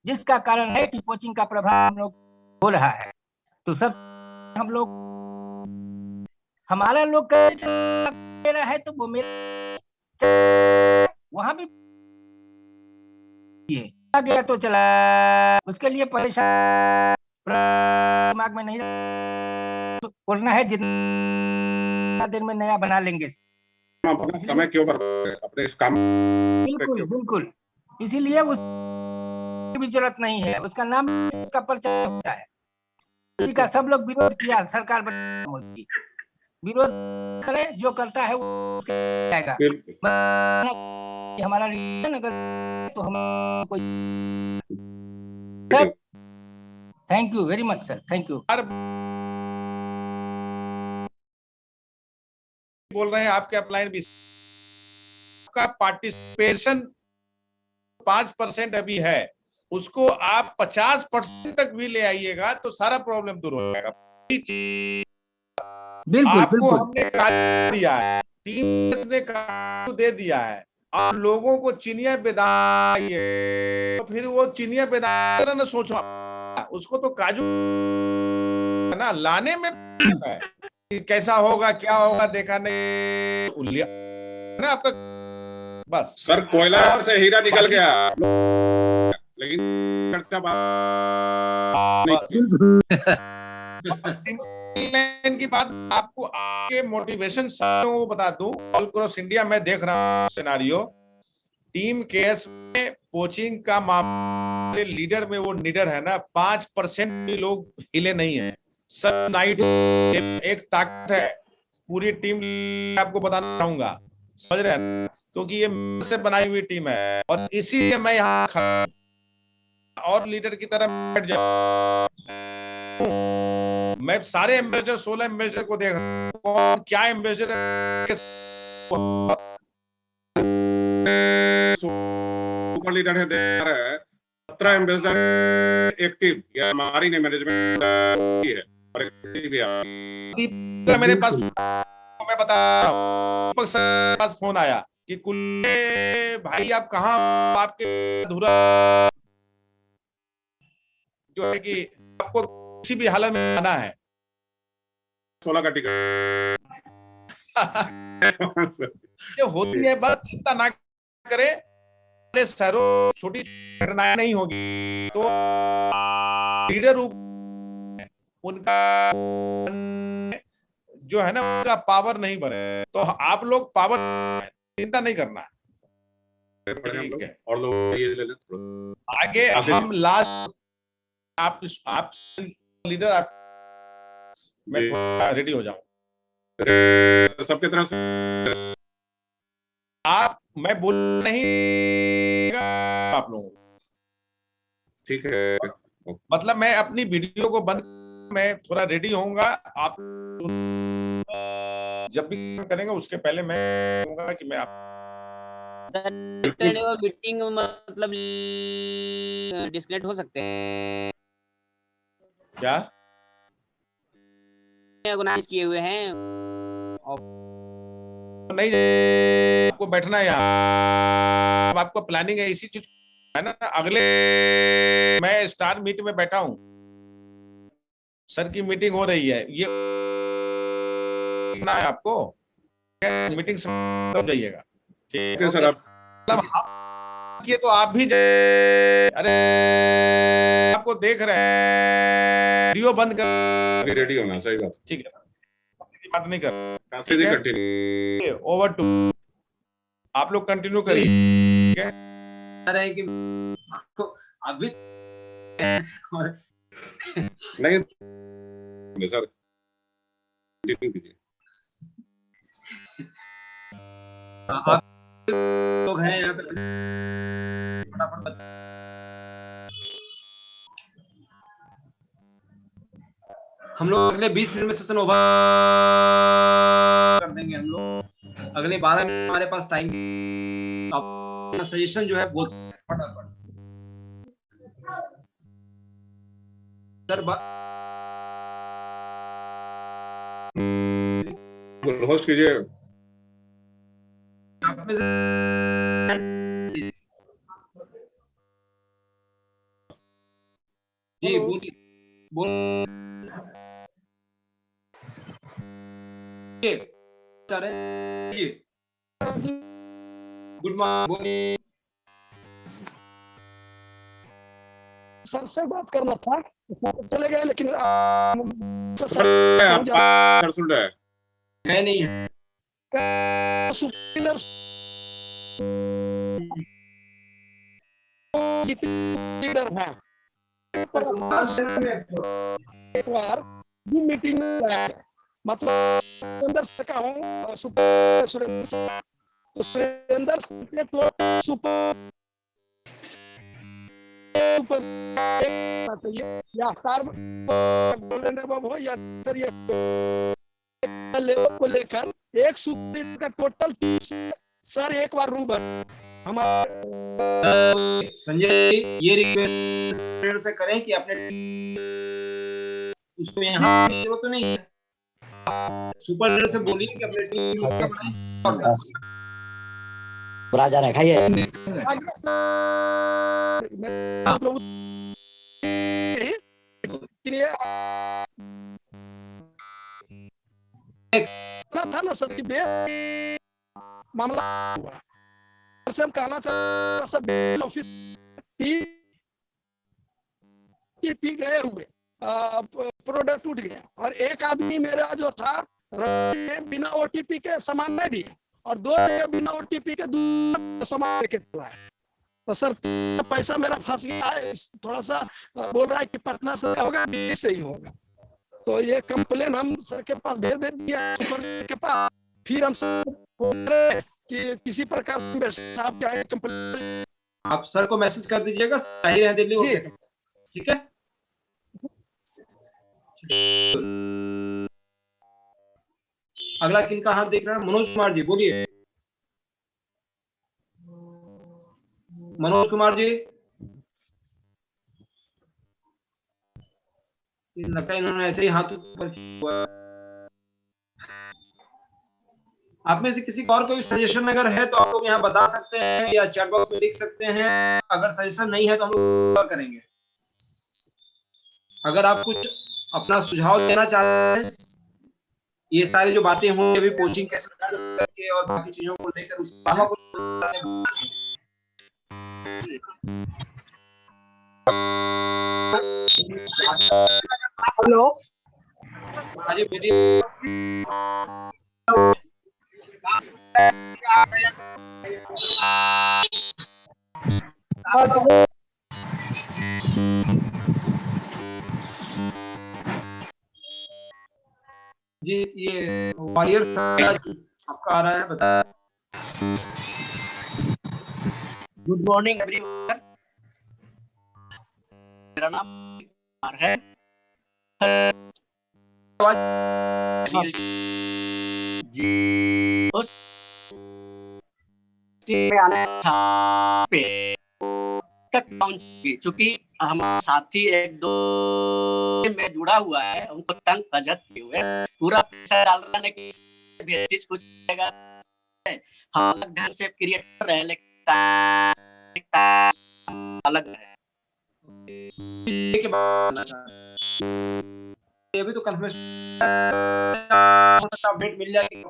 S17: जिसका कारण है कि कोचिंग का प्रभाव हम लोग हो रहा है। तो सब हम लोग, हमारा लोग मेरा है तो वो मेरा वहां भी आ गया तो चला, उसके लिए परेशान दिमाग में नहीं करना है, जितना देर में नया बना लेंगे।
S15: अपना समय क्यों अपने इस काम?
S17: बिल्कुल, इसीलिए उस भी जरूरत नहीं है, उसका नाम उसका परिचय होता है। का सब लोग विरोध किया, सरकार मोदी विरोध करे, जो करता है वो उसके आएगा। हमारा रीजन अगर तो हम कोई। Thank you very much sir, thank you.
S2: बोल रहे हैं आपके अपलाइन भी का पार्टिसिपेशन 5% अभी है, उसको आप 50% तक भी ले आइएगा तो सारा प्रॉब्लम दूर हो जाएगा। आपको हमने कार्य दिया है, टीम ने कार्य दे दिया है, आप लोगों को चिनिया बेदाइए, तो फिर वो चिनिया बेदाना न सोचो, उसको तो काजू ना लाने में है, कैसा होगा क्या होगा देखा नहीं, उल्लिया ना आपका बस।
S15: सर कोयला से हीरा निकल गया, लेकिन
S2: सिंगल की बात आपको आपके मोटिवेशन वो बता दूं, ऑल क्रॉस इंडिया मैं देख रहा हूं सिनेरियो, टीम केएस में कोचिंग का मामले लीडर में वो लीडर है ना, 5% भी लोग हिले नहीं है, सब नाइट एक ताकत है, पूरी टीम आपको बताना चाहूंगा, समझ रहे हैं, क्योंकि ये से बनाई हुई टीम है, और इसीलिए मैं यहाँ और लीडर की तरह बैठ जाऊं। मैं सारे एम्बेसडर 16 एम्बेसडर को देख रहा हूं, कौन क्या एम्बेसडर
S15: सुपर लीडर है, 17 एम्बेसडर एक्टिव, ये हमारी ने मैनेजमेंट है, और
S2: मेरे पास मैं बता रहा हूँ, पास फोन आया कि कुल भाई आप कहाँ, आपके अधूरा जो है कि आपको किसी भी हालत में आना है,
S15: 16 का टिकट
S2: ये होती है, बस चिंता ना करे, सरों छोटी घटनाएं नहीं होगी तो लीडर उनका जो है ना उनका पावर नहीं बढ़े, तो आप लोग पावर चिंता नहीं करना है।
S15: और लोग ये ले लें
S2: आगे हम लास्ट आप लीडर आप मैं थोड़ा रेडी हो जाऊं
S15: सबके तरफ से
S2: आप, मैं बोल नहीं आप लोगों,
S15: ठीक है,
S2: मतलब मैं अपनी वीडियो को बंद, मैं थोड़ा रेडी होऊंगा, आप जब भी करेंगे उसके पहले मैं कहूंगा कि मैं आप
S16: मीटिंग मतलब डिस्कनेक्ट हो सकते हैं
S2: क्या?
S16: ऑर्गेनाइज किए हुए हैं
S2: नहीं, आपको बैठना है यहाँ, आपको प्लानिंग है इसी चीज है ना। अगले मैं स्टार मीट में बैठा हूँ, सर की मीटिंग हो रही है, ये ना है आपको मीटिंग समझ जाइएगा, ठीक है सर। आप मतलब ये तो आप भी अरे आपको देख रहे हैं, वीडियो बंद कर
S15: रेडी होना, सही बात,
S2: ठीक है, बात नहीं कर, ओवर टू आप लोग कंटिन्यू करिए, ठीक है।
S1: कि अभी
S15: नहीं सर,
S1: आप लोग हैं यहाँ पे, फटाफट हम लोग अगले 20 मिनट में सेशन ओवर कर देंगे। हम लोग अगले 12 मिनट हमारे पास टाइम, अपना सजेशन जो है बोल सकते हैं फटाफट। सर
S15: होस्ट कीजिए।
S1: जी बोलिए, गुड मॉर्निंग।
S18: सर से बात करना था, सर चले गए, लेकिन
S15: सर सुन रहा
S1: है नहीं है
S18: लीडर है, एक बार भी मीटिंग में मतलब सुरेंद्र से कहूँ सुरेंद्र तो सुरेंद्र से सुपर चाहिए या गोल्डन एबव हो या लेवल को लेकर एक सुपर का टोटल सर एक बार रूम बन
S1: हमारे संजय ये रिक्वेस्ट से करें कि अपने उसको यहाँ जरूरत तो नहीं है, सुपर लीडर से बोलिए कि अपने टीम का बनाएं
S19: राजा ने खाइए।
S18: था ना सर की मामला हुआ, से हम कहना चाहते सब ऑफिस पी गए हुए प्रोडक्ट उठ गया, और एक आदमी मेरा जो था बिना ओटीपी के सामान नहीं दिया और 2 बिना ओटीपी के सामान लेके चला है। तो सर पैसा मेरा फंस गया है, थोड़ा सा बोल रहा है कि पटना से होगा, दिल्ली से ही होगा। तो ये कंप्लेन हम सर के पास भेज दे दिया के पास, फिर हम कि किसी प्रकार से साहब क्या है कंप्लेन,
S1: आप सर को मैसेज कर दीजिएगा, सही है दिल्ली, ठीक है। अगला किनका हाथ देख रहा है? मनोज कुमार जी बोलिए। मनोज कुमार जी, लगता है इन्होंने ऐसे ही हाथ ऊपर किया। आप में से किसी और कोई सजेशन अगर है तो आप लोग यहाँ बता सकते हैं या चैट बॉक्स में लिख सकते हैं। अगर सजेशन नहीं है तो हम लोग करेंगे। अगर आप कुछ अपना सुझाव देना चाहते हैं ये सारी जो बातें होंगी अभी कोचिंग कैसे करके और बाकी चीजों को लेकर उस
S20: हेलो
S1: हाँ जी बोलिए। जी ये वॉरियर्स आपका आ रहा है, बताइए।
S21: गुड मॉर्निंग एवरीवन, मेरा नाम कुमार है। जी उस में आने था पे तक पहुंची, चूंकि हमारा साथी एक दो में जुड़ा हुआ है, उनको तंग बजते हुए पूरा पैसा डाल रहा है कि कुछ हम अलग ढंग से क्रिएट कर रहे हैं, लेकिन अलग है।
S1: अभी तो कंफर्मेशन अपडेट मिल जाएगी,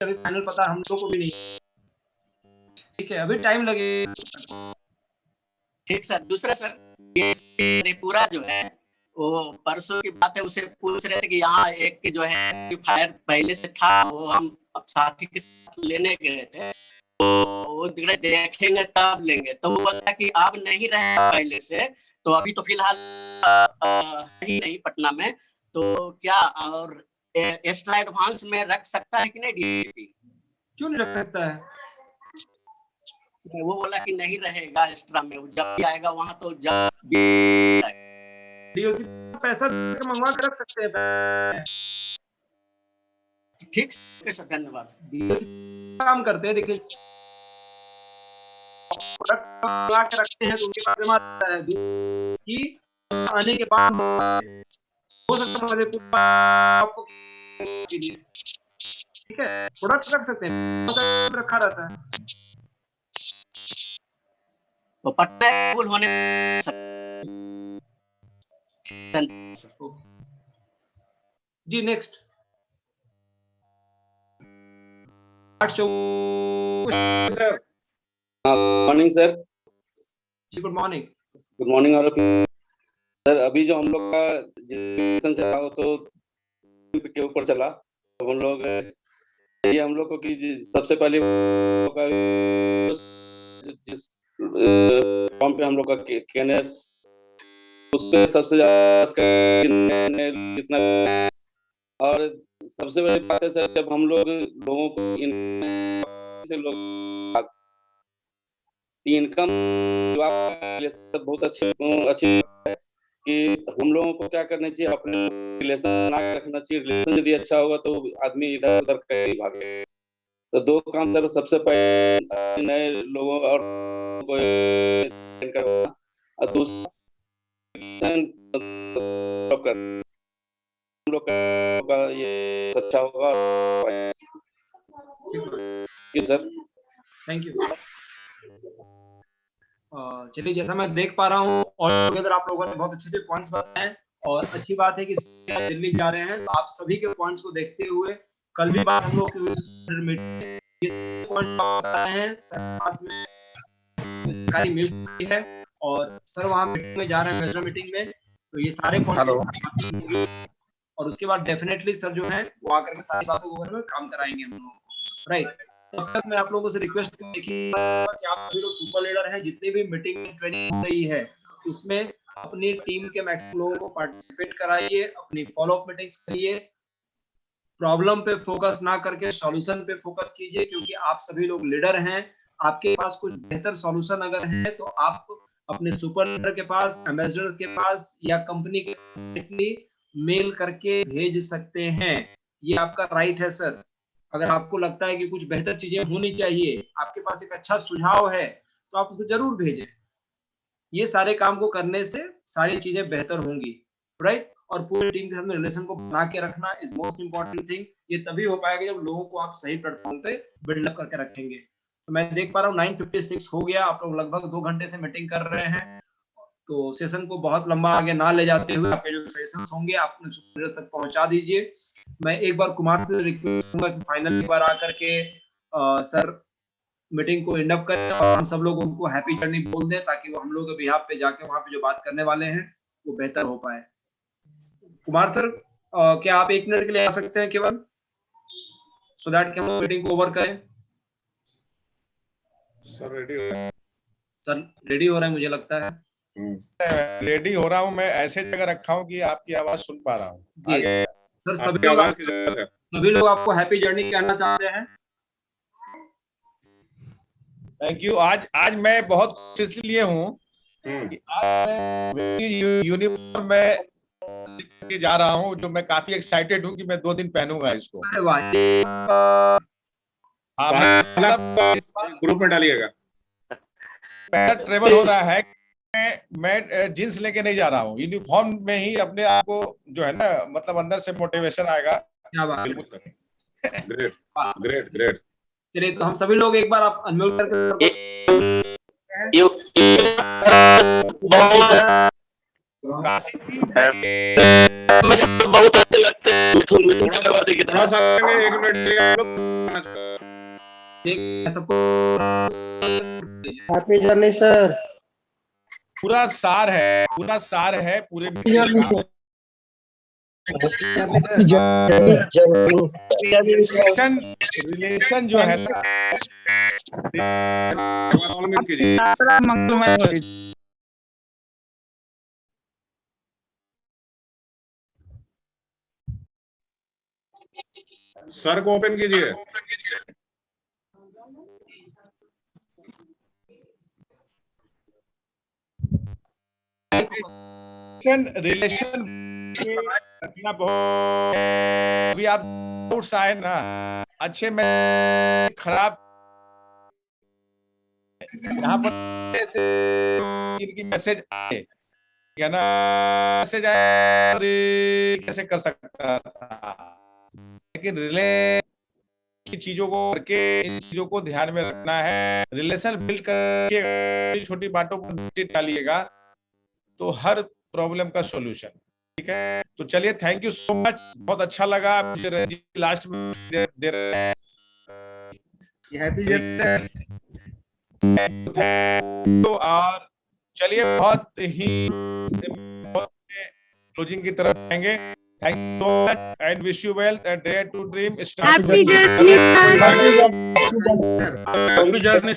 S1: अभी फाइनल पता हम लोग को भी नहीं, ठीक है, अभी टाइम लगेगा।
S21: ठीक सर। दूसरा सर, ये पूरा जो है वो परसों की बात है, उसे पूछ रहे थे कि यहाँ एक जो है फायर पहले से था, वो हम साथी के साथ लेने गए थे, तो वो देखेंगे तब लेंगे, तो वो बोला कि अब नहीं रहे पहले से, तो अभी तो फिलहाल ही नहीं पटना में, तो क्या और एक्स्ट्रा एडवांस में रख सकता है कि नहीं डीएपी?
S1: क्यों नहीं रख सकता है?
S21: वो बोला कि नहीं रहेगा एक्स्ट्रा में, जब भी आएगा वहां तो जब भी
S1: पैसा मंगवा के रख सकते हैं।
S21: ठीक सर, धन्यवाद।
S1: काम करते हैं, देखिए प्रोडक्ट मंगवा के रखते हैं तो उनके पास जमा रहता है कि आने के बाद हो सकता है आपको, ठीक है, प्रोडक्ट रख सकते हैं, रखा रहता है।
S21: तो पटना होने
S1: जी नेक्स्ट
S22: सर। Morning sir.
S1: जी गुड मॉर्निंग।
S22: गुड मॉर्निंग और सर, अभी जो हम लोग का चला हो तो के ऊपर चला, तो हम लोग ये हम लोग को कि सबसे पहले जिस फॉर्म पे हम लोग का केएनएस उससे सबसे ज्यादा कितना, और सबसे बड़ी बात है सर, जब हम लोगों को इनकम बहुत अच्छी है कि हम लोगों को क्या करना चाहिए, अपने रिलेशन ना रखना चाहिए। रिलेशन यदि अच्छा होगा तो आदमी इधर उधर कहीं भागे। तो दो काम सर, सबसे पहले नए लोगों और दूसरा हम लोग का ये अच्छा होगा। Sir
S1: thank you. चलिए, जैसा मैं देख पा रहा हूँ और अगर आप लोगों ने बहुत अच्छे अच्छे पॉइंट्स बताए, और अच्छी बात है कि दिल्ली जा रहे हैं, तो आप सभी के पॉइंट्स को देखते हुए कल भी बात हम लोग मिल चुकी है, और सर वहाँ मीटिंग में जा रहे हैं, मीटिंग में, तो ये सारे पॉइंट्स, और उसके बाद डेफिनेटली सर जो है वो आकर के सारी बातों के ऊपर में काम कराएंगे हम लोगों को, राइट। तब तक मैं आप लोगों से रिक्वेस्ट करूंगा कि आप सभी लोग सुपर लीडर हैं, जितनी भी मीटिंग में ट्रेनिंग हो रही है उसमें अपनी टीम के मैक्सिमम लोगों को पार्टिसिपेट कराइए, अपनी फॉलो अप मीटिंग्स करिए, प्रॉब्लम पे फोकस ना करके सॉल्यूशन पे फोकस कीजिए, क्योंकि आप सभी लोग लीडर हैं। आपके पास कुछ बेहतर सॉल्यूशन अगर है तो आप अपने सुपर लीडर के पास, एम्बेसडर के पास या कंपनी के मेल करके भेज सकते हैं। ये आपका राइट है सर। अगर आपको लगता है कि कुछ बेहतर चीजें होनी चाहिए, आपके पास एक अच्छा सुझाव है, तो आप उसको जरूर भेजें। ये सारे काम को करने से सारी चीजें बेहतर होंगी, राइट। और पूरी टीम के साथ में रिलेशन को बना के रखना इज मोस्ट इंपॉर्टेंट थिंग। ये तभी हो पाएगा जब लोगों को आप सही प्लेटफॉर्म पे बिल्डअप करके रखेंगे। तो मैं देख पा रहा हूँ 9:56 हो गया, आप लोग लगभग 2 घंटे से मीटिंग कर रहे हैं। तो सेशन को बहुत लंबा आगे ना ले जाते हुए आपके जो सेशंस होंगे आप अपने सुपीरियर तक पहुंचा दीजिए। मैं एक बार कुमार से रिक्वेस्ट करूंगा कि फाइनल एक बार आकर के सर मीटिंग को एंड अप करें और हम सब लोग उनको हैप्पी जर्नी बोल दें, ताकि वो हम लोग के बिहाफ पे जाके वहां पे जो बात करने वाले हैं वो बेहतर हो पाए। कुमार सर क्या आप 1 मिनट के लिए आ सकते हैं केवल, सो दैट कि हम मीटिंग को ओवर करें।
S15: सर रेडी हो रहे हैं?
S1: सर रेडी हो रहे हैं मुझे लगता है।
S2: रेडी हो रहा हूँ, मैं ऐसे जगह रखा हूँ कि आपकी आवाज सुन पा रहा हूँ। आगे
S1: सर सभी लोग आपको हैप्पी जर्नी कहना चाहते हैं।
S2: Thank you. आज मैं बहुत खुश इसलिए हूँ कि आज मैं यूनिफॉर्म में जा रहा हूँ, जो मैं काफी एक्साइटेड हूँ कि मैं 2 दिन पहनूंगा इसको।
S15: ग्रुप में डालिएगा।
S2: मेरा ट्रेवल हो रहा है, मैं जींस लेके नहीं जा रहा हूँ, यूनिफॉर्म में ही अपने आप को जो है ना, मतलब अंदर से मोटिवेशन आएगा।
S1: क्या बात है,
S15: ग्रेट ग्रेट ग्रेट।
S1: चलिए तो हम सभी लोग एक बार आप अनम्यूट करके
S10: बहुत अच्छे लगते हैं।
S15: थोड़ा सा 1 मिनट
S1: सबको
S4: हैप्पी जर्नी सर।
S2: पूरा सार है पूरे रिलेशन जो है
S15: सर को ओपन कीजिए।
S2: रिलेशन अभी आप डाउट्स आए ना, अच्छे में खराब, यहाँ पर इनकी मैसेज आए क्या ना, मैसेज आए कैसे कर सकता था, लेकिन रिले की चीजों को करके इन चीजों को ध्यान में रखना है। रिलेशन बिल्ड करके छोटी बातों पर डालिएगा तो हर प्रॉब्लम का सॉल्यूशन। ठीक है, तो चलिए थैंक यू सो मच, बहुत अच्छा लगा। मुझे लास्ट में दे रहे हैं तो, और चलिए बहुत ही क्लोजिंग की तरफ आएंगे। Thank you so much and wish you well and dare to dream start. Happy journey.